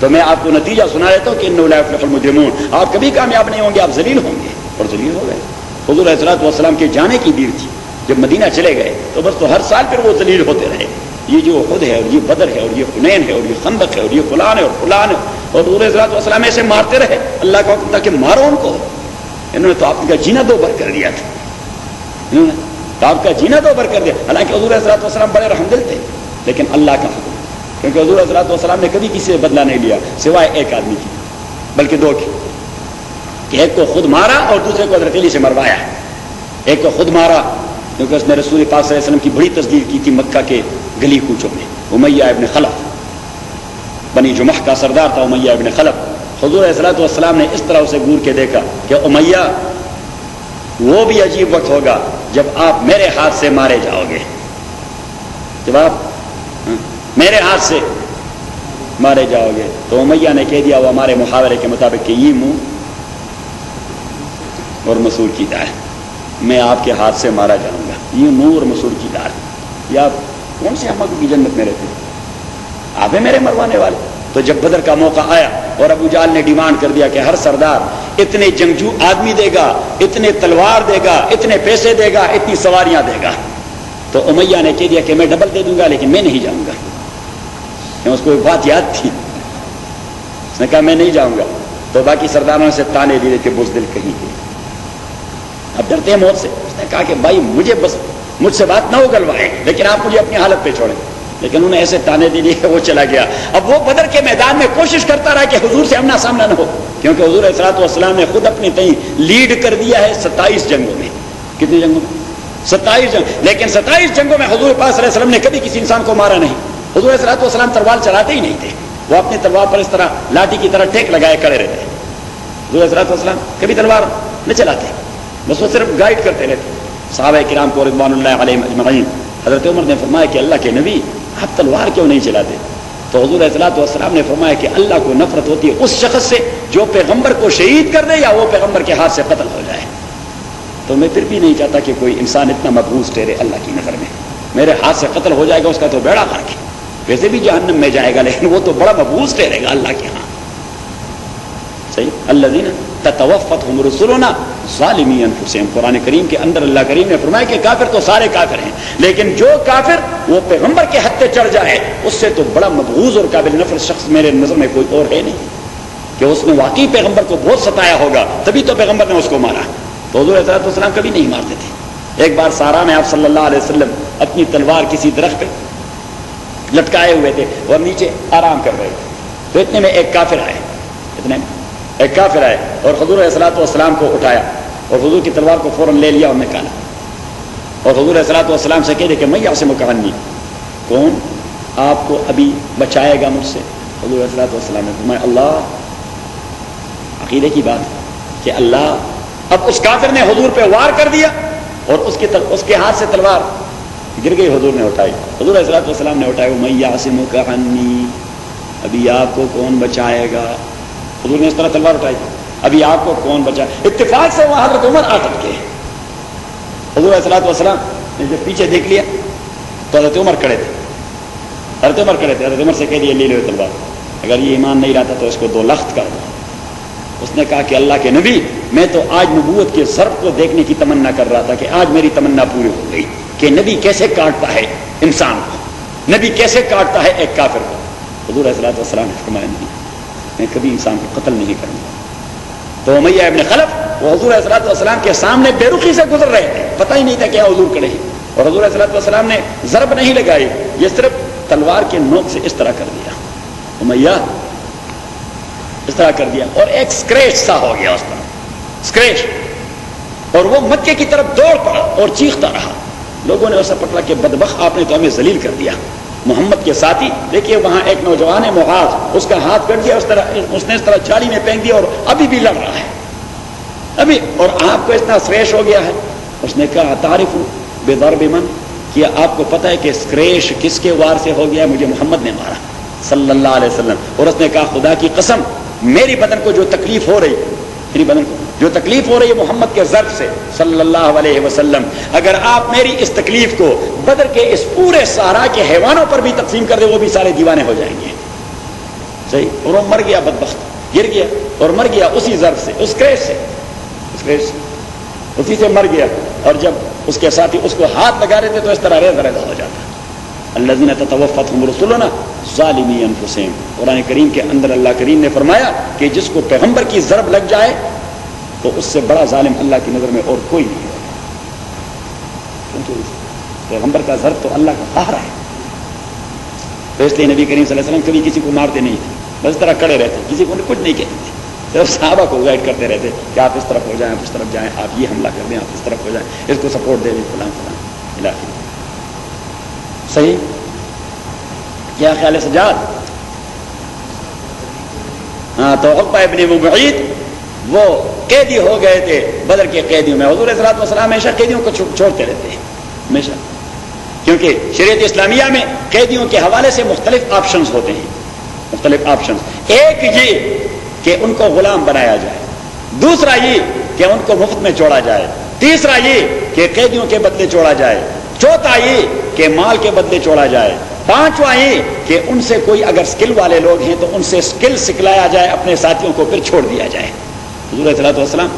تو میں آپ کو نتیجہ سنا دیتا ہوں کہ انہ لا یفلح المجرمون آپ کبھی کامیاب نہیں ہوں گے آپ ذلیل ہوں گے اور ذلیل ہو گئے. حضور علیہ الصلوۃ والسلام کے جانے کی دیر تھی جب مدینہ چلے گئے تو بس تو ہر سال پھر وہ ذلیل ہوتے رہے. یہ جو احد ہے اور یہ بدر ہے اور یہ حنین ہے اور یہ خندق ہے اور یہ فلان ہے اور فلان ہے اور حضور علیہ الصلوۃ والسلام ایسے مارتے رہے. اللہ کا حکم تھا کہ مارو ان کو. انہوں نے تو آپ کا جینا دو بر کر دیا تھا انہوں نے تو آپ کا جینا دو بر کر دیا. حالانکہ حضور علیہ الصلوۃ والسلام بڑے رحمدل تھے لیکن اللہ کا حکم کیونکہ حضور علیہ الصلوۃ والسلام نے کبھی کسی سے بدلہ نہیں لیا سوائے ایک آدمی کی بلکہ دو کی کہ ایک کو خود مارا اور دوسرے کو حضرت علی سے مروایا. ایک کو خود مارا کیونکہ اس نے رسول پاک صلی اللہ علیہ وسلم کی بڑی تصدیق کی تھی مکہ کے گلی کوچوں میں. امیہ ابن خلف بنی جمح کا سردار تھا امیہ ابن خلف. حضور علیہ الصلوۃ والسلام نے اس طرح اسے گور کے دیکھا کہ امیہ وہ بھی عجیب وقت ہوگا جب آپ میرے ہاتھ سے مارے جاؤ گے جب آپ میرے ہاتھ سے مارے جاؤ گے. تو امیہ نے کہہ دیا وہ ہمارے محاورے کے مطابق کہ یہ منہ اور مسور کی دار میں آپ کے ہاتھ سے مارا جاؤں گا. یہ منہ اور مسور کی دار یہ آپ کون سے احمق کی جنت میں رہتے آپ ہیں میرے مروانے والے. تو جب بدر کا موقع آیا اور ابو جہل نے ڈیمانڈ کر دیا کہ ہر سردار اتنے جنگجو آدمی دے گا اتنے تلوار دے گا اتنے پیسے دے گا اتنی سواریاں دے گا تو امیہ نے کہہ دیا کہ میں ڈبل دے دوں گا لیکن میں نہیں جاؤں گا. اس کو ایک بات یاد تھی اس نے کہا میں نہیں جاؤں گا. تو باقی سرداروں سے تانے دیے کہ بزدل کہیں گے. اب ڈرتے ہیں موت سے. اس نے کہا کہ بھائی مجھ سے بات نہ اگلوائیں لیکن آپ مجھے اپنی حالت پہ چھوڑیں. لیکن انہوں نے ایسے تانے دے دیے کہ وہ چلا گیا. اب وہ بدر کے میدان میں کوشش کرتا رہا کہ حضور سے آمنا سامنا نہ ہو, کیونکہ حضور علیہ الصلوۃ والسلام نے خود اپنی تئیں لیڈ کر دیا ہے 27 جنگوں میں. کتنی جنگوں میں؟ 27 جنگ. لیکن 27 جنگوں میں حضور پاک صلی اللہ علیہ وسلم نے کبھی کسی انسان کو مارا نہیں. حضور علیہ الصلوۃ والسلام تلوار چلاتے ہی نہیں تھے. وہ اپنی تلوار پر اس طرح لاٹھی کی طرح ٹیک لگائے کھڑے رہتے. حضور علیہ الصلوۃ والسلام کبھی تلوار نہ چلاتے, بس وہ صرف گائیڈ کرتے رہتے. صحابہ کرام کو رضوان اللہ علیہم اجمعین. حضرت عمر نے فرمایا کہ اللہ کے نبی آپ تلوار کیوں نہیں چلاتے؟ تو حضور علیہ الصلوۃ والسلام نے فرمایا کہ اللہ کو نفرت ہوتی ہے اس شخص سے جو پیغمبر کو شہید کر دے یا وہ پیغمبر کے ہاتھ سے قتل ہو جائے. تو میں پھر بھی نہیں چاہتا کہ کوئی انسان اتنا مبعوث ٹھہرے اللہ کی نظر میں. میرے ہاتھ سے قتل ہو جائے گا اس کا تو بیڑا غرق ہے, ویسے بھی جہنم میں جائے گا لیکن وہ تو بڑا مبعوث ٹھہرے گا اللہ کے ہاں. صحیح. الذین تتوفتہم رسلنا ظالمی انفسہم. قرآن کریم کے اندر اللہ کریم نے فرمایا کہ کافر تو سارے کافر ہیں, لیکن جو کافر وہ پیغمبر کے حد پہ چڑھ جائے اس سے تو بڑا مبغوض اور قابل نفرت شخص میرے نظر میں کوئی اور ہے نہیں, کہ اس نے واقعی پیغمبر کو بہت ستایا ہوگا تبھی تو پیغمبر نے اس کو مارا. تو حضور علیہ السلام کبھی نہیں مارتے تھے. ایک بار سارا میں آپ صلی اللہ علیہ وسلم اپنی تلوار کسی درخت پہ لٹکائے ہوئے تھے اور نیچے آرام کر رہے تھے. تو اتنے میں ایک کافر آئے, اور حضور علیہ الصلوۃ والسلام کو اٹھایا اور حضور کی تلوار کو فوراً لے لیا اور نکالا. اور حضور علیہ الصلوۃ والسلام سے کہہ دے کہ میں یعصمک عنی, کون آپ کو ابھی بچائے گا مجھ سے؟ حضور علیہ الصلوۃ والسلام نے فرمایا اللہ. عقیدے کی بات کہ اللہ. اب اس کافر نے حضور پہ وار کر دیا اور اس کے ہاتھ سے تلوار گر گئی. حضور نے اٹھائی. حضور علیہ الصلوۃ والسلام نے اٹھائی. میں یعصمک عنی, ابھی آپ کو کون بچائے گا؟ حضور نے اس طرح تلوار اٹھائی, ابھی آپ کو کون بچائے؟ اتفاق سے وہاں حضرت عمر آ کے حضور علیہ الصلوۃ والسلام نے جب پیچھے دیکھ لیا تو حضرت عمر کھڑے تھے. حضرت عمر سے کہہ دیا لے لو تلوار, اگر یہ ایمان نہیں لاتا تو اس کو 2 لخت کر دو. اس نے کہا کہ اللہ کے نبی میں تو آج نبوت کے ضرب کو دیکھنے کی تمنا کر رہا تھا کہ آج میری تمنا پوری ہو گئی کہ نبی کیسے کاٹتا ہے انسان کو, نبی کیسے کاٹتا ہے ایک کافر کو. حضور علیہ الصلوۃ والسلام نے فرمایا نہیں, میں کبھی انسان کو قتل نہیں کروں گا. تو امیہ ابن خلف وہ حضور علیہ الصلوۃ والسلام کے سامنے بے رخی سے گزر رہے تھے, پتہ ہی نہیں تھا کہ حضور کھڑے ہیں, اور حضور علیہ الصلوۃ والسلام نے ضرب نہیں لگائی, یہ صرف تلوار کے نوک سے اس طرح کر دیا. امیہ اس طرح کر دیا اور ایک اسکریچ سا ہو گیا اس طرح اسکریچ, اور وہ مکے کی طرف دوڑ پڑا اور چیختا رہا. لوگوں نے اسے پکڑا کہ بدبخت آپ نے تو ہمیں ذلیل کر دیا. محمد کے ساتھی دیکھیے وہاں ایک نوجوان ہے معاذ, اس کا ہاتھ کٹ گیا, اس نے اس طرح جالی میں پھینک دیا اور ابھی بھی لڑ رہا ہے ابھی, اور آپ کو اتنا اسکریچ ہو گیا ہے. اس نے کہا تعریف بضرب من, کیا آپ کو پتہ ہے کہ اسکریچ کس کے وار سے ہو گیا؟ مجھے محمد نے مارا صلی اللہ علیہ وسلم. اور اس نے کہا خدا کی قسم میری بدن کو جو تکلیف ہو رہی, میری بدن کو جو تکلیف ہو رہی ہے محمد کے ضرب سے صلی اللہ علیہ وسلم, اگر آپ میری اس تکلیف کو بدر کے اس پورے صحرا کے حیوانوں پر بھی تقسیم کر دیں وہ بھی سارے دیوانے ہو جائیں گے. صحیح. اور وہ مر گیا, بدبخت گر گیا اور مر گیا اسی ضرب سے, اس کریش سے اسی سے مر گیا. اور جب اس کے ساتھی اس کو ہاتھ لگا رہے تھے تو اس طرح ریزہ ریزہ ہو جاتا. الذین تتوفتہم رسلنا ظالمی انفسہم. قرآن کریم کے اندر اللہ کریم نے فرمایا کہ جس کو پیغمبر کی ضرب لگ جائے تو اس سے بڑا ظالم اللہ کی نظر میں اور کوئی نہیں ہوگا, کیونکہ پیغمبر کا ضرب تو اللہ کا قہر ہے. تو اس لیے نبی کریم صلی اللہ علیہ وسلم کبھی کسی کو مارتے نہیں تھے, بس اس طرح کھڑے رہتے, کسی کو کچھ نہیں کہتے تھے, صرف صحابہ کو گائیڈ کرتے رہتے کہ آپ اس طرف ہو جائیں, آپ اس طرف جائیں, آپ یہ حملہ کر دیں, آپ اس طرف ہو جائیں, اس کو سپورٹ دے دیں, فلاں فلاں علاقے. صحیح. کیا خیال ہے سجاد؟ ہاں, تو عقبہ ابن معیط وہ قیدی ہو گئے تھے بدر کے قیدیوں میں. حضور علیہ الصلوۃ والسلام ہمیشہ قیدیوں کو چھوڑتے رہتے ہیں ہمیشہ, کیونکہ شریعت اسلامیہ میں قیدیوں کے حوالے سے مختلف آپشنز ہوتے ہیں, مختلف آپشنز. ایک یہ کہ ان کو غلام بنایا جائے, دوسرا یہ کہ ان کو مفت میں چھوڑا جائے, تیسرا یہ کہ قیدیوں کے بدلے چھوڑا جائے, چوتھا یہ کہ مال کے بدلے چھوڑا جائے, پانچواں یہ کہ ان سے کوئی اگر سکل والے لوگ ہیں تو ان سے سکل سکھلایا جائے, اپنے ساتھیوں کو پھر چھوڑ دیا جائے. حضور علیہ الصلوۃ والسلام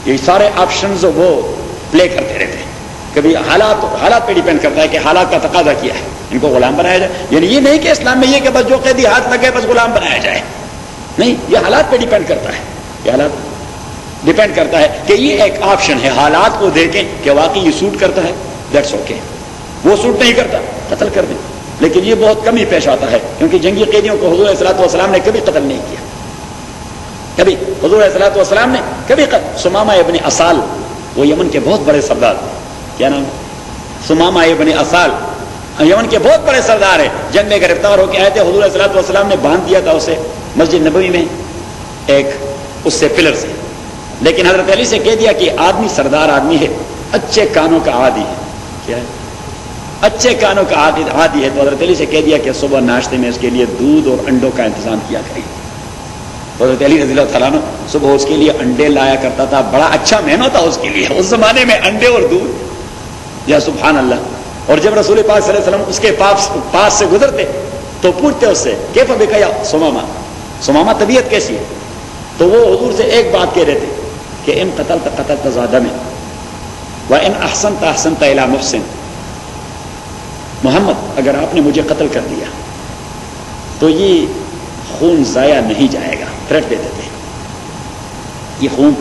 یہ سارے آپشنز وہ پلے کرتے رہتے ہیں. کبھی حالات پہ ڈیپینڈ کرتا ہے کہ حالات کا تقاضا کیا ہے, ان کو غلام بنایا جائے. یعنی یہ نہیں کہ اسلام میں یہ کہ بس جو قیدی ہاتھ لگے بس غلام بنایا جائے, نہیں، یہ حالات پہ ڈیپینڈ کرتا ہے، یہ حالات ڈیپینڈ کرتا ہے کہ یہ ایک آپشن ہے، حالات کو دیکھیں کہ واقعی یہ سوٹ کرتا ہے، دیٹس اوکے. وہ سوٹ نہیں کرتا قتل کر دیں. لیکن یہ بہت کم ہی پیش آتا ہے، کیونکہ جنگی قیدیوں کو حضور صلی اللہ علیہ وسلم نے کبھی قتل نہیں کیا. کبھی حضور صلی اللہ علیہ وسلم نے کبھی سمامہ ابن اسال، وہ یمن کے بہت بڑے سردار، کیا نام؟ سمامہ ابن اسال یمن کے بہت بڑے سردار ہیں، جنگ میں گرفتار ہو کے آئے تھے. حضور صلی اللہ علیہ وسلم نے باندھ دیا تھا اسے مسجد نبوی میں ایک اس سے پلر سے، لیکن حضرت علی سے کہہ دیا کہ آدمی سردار آدمی ہے، اچھے کانوں کا عادی ہے. کیا ہے؟ اچھے کانوں کا عادی ہے. تو حضرت علی سے کہہ دیا کہ صبح ناشتے میں اس کے لیے دودھ اور انڈوں کا انتظام کیا کریے. حضرت علی رضی اللہ تعالیٰ عنہ صبح اس کے لیے انڈے لایا کرتا تھا. بڑا اچھا مینو تھا اس کے لیے اس زمانے میں، انڈے اور دودھ. یا سبحان اللہ. اور جب رسول پاک صلی اللہ علیہ وسلم اس کے پاس سے گزرتے تو پوچھتے اس سے کیف بک یا سمامہ، سمامہ طبیعت کیسی ہے؟ تو وہ حضور سے ایک بات کہہ رہے تھے کہ ان قتلت زادہ میں وان احسنت احسنت الی محسن. محمد اگر آپ نے مجھے قتل کر دیا تو یہ خون ضائع نہیں جائے گا. تھریٹ دے دیتے یہ خون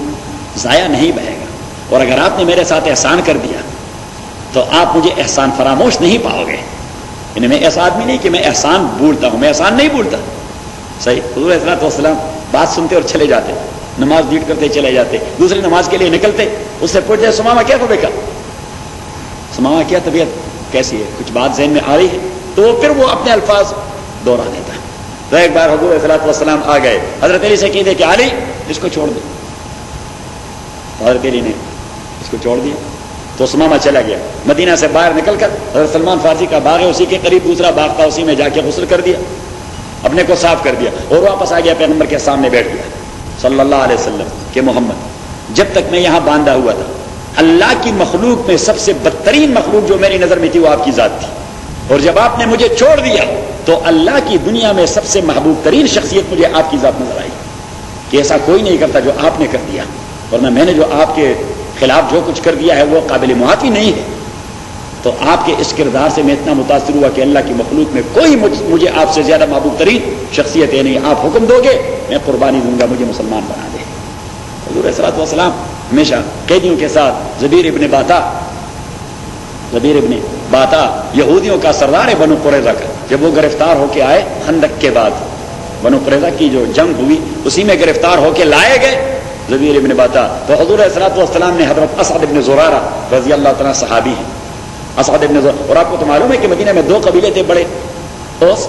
ضائع نہیں بہے گا، اور اگر آپ نے میرے ساتھ احسان کر دیا تو آپ مجھے احسان فراموش نہیں پاؤ گے. یعنی میں ایسا آدمی نہیں کہ میں احسان بھولتا ہوں، میں احسان نہیں بھولتا. صحیح. حضور علیہ الصلوۃ والسلام بات سنتے اور چلے جاتے، نماز ڈیٹ کرتے چلے جاتے، دوسری نماز کے لیے نکلتے، اس سے پوچھتے سمامہ کیا ہو بیکا، سمامہ کیا طبیعت کیسی ہے، کچھ بات ذہن میں آ رہی ہے؟ تو پھر وہ اپنے الفاظ دوہرا دیتا. تو ایک بار حضور علیہ الصلوۃ والسلام آ گئے، حضرت علی سے کہتے کہ علی اس کو چھوڑ دو. حضرت علی نے اس کو چھوڑ دیا تو سمامہ چلا گیا. مدینہ سے باہر نکل کر حضرت سلمان فارسی کا باغ ہے، اسی کے قریب دوسرا باغ تھا، اسی میں جا کے غسل کر دیا، اپنے کو صاف کر دیا اور واپس آ گیا، پیغمبر کے سامنے بیٹھ گیا صلی اللہ علیہ وسلم کہ محمد جب تک میں یہاں باندھا ہوا تھا اللہ کی مخلوق میں سب سے بدترین مخلوق جو میری نظر میں تھی وہ آپ کی ذات تھی، اور جب آپ نے مجھے چھوڑ دیا تو اللہ کی دنیا میں سب سے محبوب ترین شخصیت مجھے آپ کی ذات نظر آئی کہ ایسا کوئی نہیں کرتا جو آپ نے کر دیا، ورنہ میں نے جو آپ کے خلاف جو کچھ کر دیا ہے وہ قابل معافی نہیں ہے. تو آپ کے اس کردار سے میں اتنا متاثر ہوا کہ اللہ کی مخلوق میں کوئی مجھے آپ سے زیادہ محبوب ترین شخصیت ہے نہیں. آپ حکم دو گے میں قربانی دوں گا، مجھے مسلمان بنا دے. حضور صلی اللہ علیہ وسلم ہمیشہ قیدیوں کے ساتھ زبیر ابن باتا یہودیوں کا سردار ہے بنو قریظہ کا، جب وہ گرفتار ہو کے آئے خندق کے بعد، بنو قریظہ کی جو جنگ ہوئی اسی میں گرفتار ہو کے لائے گئے زبیر ابن باتا. تو حضور صلی اللہ علیہ وسلم نے حضرت اسعد ابن زرارہ رضی اللہ تعالیٰ صحابی ہیں، اسعد ابن زرارہ، اور آپ کو تو معلوم ہے کہ مدینہ میں دو قبیلے تھے بڑے، اوس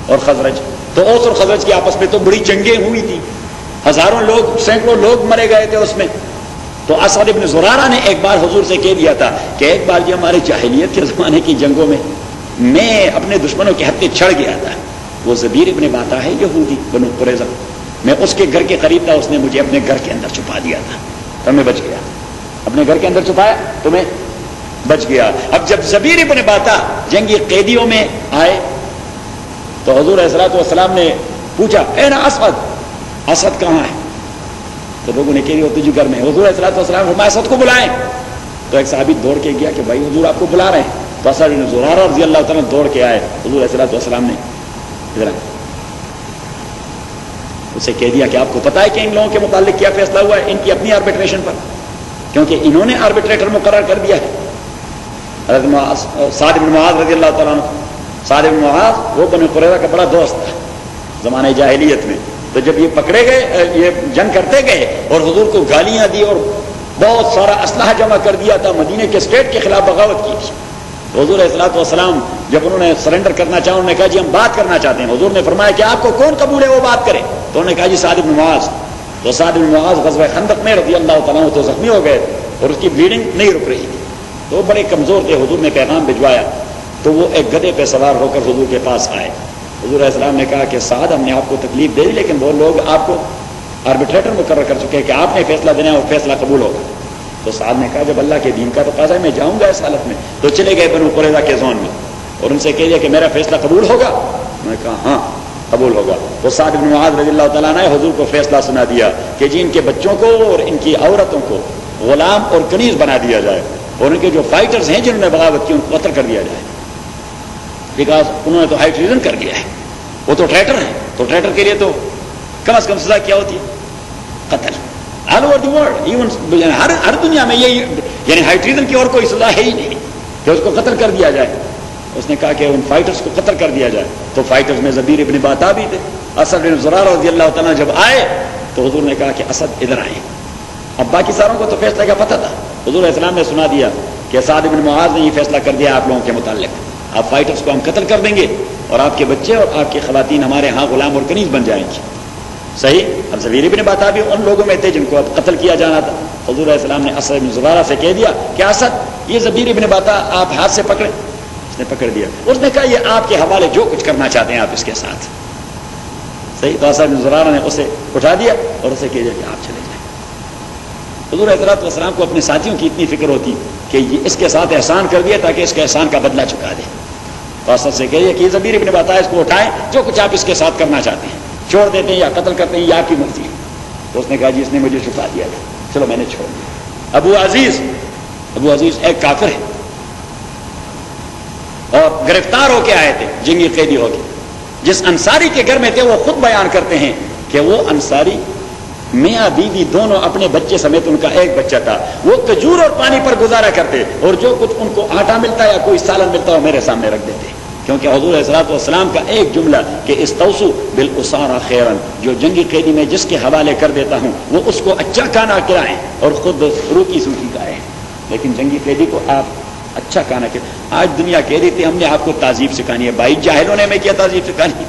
اور خزرج. تو اوس اور خزرج کی آپس میں تو بڑی جنگیں ہوئی تھی، ہزاروں لوگ سینکڑوں لوگ مرے گئے تھے اس میں. تو اسعد ابن زرارہ نے ایک بار حضور سے کہہ دیا تھا کہ ایک بار جو ہمارے جاہلیت کے زمانے کی جنگوں میں میں اپنے دشمنوں کے ہتھے چڑھ گیا تھا، وہ زبیر ابن باتا ہے یہودی بنو قریظہ، میں اس کے گھر کے قریب تھا، اس نے مجھے اپنے گھر کے اندر چھپا دیا تھا تو میں بچ گیا. اپنے گھر کے اندر چھپایا تو میں بچ گیا. اب جب زبیر ابن باتا جنگی قیدیوں میں آئے تو حضور علیہ الصلوۃ والسلام نے پوچھا اے نا اسعد، اسد کہاں ہے؟ تو لوگوں نے کہہ دیا تجھے گھر میں. حضور علیہ الصلوۃ والسلام فرمایا اسد کو بلائیں. تو ایک صحابی دوڑ کے گیا کہ بھائی حضور آپ کو بلا رہے ہیں. تو اسد بن زرارہ رضی اللہ تعالیٰ دوڑ کے آئے. حضور علیہ الصلوۃ والسلام نے ادھر اسے کہہ دیا کہ آپ کو پتا ہے کہ ان لوگوں کے متعلق کیا فیصلہ ہوا ہے ان کی اپنی آربیٹریشن پر، کیونکہ انہوں نے آربیٹریٹر مقرر کر دیا ہے. حضرت سعد بن معاذ رضی اللہ تعالیٰ عنہ، سعد بن معاذ وہ بنو قریظہ کا بڑا دوست تھا زمانے جاہلیت میں. تو جب یہ پکڑے گئے، یہ جنگ کرتے گئے اور حضور کو گالیاں دی اور بہت سارا اسلحہ جمع کر دیا تھا، مدینے کے اسٹیٹ کے خلاف بغاوت کی تھی. تو حضور علیہ الصلوۃ والسلام جب انہوں نے سرنڈر کرنا چاہا، انہوں نے کہا جی ہم بات کرنا چاہتے ہیں. حضور نے فرمایا کہ آپ کو کون قبول ہے وہ بات کرے. تو انہوں نے کہا جی سعد بن معاذ. تو سعد بن معاذ غزوہ خندق میں رضی اللہ تعالیٰ عنہ تو زخمی ہو گئے اور اس کی بلیڈنگ نہیں رک رہی تھی، تو بڑے کمزور تھے. حضور نے پیغام بھجوایا تو وہ ایک گدھے پہ سوار ہو کر حضور کے پاس آئے. حضور علیہ السلام نے کہا کہ سعد ہم نے آپ کو تکلیف دے دی، لیکن وہ لوگ آپ کو آربیٹریٹر مقرر کر چکے کہ آپ نے فیصلہ دینا ہے اور فیصلہ قبول ہوگا. تو سعد نے کہا جب اللہ کے دین کا تقاضا ہے میں جاؤں گا اس حالت میں. تو چلے گئے بنو قریظہ کے زون میں اور ان سے کہہ دیا کہ میرا فیصلہ قبول ہوگا. میں نے کہا ہاں قبول ہوگا. تو سعد بن معاذ رضی اللہ تعالیٰ نے حضور کو فیصلہ سنا دیا کہ جی ان کے بچوں کو اور ان کی عورتوں کو غلام اور کنیز بنا دیا جائے، اور ان کے جو فائٹرز ہیں جنہوں نے بغاوت کی ان کو قتل کر دیا جائے، بیکاز انہوں نے تو ہائی ٹریزن کر دیا ہے، وہ تو ٹریٹر ہیں. تو ٹریٹر کے لیے تو کم از کم سزا کیا ہوتی ہے؟ قتل. All over the world, even ہر دنیا میں یہی، یعنی ہائی ٹریزن کی اور کوئی سزا ہے ہی نہیں کہ اس کو قتل کر دیا جائے. اس نے کہا کہ ان فائٹرز کو قتل کر دیا جائے. تو فائٹرز میں زبیر ابن باتا بھی تھے. اسد بن زرارہ رضی اللہ تعالیٰ جب آئے تو حضور نے کہا کہ اسد ادھر آئے. اب باقی ساروں کو تو فیصلہ کا پتہ تھا. حضور علیہ السلام نے سنا دیا کہ سعد بن معاذ نے یہ فیصلہ کر دیا آپ لوگوں کے متعلق، آپ فائٹرز کو ہم قتل کر دیں گے اور آپ کے بچے اور آپ کی خواتین ہمارے ہاں غلام اور کنیز بن جائیں گی. صحیح. اب زبیر ابن باتا بھی ان لوگوں میں تھے جن کو اب قتل کیا جانا تھا. حضور علیہ السلام نے اسد بن زرارہ سے کہہ دیا کہ اسد یہ زبیر ابن باتا آپ ہاتھ سے پکڑیں. اس نے پکڑ دیا. اس نے کہا یہ آپ کے حوالے، جو کچھ کرنا چاہتے ہیں آپ اس کے ساتھ. صحیح. تو اسد بن زرارہ نے اسے اٹھا دیا اور اسے کہہ دیا کہ آپ چلے جائیں. حضور علیہ السلام کو اپنے ساتھیوں کی اتنی فکر ہوتی کہ یہ اس کے ساتھ احسان کر دیا تاکہ اس کے احسان کا بدلہ چکا دے. تو اسد سے کہیے کہ یہ زبیر ابن باتا اس کو اٹھائیں، جو کچھ آپ اس کے ساتھ کرنا چاہتے ہیں، چھوڑ دیتے ہیں یا قتل کرتے ہیں یا آپ کی مرضی ہے. تو اس نے کہا جی اس نے مجھے چھپا دیا تھا، چلو میں نے چھوڑ دیا. ابو عزیز ایک کافر ہے اور گرفتار ہو کے آئے تھے، جنگی قیدی ہو کے. جس انصاری کے گھر میں تھے وہ خود بیان کرتے ہیں کہ وہ انصاری میاں بیوی دونوں اپنے بچے سمیت، ان کا ایک بچہ تھا، وہ کھجور اور پانی پر گزارا کرتے اور جو کچھ ان کو آٹا ملتا یا کوئی سالن ملتا وہ میرے سامنے رکھ دیتے. کیونکہ حضور علیہ الصلوۃ والسلام کا ایک جملہ کہ استوصوا بالاسارى خیرا، جو جنگی قیدی میں جس کے حوالے کر دیتا ہوں وہ اس کو اچھا کھانا کھلائیں اور خود روکی سوکھی کھائیں. لیکن جنگی قیدی کو آپ اچھا کھانا کھلائیں. آج دنیا کہہ رہی تھی ہم نے آپ کو تہذیب سکھانی ہے. بھائی جاہلوں نے ہمیں کیا تہذیب سکھانی؟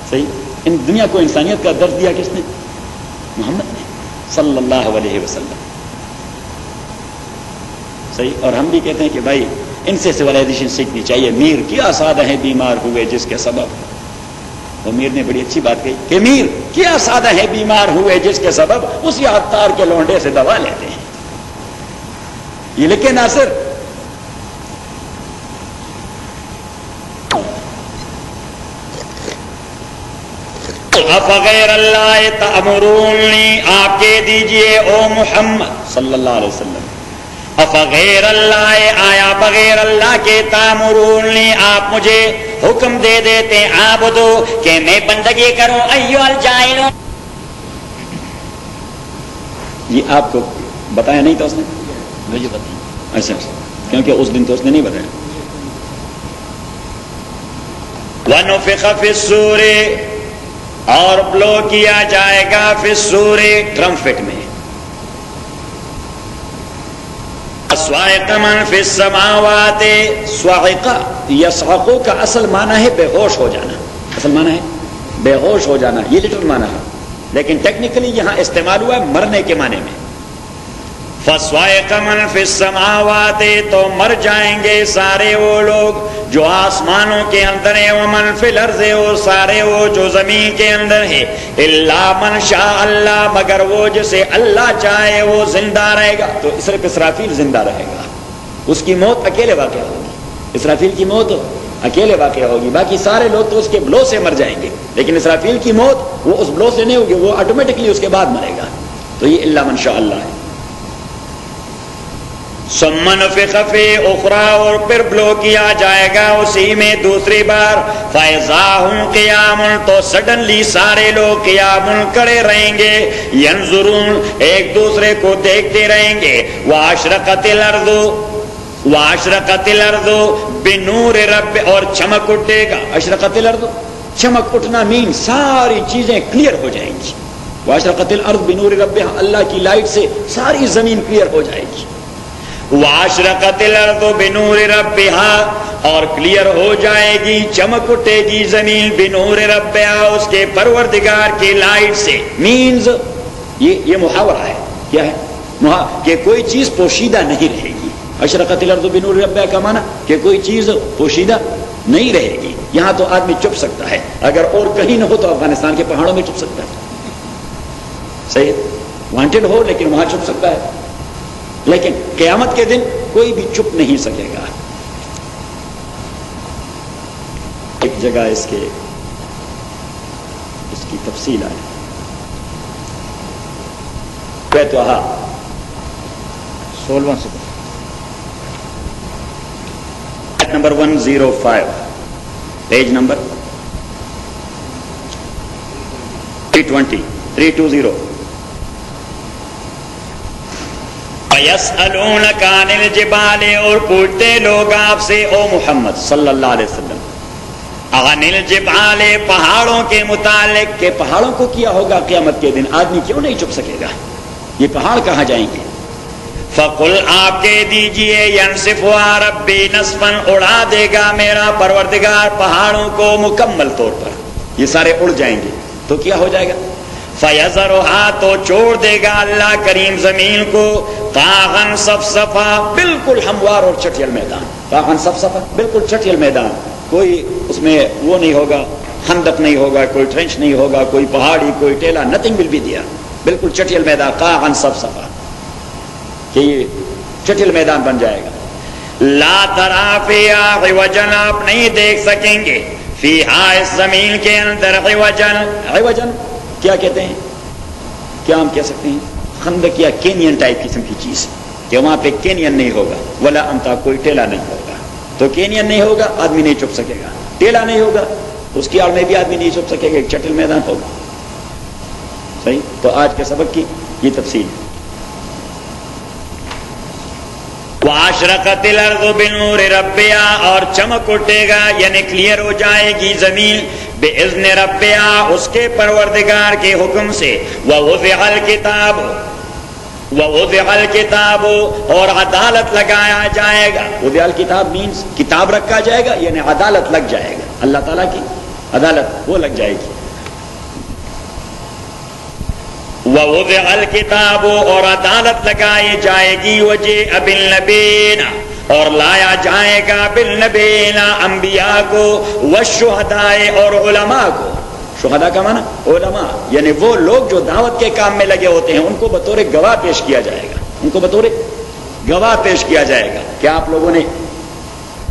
صحیح. ان دنیا کو انسانیت کا درس دیا کس نے؟ محمد نے صلی اللہ علیہ وسلم. صحیح. اور ہم بھی کہتے ہیں کہ بھائی ان سے سیولائزیشن سیکھنی چاہیے. میر کیا سادہ ہیں بیمار ہوئے جس کے سبب. وہ میر نے بڑی اچھی بات کہی کہ میر کیا سادہ ہیں بیمار ہوئے جس کے سبب اسی عطار کے لونڈے سے دوا لیتے ہیں. یہ لکھے ناصر. افغیر اللہ تأمرونی، آپ کہہ دیجئے او محمد صلی اللہ علیہ وسلم، افغیر اللہ، آیا بغیر اللہ کے، تأمرونی آپ مجھے حکم دے دیتے، عابدو کہ میں بندگی کروں، ایو الجاہلون. یہ آپ کو بتایا نہیں تھا اس نے؟ مجھے بتایا. اچھا کیونکہ اس دن تو اس نے نہیں بتایا. وَنُفِخَ فِي الصُّورِ، اور بلو کیا جائے گا فی الصور، ٹرمپٹ میں. صاعق من فی السماوات، صاعق یصعق کا اصل معنی ہے بے ہوش ہو جانا. اصل معنی ہے بے ہوش ہو جانا، یہ لٹرل معنی ہے، لیکن ٹیکنیکلی یہاں استعمال ہوا ہے مرنے کے معنی میں. فصاعق من فی السماوات، تو مر جائیں گے سارے وہ لوگ جو آسمانوں کے اندر ہیں، ومن فی الارض، وہ سارے وہ جو زمین کے اندر ہے، الا من شاء اللہ، مگر وہ جسے اللہ چاہے وہ زندہ رہے گا. تو صرف اسرافیل زندہ رہے گا، اس کی موت اکیلے واقع ہوگی. اسرافیل کی موت اکیلے واقع ہوگی، باقی سارے لوگ تو اس کے بلو سے مر جائیں گے، لیکن اسرافیل کی موت وہ اس بلو سے نہیں ہوگی، وہ آٹومیٹکلی اس کے بعد مرے گا. تو یہ الا من شاء اللہ ہے. ثم نفخ فی اخری، اور پھر بلو کیا جائے گا اسی میں دوسری بار. فاذا هم قیام، تو سڈنلی سارے لوگ قیام کھڑے رہیں گے. ینظرون، ایک دوسرے کو دیکھتے رہیں گے. واشرقت الارض، واشرقت الارض بنور رب، اور چمک اٹھے گا. اشرقت الارض، چمک اٹھنا مین ساری چیزیں کلیئر ہو جائیں گی. واشرقت الارض بنور رب، اللہ کی لائٹ سے ساری زمین کلیئر ہو جائے گی. واشرقت الارض بنور ربها، اور کلیئر ہو جائے گی، چمک اٹھے گی زمین، بنور ربها، اس کے پروردگار کی لائٹ سے. مینز یہ محاورہ ہے. کیا ہے؟ کہ کوئی چیز پوشیدہ نہیں رہے گی. اشرقت الارض بنور ربها کا معنی کہ کوئی چیز پوشیدہ نہیں رہے گی. یہاں تو آدمی چپ سکتا ہے، اگر اور کہیں نہ ہو تو افغانستان کے پہاڑوں میں چپ سکتا ہے. صحیح، وانٹڈ ہو لیکن وہاں چپ سکتا ہے. لیکن قیامت کے دن کوئی بھی چپ نہیں سکے گا. ایک جگہ اس کی تفصیل آئی. بیتوہا 16 سے نمبر 105، پیج نمبر 320 وَيَسْأَلُونَكَ عَنِ الْجِبَالِ اور پوچھتے لوگ آپ سے او محمد صلی اللہ علیہ وسلم عَنِ الْجِبَالِ پہاڑوں کے متعلق کہ پہاڑوں کو کیا ہوگا قیامت کے دن، آدمی کیوں نہیں چھپ سکے گا، یہ پہاڑ کہاں جائیں گے؟ فَقُلْ آپ کہہ دیجئے يَنْسِفُهَا رَبِّي نَسْفًا اڑا دے گا میرا پروردگار پہاڑوں کو مکمل طور پر، یہ سارے اڑ جائیں گے تو کیا ہو جائے گا؟ فَيَذَرُهَا تو چھوڑ دے گا اللہ کریم زمین کو قَاعًا صَفْصَفًا بالکل ہموار اور چٹیل میدان، قَاعًا صَفْصَفًا بالکل چٹیل میدان، کوئی اس میں وہ نہیں ہوگا، خندق نہیں ہوگا، کوئی ٹرنچ نہیں ہوگا، کوئی پہاڑی، کوئی ٹیلا، نتھنگ ول بی دیئر، بالکل چٹیل میدان قَاعًا صَفْصَفًا، کہ یہ چٹیل میدان بن جائے گا۔ لا ترى فيها عوجا آپ نہیں دیکھ سکیں گے فیہا اس زمین کے اندر عوجا کیا کہتے ہیں، کیا ہم کہہ سکتے ہیں، خندق یا کینین ٹائپ قسم کی چیز کہ وہاں پہ کینین نہیں ہوگا، ولا امتا کوئی ٹیلا نہیں ہوگا، تو کینین نہیں ہوگا آدمی نہیں چھپ سکے گا، ٹیلا نہیں ہوگا اس کی آڑ میں بھی آدمی نہیں چھپ سکے گا، ایک چٹل میدان ہوگا۔ صحیح، تو آج کے سبق کی یہ تفصیل ہے۔ وَأَشْرَقَتِ الْأَرْضُ بِنُورِ رَبِّهَا اور چمک اٹھے گا یعنی کلیئر ہو جائے گی زمین بِإِذْنِ رَبِّهَا اس کے پروردگار کے حکم سے، وَوُضِعَ الْكِتَابُ اور عدالت لگایا جائے گا، وُضِعَ الْكِتاب مینز کتاب رکھا جائے گا یعنی عدالت لگ جائے گا، اللہ تعالیٰ کی عدالت وہ لگ جائے گی۔ وَوُضِعَ الْكِتَابُ اور عدالت لگائی جائے گی، وَجِیءَ بِالنَّبِیِّینَ اور لایا جائے گا بالنبیین انبیاء کو، والشہداء اور علماء کو، شہداء کا معنی علماء یعنی وہ لوگ جو دعوت کے کام میں لگے ہوتے ہیں، ان کو بطور گواہ پیش کیا جائے گا، ان کو بطور گواہ پیش کیا جائے گا کہ آپ لوگوں نے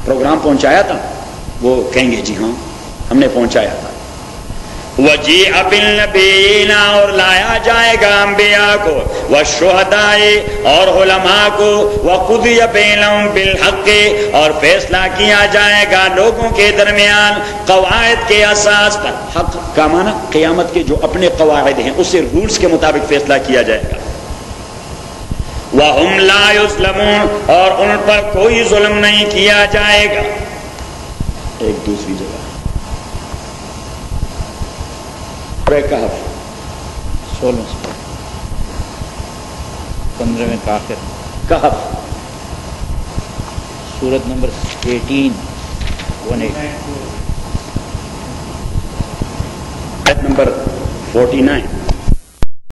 پروگرام پہنچایا تھا، وہ کہیں گے جی ہاں ہم نے پہنچایا تھا۔ وَجِیءَ بِالنَّبِیِّینَ اور لایا جائے گا انبیاء کو، والشہداء اور علماء کو، وَقُضِیَ بَیْنَهُم بِالْحَقِّ اور فیصلہ کیا جائے گا لوگوں کے درمیان قواعد کے اساس پر، حق کا معنی قیامت کے جو اپنے قواعد ہیں اسے رولز کے مطابق فیصلہ کیا جائے گا۔ وَهُمْ لَا يُظْلَمُونَ اور ان پر کوئی ظلم نہیں کیا جائے گا۔ ایک دوسری جگہ کہف 16-15 کا آخر کہف سورت نمبر 18 آیت نمبر 49